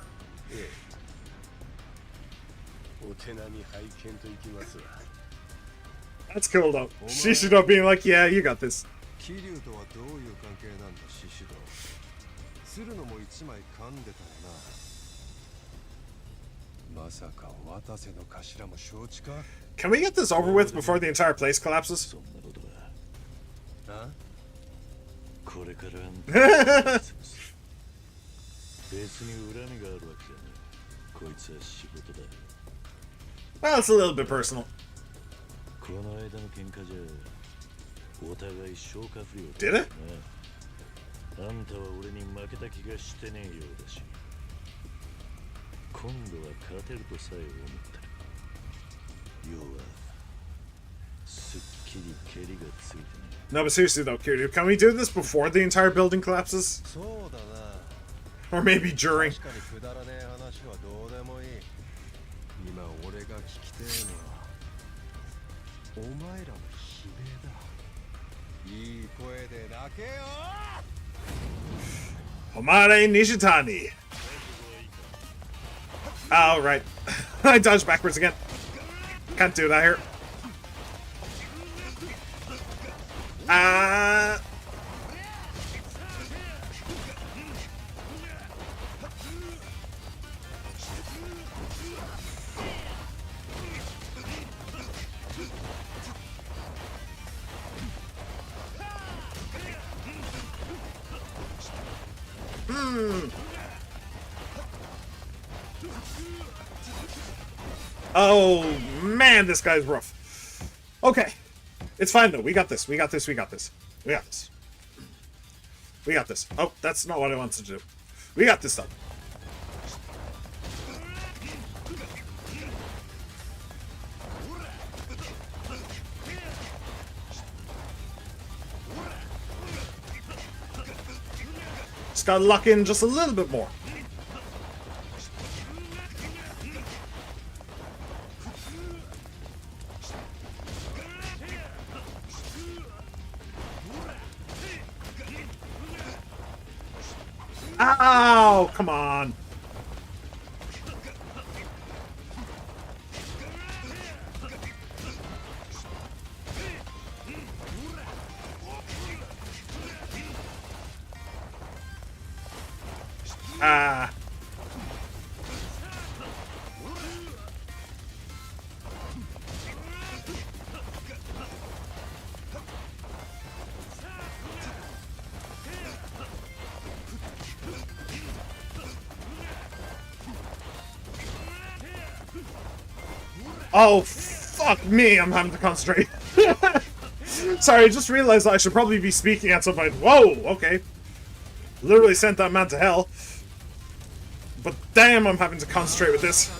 That's cool though. Shishido being like, yeah, you got this. まさか渡瀬の頭も承知か。 Can we get this over with before the entire place collapses? あ？これから別に恨みがあるわけじゃない。こいつは仕事だ。 Well, it's a little bit personal. この間の喧嘩じゃお互い消化不良だ。 Did it? あんたは俺に負けた気がしてねえようだし、今度は勝てるとさえ思ってる。要はすっきり蹴りがついてね。 No, but seriously though, Kiryu, can we do this before the entire building collapses? そうだな。 Or maybe during? 確かにくだらねえ話はどうでもいい。今俺が聞きてえのはお前らの悲鳴だ。いい声で泣けよ。 Homare Nishitani. Oh, right. I dodged backwards again. Can't do that here. Oh, man, this guy's rough. Okay. It's fine, though. We got this. We got this. We got this. We got this. We got this. Oh, that's not what I wanted to do. We got this, though. Just gotta lock in just a little bit more. Ow! Come on. Ah. Oh, fuck me, I'm having to concentrate. Sorry, I just realized that I should probably be speaking at some point. Whoa, okay. Literally sent that man to hell. But damn, I'm having to concentrate with this.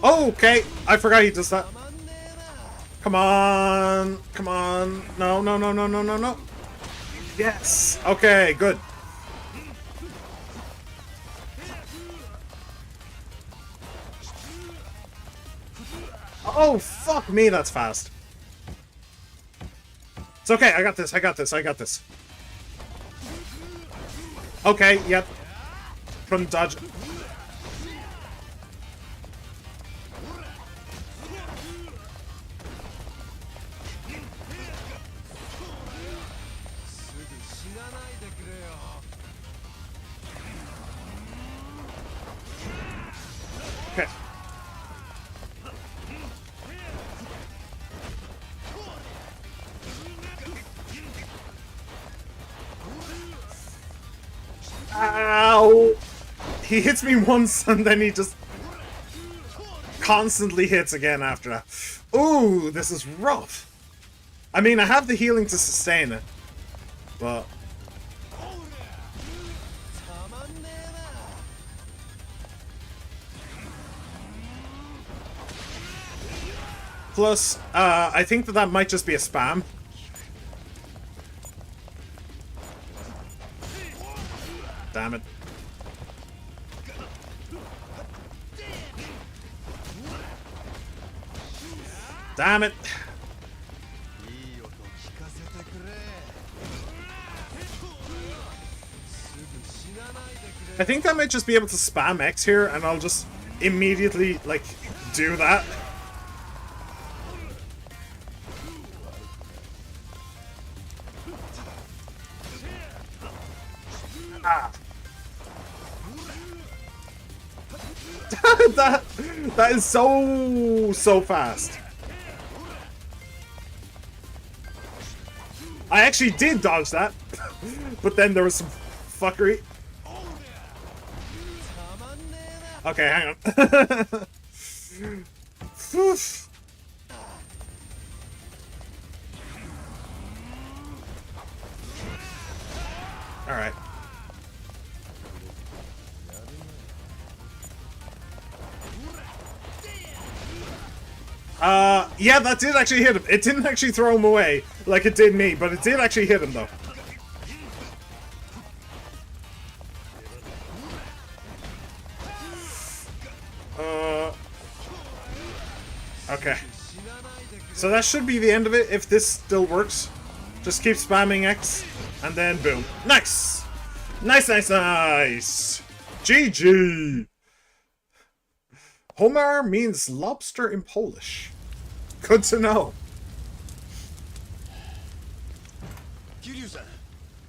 Okay, I forgot he does that. Come on. Come on. No, no, no, no, no, no, no. Yes. Okay, good. Oh, fuck me, that's fast. It's okay, I got this, I got this, I got this. Okay, yep. Couldn't dodge it. Okay. Ow! He hits me once and then he just constantly hits again after that. Ooh, this is rough. I mean, I have the healing to sustain it, but... Plus, I think that might just be a spam. Damn it. Damn it. I think I might just be able to spam X here and I'll just immediately, like, do that. Ah. that is so fast. I actually did dodge that, but then there was some fuckery. Okay, hang on. Alright. Yeah, that did actually hit him. It didn't actually throw him away like it did me, but it did actually hit him though. Okay. So that should be the end of it if this still works. Just keep spamming X, and then boom. Nice! Nice, nice, nice! GG! Homar means lobster in Polish. Good to know. 桐生さん、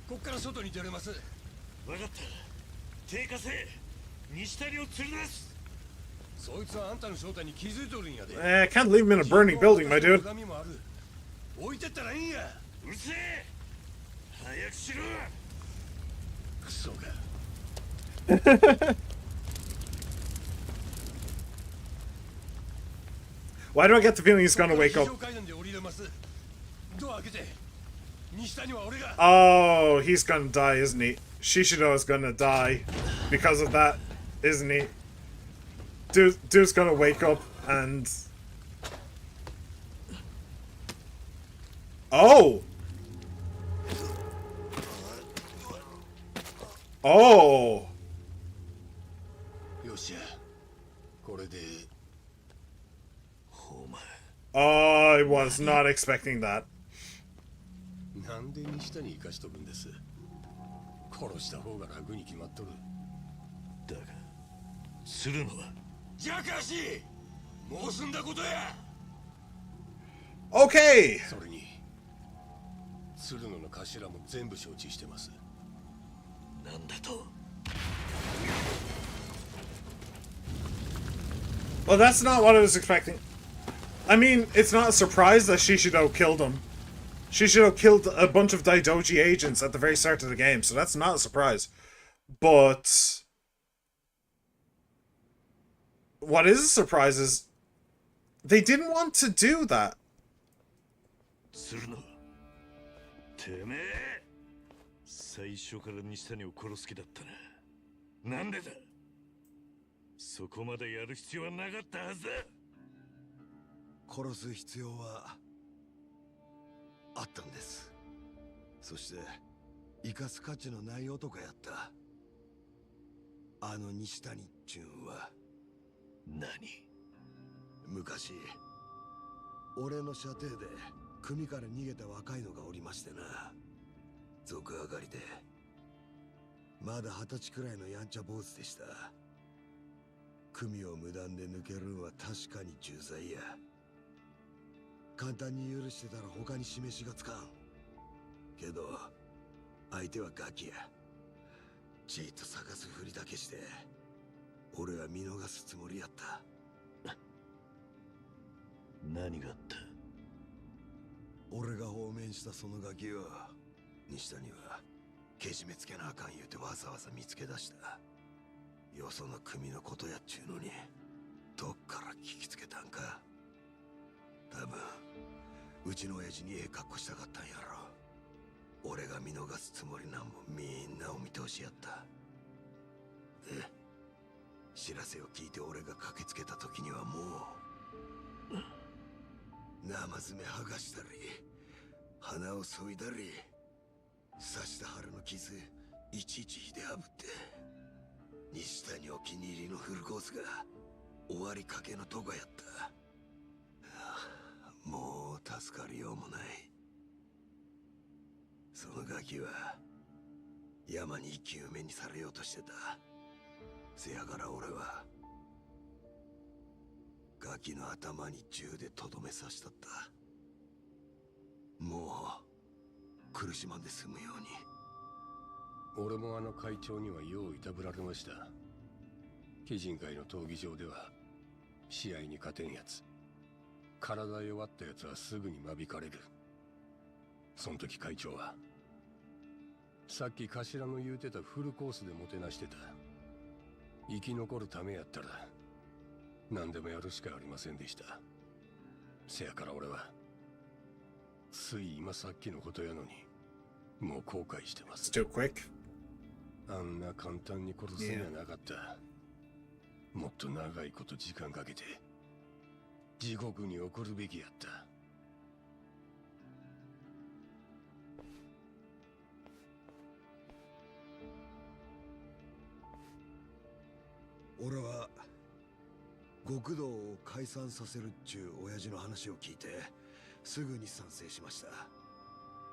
こっから外に出れます。分かった。低下せ。西谷を連れ出す。そいつはあんたの正体に気づいとるんやで。Can't leave him in a burning building, my dude. 置いてったらいいんや。うるせえ。早くしろ。クソが。Why do I get the feeling he's gonna wake up? Oh, he's gonna die, isn't he? Shishido is gonna die because of that, isn't he? Dude's gonna wake up and... Oh! Oh! Oh, I was not expecting that. なんで西谷生かしとるんです。殺した方が楽に決まっとる。だが、するのは。じゃかし、もう済んだことや。Okay. それに、鶴野の頭も全部承知してます。なんだと。Well, that's not what I was expecting. I mean, it's not a surprise that Shishido killed him. Shishido killed a bunch of Daidoji agents at the very start of the game, so that's not a surprise. But... what is a surprise is... they didn't want to do that. するの。てめえ。最初から西谷を殺す気だったな。なんでだ。そこまでやる必要はなかったはずだ。殺す必要はあったんです。そして生かす価値のない男やった。あの西谷っちゅうんは。何？昔俺の射程で組から逃げた若いのがおりましてな。賊上がりでまだ20歳くらいのやんちゃ坊主でした。組を無断で抜けるんは確かに重罪や。簡単に許してたら他に示しがつかん。けど相手はガキや。じーっと探すふりだけして俺は見逃すつもりやった。何があった？俺が放免したそのガキを西谷はけじめつけなあかん言うてわざわざ見つけ出した。よその組のことやっちゅうのにどっから聞きつけたんか。多分うちの親父にええ格好したかったんやろ。俺が見逃すつもりなんもみんなお見通しやった。で知らせを聞いて俺が駆けつけた時にはもう生爪剥がしたり鼻を削いだり刺した腹の傷いちいちひであぶって西谷お気に入りのフルコースが終わりかけのとこやった。もう助かりようもない。そのガキは山に生き埋めにされようとしてた。せやから俺はガキの頭に銃でとどめ刺したった。もう苦しまんで済むように。俺もあの会長にはよういたぶられました。鬼人会の闘技場では試合に勝てんやつ、体弱ったやつはすぐに間引かれる。その時会長はさっき頭の言うてたフルコースでもてなしてた。生き残るためやったら何でもやるしかありませんでした。せやから俺はつい今さっきのことやのにもう後悔してます。It's too quick. あんな簡単に殺すんやなかった。もっと長いこと時間かけて地獄に送るべきやった。俺は極道を解散させるっちゅう親父の話を聞いてすぐに賛成しました。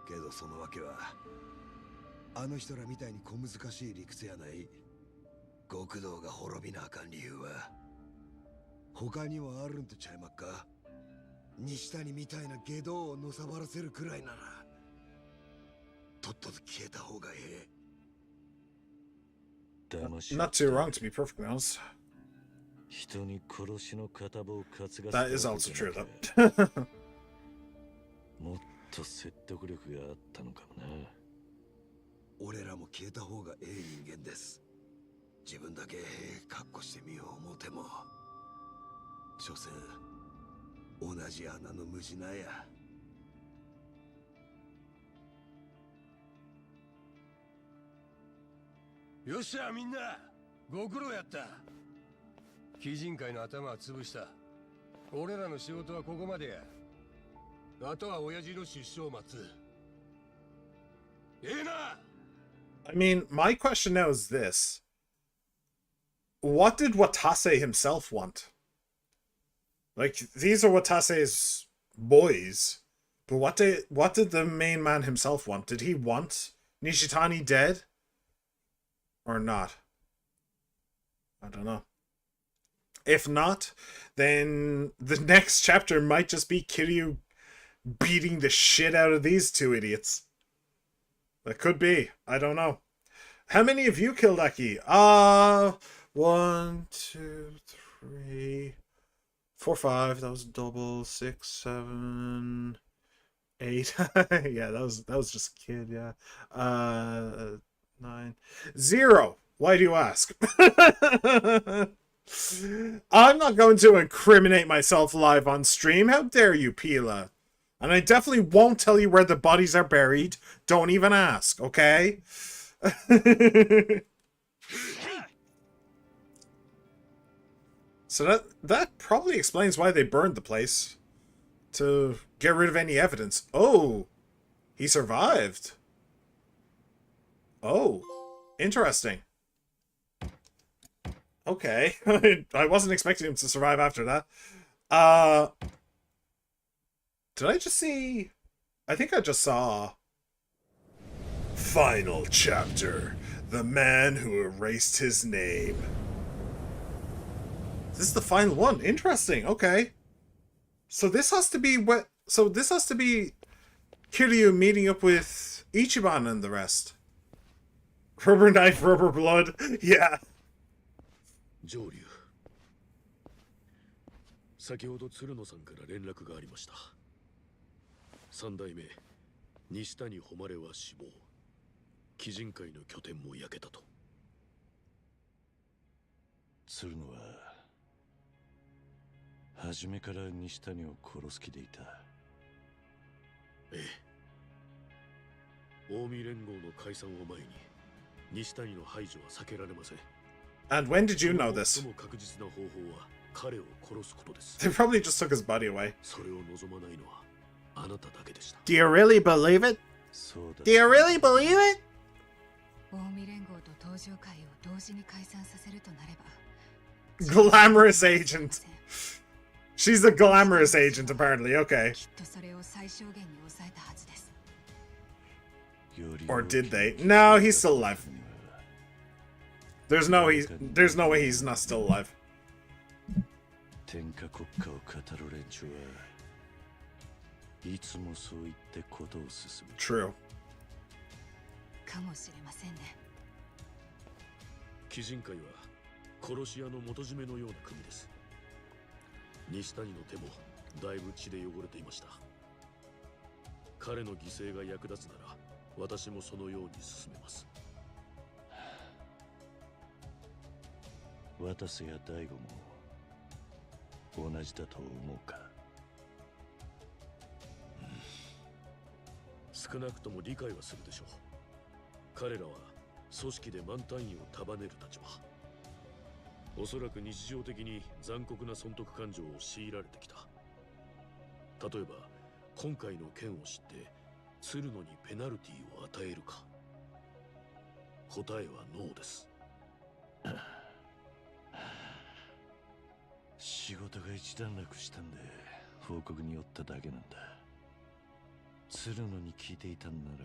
けどその訳はあの人らみたいに小難しい理屈やない。極道が滅びなあかん理由は他にはあるんとちゃいまっか。西谷みたいな下道をのさばらせるくらいならとっとと消えた方がええ。 Not too wrong, to be perfectly honest. 人に殺しの片棒を担がせ That is also true, though. もっと説得力があったのかもな。俺らも消えた方がええ人間です。自分だけカッコしてみよう思うても所詮同じ穴の無地なや。よっしゃみんな、ご苦労やった。鬼人会の頭は潰した。俺らの仕事はここまでや。あとは親父の出所を待つ。ええな。 I mean, my question now is this. What did Watase himself want? Like, these are Watase's boys. But what did the main man himself want? Did he want Nishitani dead? Or not? I don't know. If not, then the next chapter might just be Kiryu beating the shit out of these two idiots. That could be. I don't know. How many of you killed Aki? 1, 2, 3, 4, 5. That was double. 6, 7, 8. Yeah, that was just a kid. Yeah. 9, 0. Why do you ask? I'm not going to incriminate myself live on stream. How dare you, Pila? And I definitely won't tell you where the bodies are buried. Don't even ask, okay? So that probably explains why they burned the place. To get rid of any evidence. Oh, he survived. Oh, interesting. Okay. I wasn't expecting him to survive after that. Did I just see... I think I just saw... Final chapter. The man who erased his name. This is the final one. Interesting. Okay. So this has to be what... So this has to be Kiryu meeting up with Ichiban and the rest. Rubber knife, rubber blood. Yeah. 上流。先ほど鶴野さんから連絡がありました。三代目西谷誉は死亡。鬼人会の拠点も焼けたと。鶴野は初めから西谷を殺す気でいた。ええ。近江連合の解散を前に西谷の排除は避けられません。 And when did you know this? They probably just took his body away. Do you really believe it? Do you really believe it? Glamorous agent. She's a glamorous agent, apparently. Okay. Or did they? No, he's still alive. There's no way he's not still alive. True. 鬼人会は殺し屋の元締めのような組です。西谷の手もだいぶ血で汚れていました。彼の犠牲が役立つなら私もそのように進めます。 渡瀬や大悟も同じだと思うか。少なくとも理解はするでしょう。彼らは組織で満単位を束ねる立場。おそらく日常的に残酷な損得感情を強いられてきた。例えば今回の件を知って鶴野にペナルティを与えるか。答えはノーです。仕事が一段落したんで報告に寄っただけなんだ。鶴野に聞いていたんなら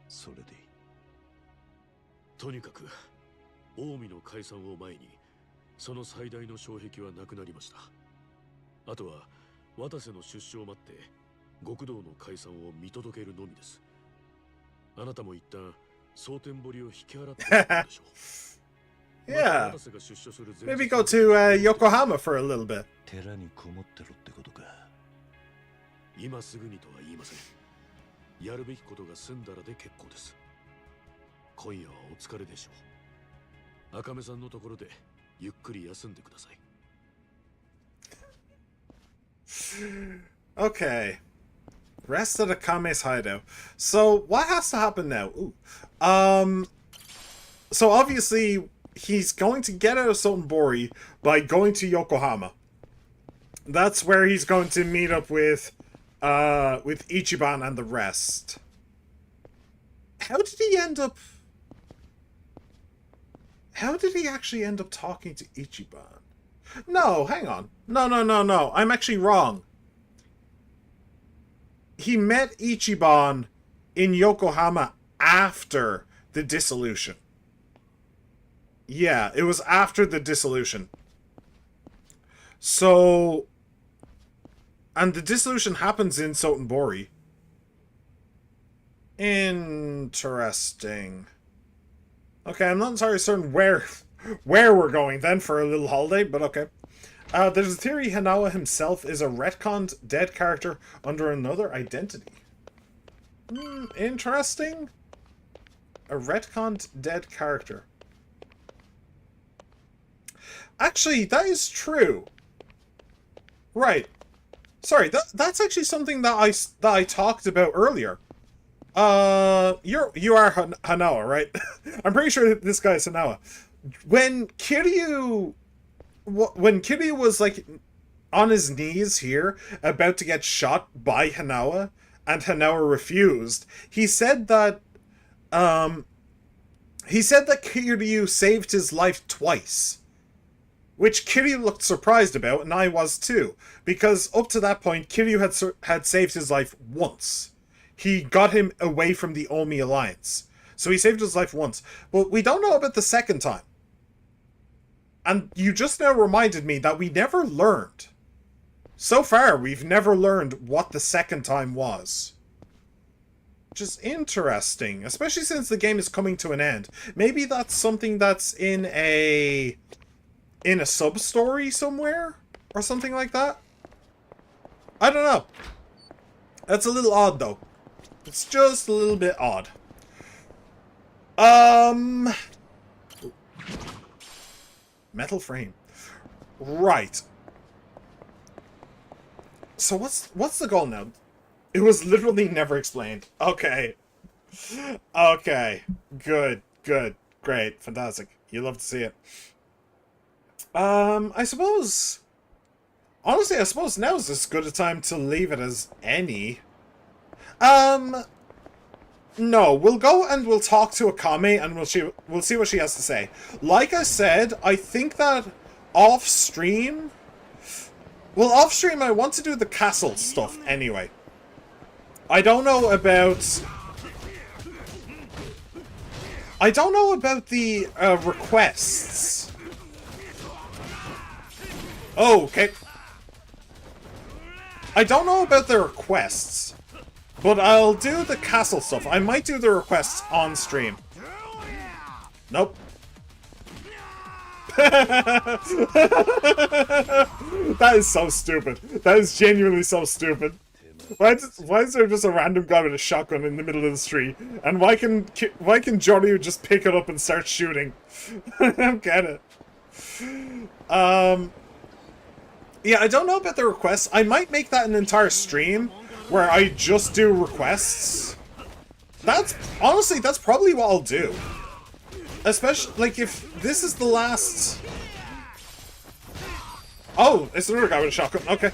それでいい。とにかく近江の解散を前にその最大の障壁はなくなりました。あとは渡瀬の出所を待って極道の解散を見届けるのみです。あなたも一旦蒼天堀を引き払っているでしょう。Yeah. Maybe go to Yokohama for a little bit. 寺にこもってろってことか。今すぐにとは言いません。やるべきことが済んだらで結構です。今夜はお疲れでしょう。赤目さんのところでゆっくり休んでください。Okay. Rest at Akame's hideout. So what has to happen now? Ooh. So obviously he's going to get out of Sotenbori by going to Yokohama. That's where he's going to meet up with Ichiban and the rest. How did he actually end up talking to Ichiban? No, hang on. No. I'm actually wrong. He met Ichiban in Yokohama after the dissolution. Yeah, it was after the dissolution. So... And the dissolution happens in Sotenbori. Interesting. Okay, I'm not entirely certain where we're going then for a little holiday, but okay. There's a theory Hanawa himself is a retconned dead character under another identity. Interesting. A retconned dead character. Actually, that is true. Right. Sorry, that's actually something that I talked about earlier. You are Hanawa, right? I'm pretty sure that this guy is Hanawa. When Kiryu was like on his knees here, about to get shot by Hanawa, and Hanawa refused, he said that Kiryu saved his life twice. Which Kiryu looked surprised about, and I was too. Because up to that point, Kiryu had saved his life once. He got him away from the Omi Alliance. So he saved his life once. But we don't know about the second time. And you just now reminded me that we never learned. So far, we've never learned what the second time was. Which is interesting. Especially since the game is coming to an end. Maybe that's something that's in a sub-story somewhere? Or something like that? I don't know. That's a little odd, though. It's just a little bit odd. Metal frame. Right. So what's the goal now? It was literally never explained. Okay. Okay. Good. Great. Fantastic. You love to see it. I suppose... Honestly, I suppose now is as good a time to leave it as any. No, we'll go and we'll talk to Akame and we'll see what she has to say. Like I said, I think that off-stream... Well, off-stream I want to do the castle stuff anyway. I don't know about the requests. Oh, okay. I don't know about the requests, but I'll do the castle stuff. I might do the requests on stream. Nope. That is so stupid. That is genuinely so stupid. Why is there just a random guy with a shotgun in the middle of the street? And why can Joryu just pick it up and start shooting? I don't get it. Yeah, I don't know about the requests. I might make that an entire stream where I just do requests. Honestly, that's probably what I'll do. especially, like, if this is the last... Oh, it's another guy with a shotgun. Okay.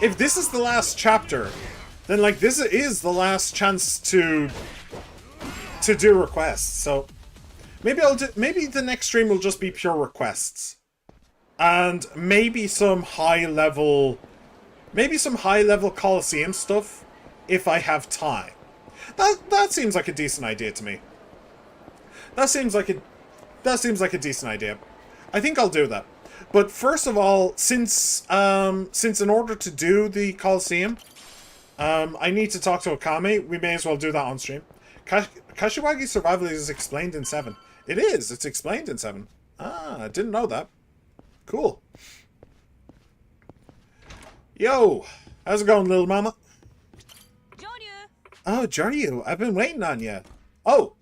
If this is the last chapter, then, like, this is the last chance to do requests. So maybe maybe the next stream will just be pure requests, and maybe some high level Coliseum stuff if I have time. That seems like a decent idea to me. That seems like a decent idea. I think I'll do that. But first of all, since in order to do the Coliseum, I need to talk to Okami, we may as well do that on stream. Kashiwagi survival is explained in 7. It is. It's explained in 7. Ah, I didn't know that. Cool. Yo, how's it going, little mama? Oh, Joryu, I've been waiting on you. Oh.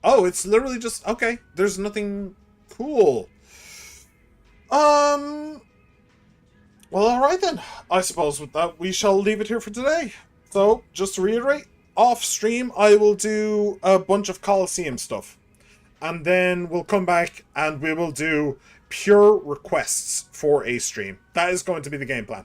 Oh, it's literally just... Okay, there's nothing cool. Well, alright then. I suppose with that, we shall leave it here for today. So, just to reiterate, off stream, I will do a bunch of Coliseum stuff. And then we'll come back and we will do pure requests for a stream. That is going to be the game plan.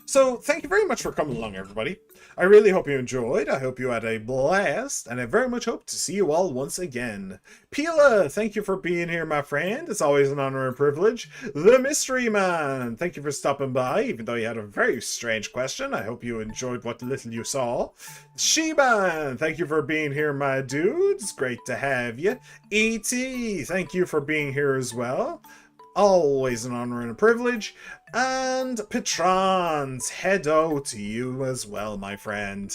So, thank you very much for coming along, everybody. I really hope you enjoyed. I hope you had a blast, and I very much hope to see you all once again. Pila, thank you for being here, my friend. It's always an honor and privilege. The Mystery Man, thank you for stopping by, even though you had a very strange question. I hope you enjoyed what little you saw. Shiban, thank you for being here, my dude. It's great to have you. E.T., thank you for being here as well. Always an honor and a privilege. And Petrons, head-o to you as well, my friend.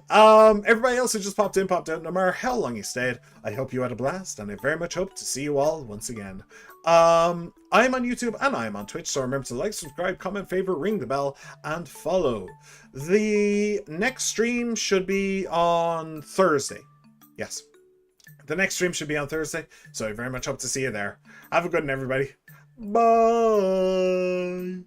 Everybody else who just popped in, popped out, no matter how long you stayed, I hope you had a blast, and I very much hope to see you all once again. I am on YouTube and I am on Twitch, so remember to like, subscribe, comment, favorite, ring the bell, and follow. The next stream should be on Thursday. Yes. The next stream should be on Thursday, so I very much hope to see you there. Have a good one, everybody. Bye.